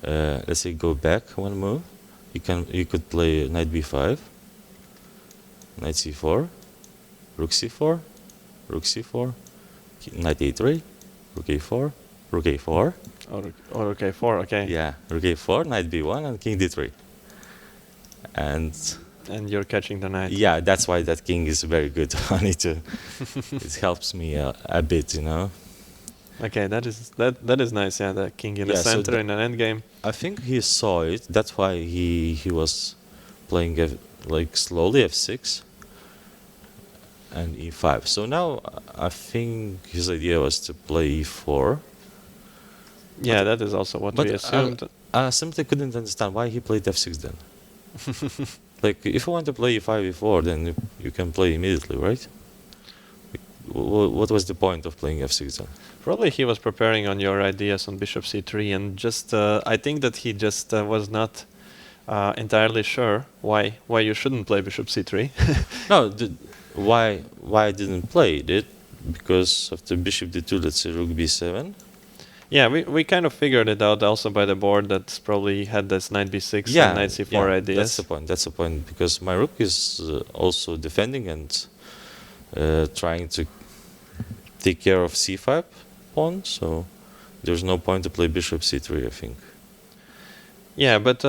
let's say go back one move, you could play knight b5, knight c4, rook c4, rook c4, knight a3, rook a4, rook a4. or okay, four. Okay. Yeah, rook a4, knight b1, and king d3. And And you're catching the knight. yeah, that's why that king is very good on it too. It helps me a bit, you know. Okay, that is nice. Yeah, the king in the Yeah, so center in an endgame. I think he saw it. That's why he was playing like slowly f6 and e5. So now I think his idea was to play e4. Yeah, that is also what we assumed. I simply couldn't understand why he played f6 then. Like, if you want to play e5, e4, then you can play immediately, right? What was the point of playing f6 then? Probably he was preparing on your ideas on bishop c3, and just I think that he just was not entirely sure why you shouldn't play bishop c3. No, why I didn't play it? Because of the bishop d2, let's say rook b7. Yeah, we kind of figured it out also by the board that probably had this knight b6 Yeah, and knight c4 ideas. That's the point. That's the point because my rook is also defending and trying to take care of c5 pawn. So there's no point to play bishop c3, I think. Yeah, but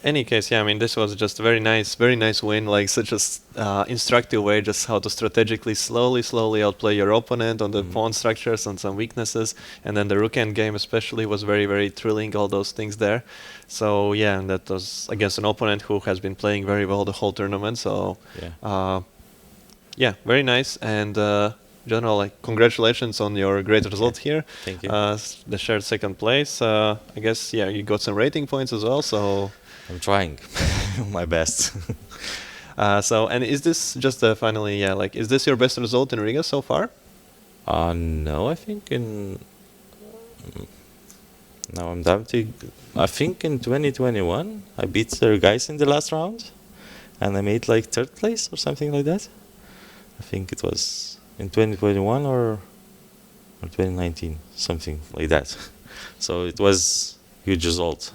any case, yeah, I mean, this was just a very nice win, like such a instructive way, just how to strategically, slowly outplay your opponent on the pawn structures and some weaknesses, and then the rook end game especially was very thrilling, all those things there. So yeah, and that was against an opponent who has been playing very well the whole tournament. So yeah, very nice, and general, like, congratulations on your great result here. Thank you. The shared second place. I guess, yeah, you got some rating points as well. So I'm trying my best. so, and is this just finally, yeah, like, is this your best result in Riga so far? No, I think now I'm doubting. I think in 2021 I beat the guys in the last round, and I made like third place or something like that. I think it was in 2021 or 2019, something like that. So it was huge result.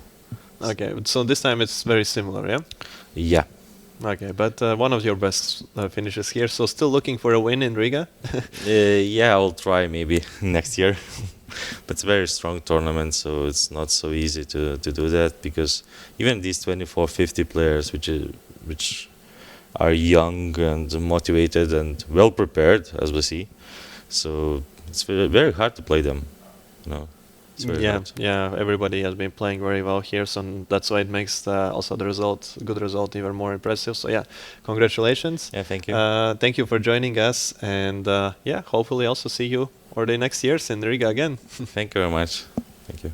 Okay, so this time it's very similar, yeah? Yeah. Okay, but one of your best finishes here, so still looking for a win in Riga? Yeah, I'll try maybe next year. But it's a very strong tournament, so it's not so easy to do that, because even these 24-50 players, which are young and motivated and well prepared, as we see, so it's very hard to play them, you know. It's very hard. Yeah, everybody has been playing very well here, so that's why it makes also the good result even more impressive. So yeah, congratulations. Yeah, thank you. Thank you for joining us, and yeah, hopefully also see you or the next years in Riga again. Thank you very much. Thank you.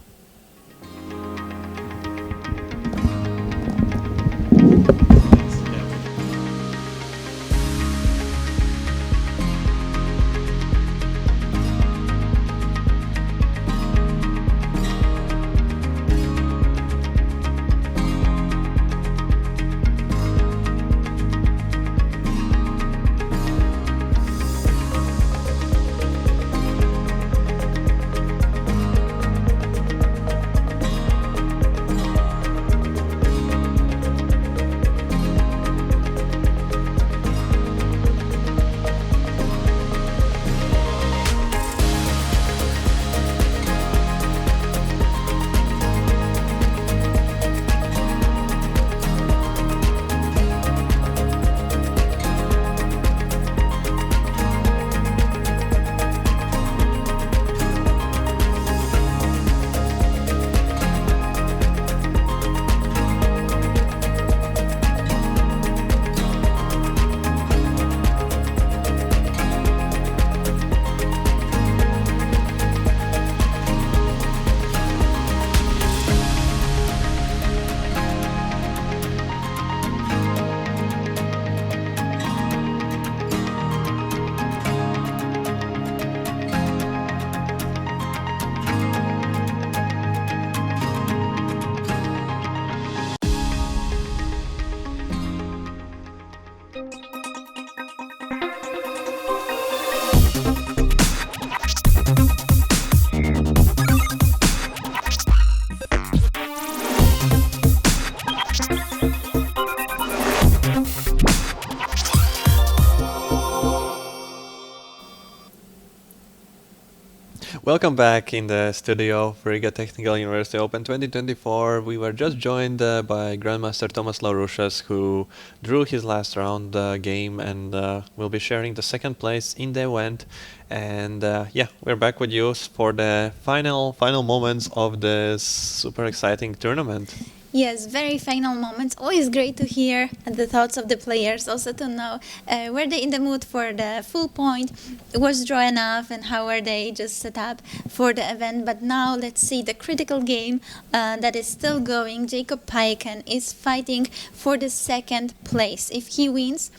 Welcome back in the studio of Riga Technical University Open 2024. We were just joined by Grandmaster Tomas Laurušas, who drew his last round game and will be sharing the second place in the event. And yeah, we're back with you for the final moments of this super exciting tournament. Yes, very final moments. Always great to hear the thoughts of the players. Also to know were they in the mood for the full point, was draw enough, and how are they just set up for the event. But now let's see the critical game that is still going. Jacob Paiken is fighting for the second place. If he wins,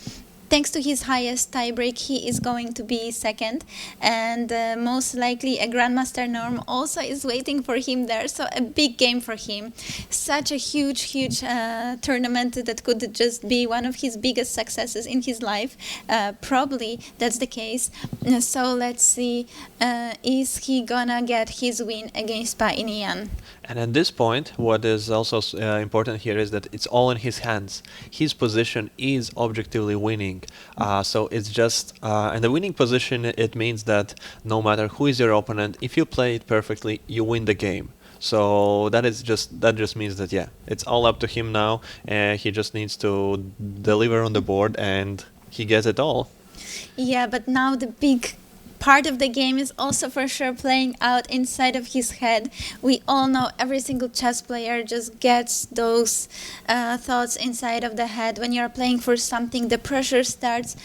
thanks to his highest tiebreak, he is going to be second, and most likely a Grandmaster norm also is waiting for him there. So a big game for him. Such a huge tournament that could just be one of his biggest successes in his life. Probably that's the case. So let's see, is he gonna get his win against Painian? And at this point, what is also important here is that it's all in his hands. His position is objectively winning. So it's just, and the winning position, it means that no matter who is your opponent, if you play it perfectly, you win the game. So that just means that, yeah, it's all up to him now. He just needs to deliver on the board and he gets it all. Yeah, but now the big part of the game is also for sure playing out inside of his head. We all know every single chess player just gets those thoughts inside of the head. When you're playing for something, the pressure starts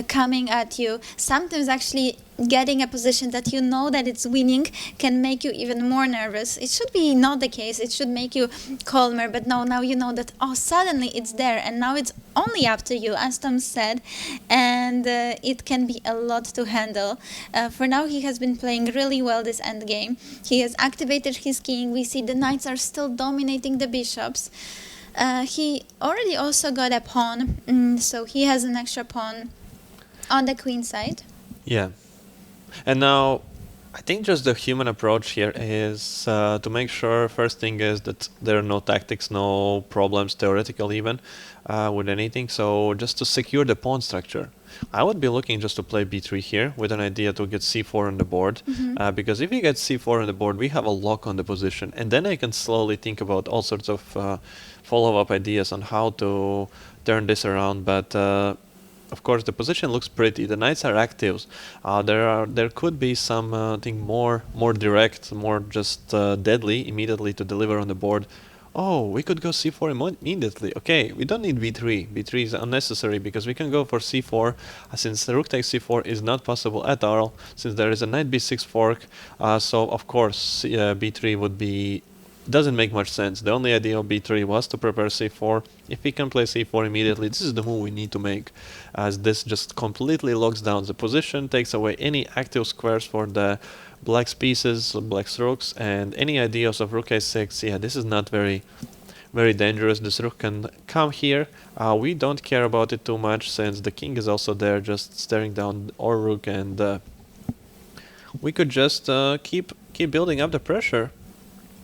coming at you. Sometimes actually getting a position that you know that it's winning can make you even more nervous. It should be not the case. It should make you calmer. But no, now you know that, oh, suddenly it's there. And now it's only up to you, as Tom said. And it can be a lot to handle. For now, he has been playing really well this endgame. He has activated his king. We see the knights are still dominating the bishops. He already also got a pawn. So he has an extra pawn on the queen side. Yeah. And now, I think just the human approach here is to make sure, first thing is that there are no tactics, no problems, theoretical even, with anything. So just to secure the pawn structure, I would be looking just to play b3 here with an idea to get c4 on the board. Because if you get c4 on the board, we have a lock on the position. And then I can slowly think about all sorts of follow-up ideas on how to turn this around. But of course, the position looks pretty. The knights are active. There could be something more direct, more just deadly immediately to deliver on the board. Oh, we could go c4 immediately. Okay, we don't need b3. b3 is unnecessary because we can go for c4 since the rook takes c4 is not possible at all since there is a knight b6 fork. So of course b3 would be doesn't make much sense. The only idea of b3 was to prepare c4. If we can play c4 immediately, this is the move we need to make, as this just completely locks down the position, takes away any active squares for the black's pieces, black's rooks, and any ideas of rook a6. Yeah, this is not very dangerous. This rook can come here. We don't care about it too much since the king is also there just staring down our rook, and we could just keep building up the pressure.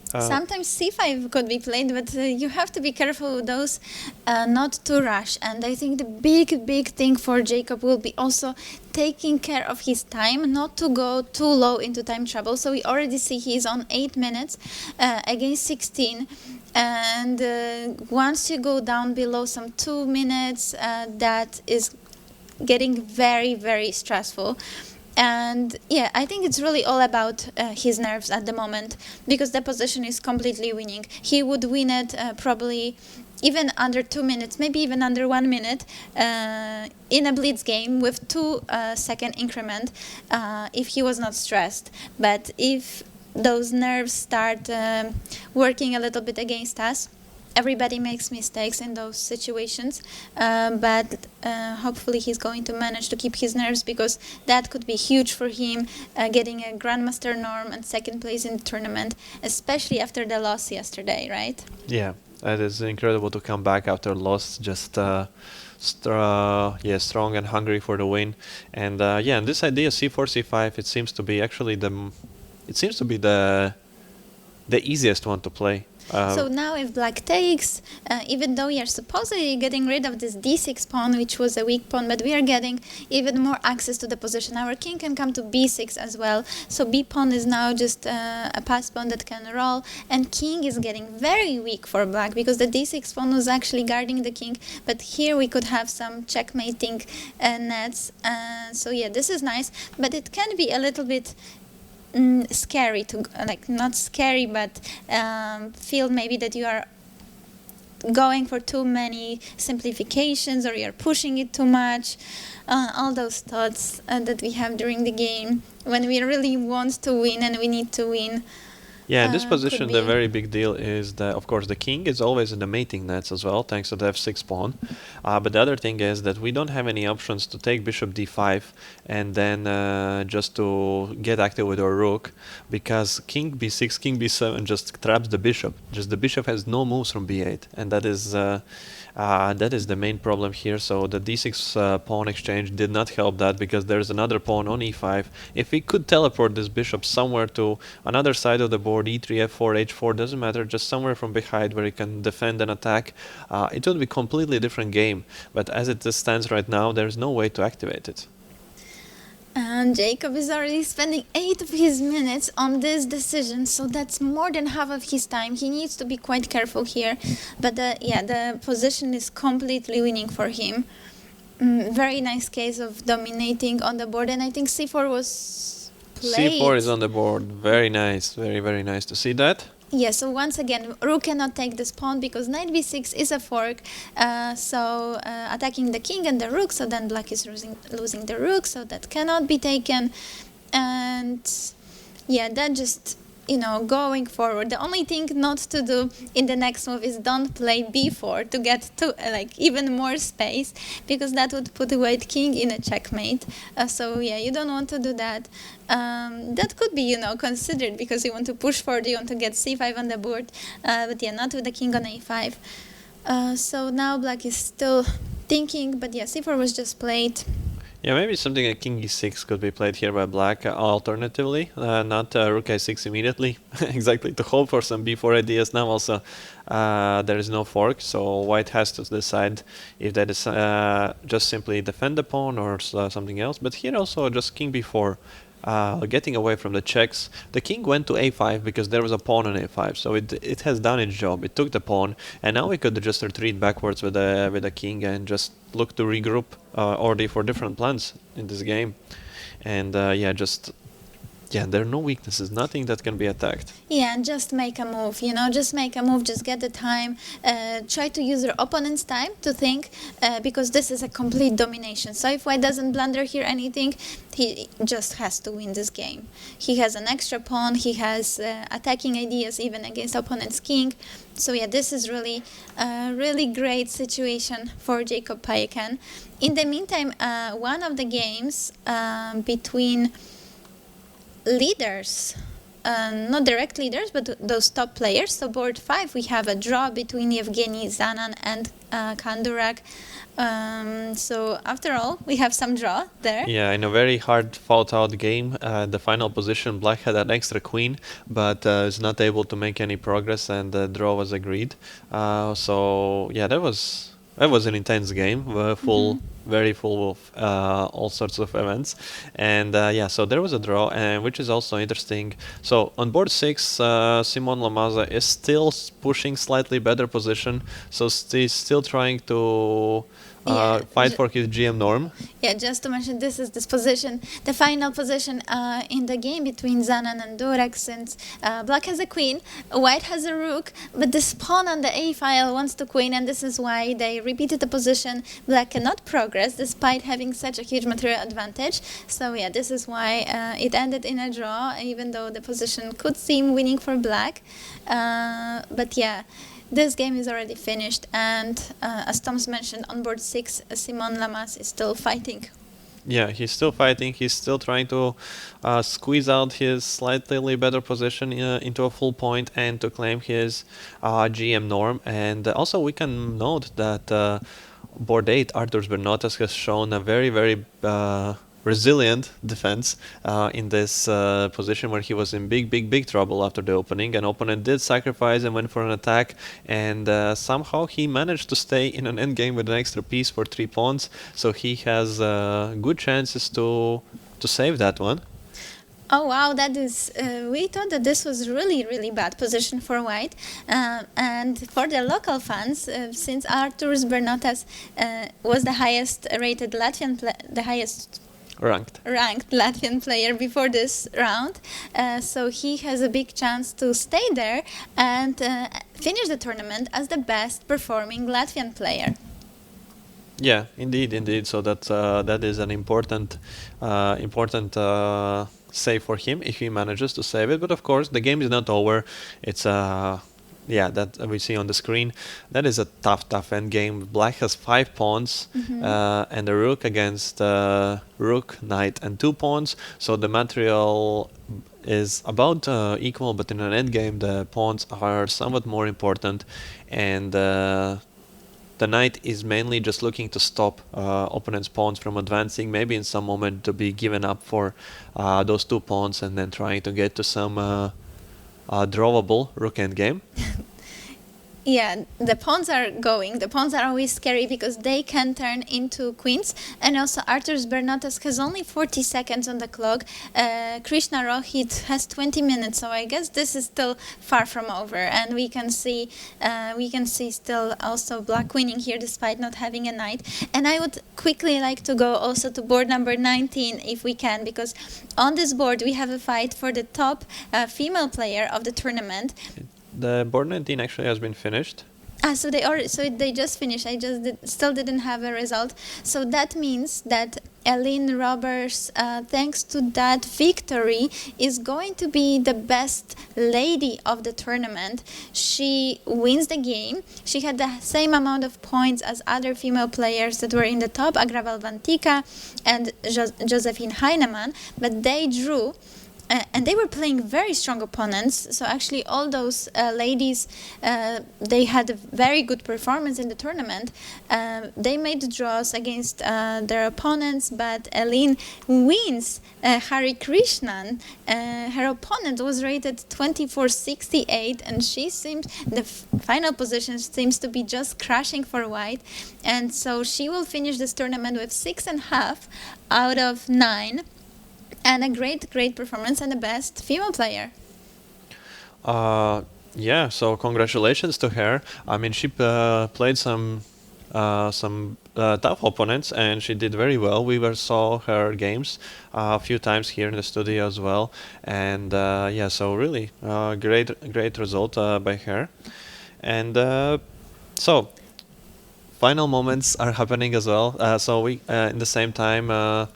Sometimes c5 could be played, but you have to be careful with those, not to rush. And I think the big thing for Jacob will be also taking care of his time, not to go too low into time trouble. So we already see he's on 8 minutes against 16. And once you go down below some 2 minutes, that is getting very stressful. And yeah, I think it's really all about his nerves at the moment, because the position is completely winning. He would win it probably even under 2 minutes, maybe even under 1 minute in a blitz game with 2 second increment if he was not stressed. But if those nerves start working a little bit against us, everybody makes mistakes in those situations, but hopefully he's going to manage to keep his nerves, because that could be huge for him, getting a Grandmaster norm and second place in the tournament, especially after the loss yesterday, right? Yeah, it is incredible to come back after loss, just strong and hungry for the win. And yeah, and this idea c4, c5, it seems to be actually the easiest one to play. So now if black takes, even though we are supposedly getting rid of this d6 pawn, which was a weak pawn, but we are getting even more access to the position. Our king can come to b6 as well. So b pawn is now just a pass pawn that can roll, and king is getting very weak for black because the d6 pawn was actually guarding the king, but here we could have some checkmating nets. So yeah, this is nice, but it can be a little bit scary to, like, not scary, but feel maybe that you are going for too many simplifications or you're pushing it too much. All those thoughts that we have during the game when we really want to win and we need to win. Yeah, in this Could position, the be. very big deal is that, of course, the king is always in the mating nets as well, thanks to the f6 pawn. But the other thing is that we don't have any options to take bishop d5 and then just to get active with our rook, because king b6, king b7 just traps the bishop. Just the bishop has no moves from b8, and that is the main problem here. So the d6 pawn exchange did not help that, because there's another pawn on e5. If we could teleport this bishop somewhere to another side of the board, e3, f4, h4, doesn't matter, just somewhere from behind where you can defend and attack, it would be a completely different game. But as it stands right now, there's no way to activate it. And Jacob is already spending 8 of his minutes on this decision, so that's more than half of his time. He needs to be quite careful here, but the position is completely winning for him. Very nice case of dominating on the board, and I think c4 was played. c4 is on the board. Very nice, very, very nice to see that. Yeah, so once again, rook cannot take this pawn because knight b6 is a fork, so attacking the king and the rook, so then black is losing the rook, so that cannot be taken. And yeah, then just, going forward. The only thing not to do in the next move is don't play b4 to get to even more space, because that would put the white king in a checkmate. So yeah, you don't want to do that. That could be, considered because you want to push forward, you want to get c5 on the board, but yeah, not with the king on a5. So now black is still thinking, but yeah, c4 was just played. Yeah, maybe something like king e6 could be played here by black alternatively, not rook a6 immediately, exactly, to hope for some b4 ideas. Now also there is no fork, so white has to decide if that is just simply defend the pawn or something else. But here also just king b4, getting away from the checks. The king went to a5 because there was a pawn on a5, so it has done its job. It took the pawn, and now we could just retreat backwards with the king and just look to regroup already for different plans in this game. And there are no weaknesses, nothing that can be attacked. Yeah, and just make a move, just make a move, just get the time, try to use your opponent's time to think, because this is a complete domination. So if white doesn't blunder here anything, he just has to win this game. He has an extra pawn, he has attacking ideas even against opponent's king. So yeah, this is really a really great situation for Jacob Payekan. In the meantime, one of the games between leaders, not direct leaders, but those top players. So board 5, we have a draw between Yevgeny Zanan and Kandurak. So after all, we have some draw there. Yeah, in a very hard fought out game, the final position, black had an extra queen, but is not able to make any progress, and the draw was agreed. So yeah, that was an intense game, very full of all sorts of events. And so there was a draw, which is also interesting. So on board 6, Simon Lamaza is still pushing slightly better position, so he's still trying to fight for his GM norm. Yeah, just to mention, this is this position, the final position in the game between Zanan and Durek, since black has a queen, white has a rook, but this pawn on the a file wants to queen, and this is why they repeated the position. Black cannot progress despite having such a huge material advantage. So yeah, this is why it ended in a draw, even though the position could seem winning for black. But yeah, this game is already finished, and as Tom's mentioned, on board 6, Simon Lamas is still fighting. Yeah, he's still fighting. He's still trying to squeeze out his slightly better position into a full point and to claim his GM norm. And also we can note that board 8, Arturs Bernotas, has shown a very, very resilient defense in this position where he was in big trouble after the opening. An opponent did sacrifice and went for an attack, and somehow he managed to stay in an endgame with an extra piece for 3 pawns, so he has good chances to save that one. Oh wow, that is. We thought that this was really bad position for white, and for the local fans, since Artūrs Bernotas was the highest rated Latvian, the highest Ranked. Latvian player before this round, so he has a big chance to stay there and finish the tournament as the best performing Latvian player. Yeah, indeed. So that is an important save for him if he manages to save it. But of course, the game is not over. It's that we see on the screen. That is a tough end game. Black has 5 pawns and a rook against rook, knight, and 2 pawns. So the material is about equal, but in an end game, the pawns are somewhat more important, and the knight is mainly just looking to stop opponent's pawns from advancing, maybe in some moment to be given up for those 2 pawns and then trying to get to some drawable rook endgame. Yeah, the pawns are going. The pawns are always scary because they can turn into queens. And also Artūrs Bernotas has only 40 seconds on the clock. Krishna Rohit has 20 minutes, so I guess this is still far from over. And we can see still also black winning here despite not having a knight. And I would quickly like to go also to board number 19 if we can, because on this board we have a fight for the top female player of the tournament. The board 19 actually has been finished. So they just finished. I still didn't have a result. So that means that Ellen Roberts, thanks to that victory, is going to be the best lady of the tournament. She wins the game. She had the same amount of points as other female players that were in the top, Agraval Vantika and Josephine Heinemann, but they drew. And they were playing very strong opponents. So actually all those ladies, they had a very good performance in the tournament. They made draws against their opponents, but Ellen wins Hari Krishnan. Her opponent was rated 2468, and the final position seems to be just crashing for white. And so she will finish this tournament with 6.5 out of 9. And a great performance and the best female player. So congratulations to her. I mean, she played some tough opponents, and she did very well. We saw her games a few times here in the studio as well, and so really great result by her. And so final moments are happening as well. So we in the same time.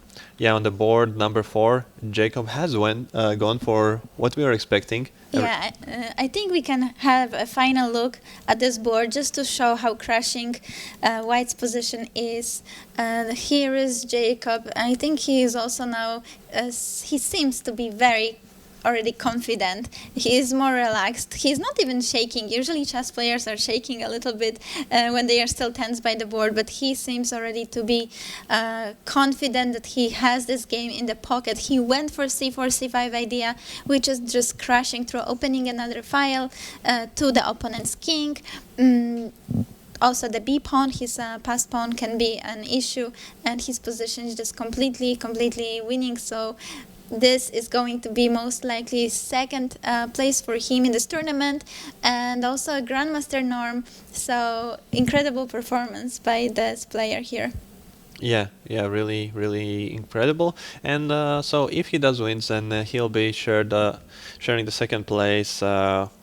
On the board number 4, Jacob has gone for what we were expecting. Yeah, I think we can have a final look at this board just to show how crashing White's position is. Here is Jacob. I think he is also now, he seems to be very already confident. He is more relaxed. He's not even shaking. Usually chess players are shaking a little bit when they are still tense by the board, but he seems already to be confident that he has this game in the pocket. He went for c4, c5 idea, which is just crashing through opening another file to the opponent's king. Also the b pawn, his passed pawn can be an issue, and his position is just completely winning. So this is going to be most likely second place for him in this tournament, and also a Grandmaster norm. So incredible performance by this player here. Yeah, really incredible. And so if he does win, then he'll be sharing the second place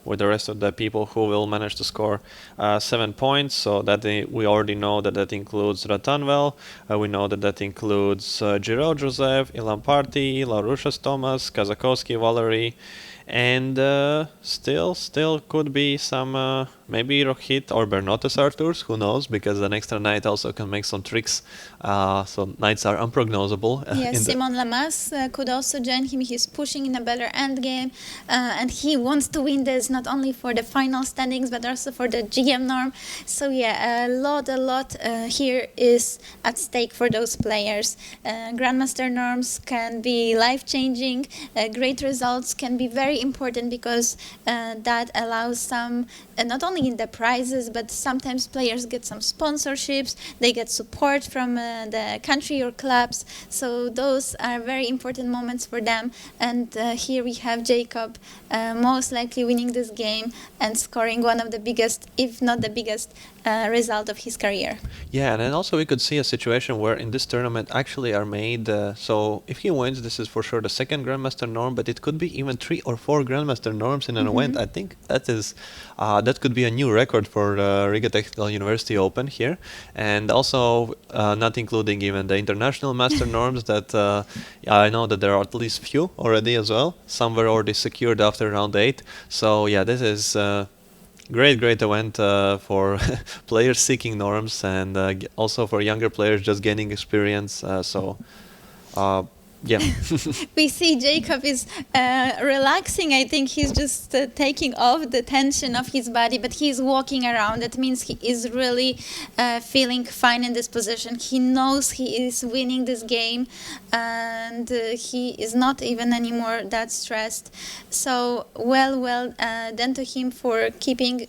with the rest of the people who will manage to score 7 points. So that we already know that includes Ratanvel. We know that includes Giraud Joseph, Ilan Party, Larushas Thomas, Kazakowski Valerie. And still could be some maybe Rohit or Bernotas Artūrs, who knows, because an extra knight also can make some tricks. So knights are unprognosable. Yes, Simon Lamas could also join him. He's pushing in a better endgame, and he wants to win this not only for the final standings but also for the GM norm. So yeah, a lot here is at stake for those players. Grandmaster norms can be life-changing. Great results can be very important because that allows some, not only in the prizes, but sometimes players get some sponsorships, they get support from the country or clubs. So those are very important moments for them. And here we have Jacob most likely winning this game and scoring one of the biggest, if not the biggest, result of his career. Yeah, and then also we could see a situation where in this tournament actually are made, so if he wins, this is for sure the second Grandmaster norm, but it could be even 3 or 4 Grandmaster norms in an event. I think that could be a new record for the Riga Technical University Open here, and also not including even the international master norms that I know that there are at least few already as well. Some were already secured after round 8. So yeah, this is great event for players seeking norms and also for younger players just gaining experience. Yeah. We see Jacob is relaxing. I think he's just taking off the tension of his body, but he's walking around. That means he is really feeling fine in this position. He knows he is winning this game, and he is not even anymore that stressed. So well done to him for keeping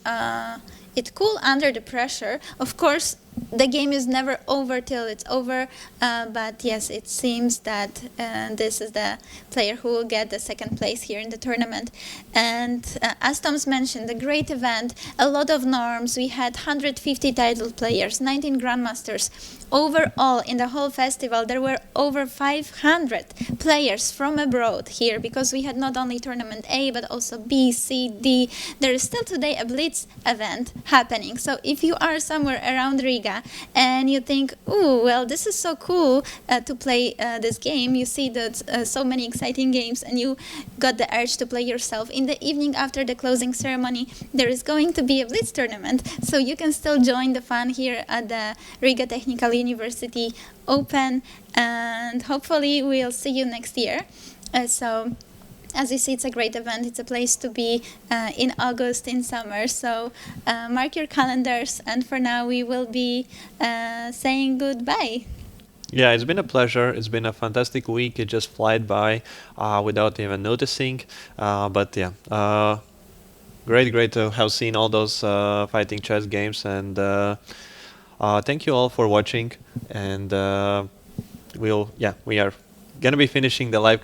it cool under the pressure. Of course, the game is never over till it's over, but yes, it seems that this is the player who will get the second place here in the tournament. And as Tom's mentioned, a great event, a lot of norms. We had 150 titled players, 19 Grandmasters. Overall, in the whole festival, there were over 500 players from abroad here, because we had not only Tournament A, but also B, C, D. There is still today a Blitz event happening. So if you are somewhere around Riga and you think, ooh, well, this is so cool to play this game, you see that so many exciting games, and you got the urge to play yourself. In the evening after the closing ceremony, there is going to be a Blitz tournament, so you can still join the fun here at the Riga Technical University Open, and hopefully we'll see you next year. So as you see, it's a great event. It's a place to be in August, in summer. So mark your calendars, and for now we will be saying goodbye. Yeah, it's been a pleasure. It's been a fantastic week. It just flied by without even noticing. But yeah, great to have seen all those fighting chess games, and thank you all for watching. And we are gonna be finishing the live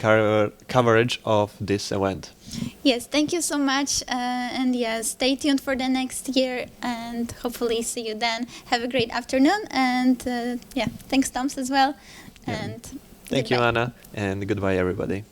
coverage of this event. Yes, thank you so much, and yes, stay tuned for the next year, and hopefully see you then. Have a great afternoon, and yeah, thanks Toms as well, Yeah. and Thank you, goodbye. Anna, and goodbye everybody.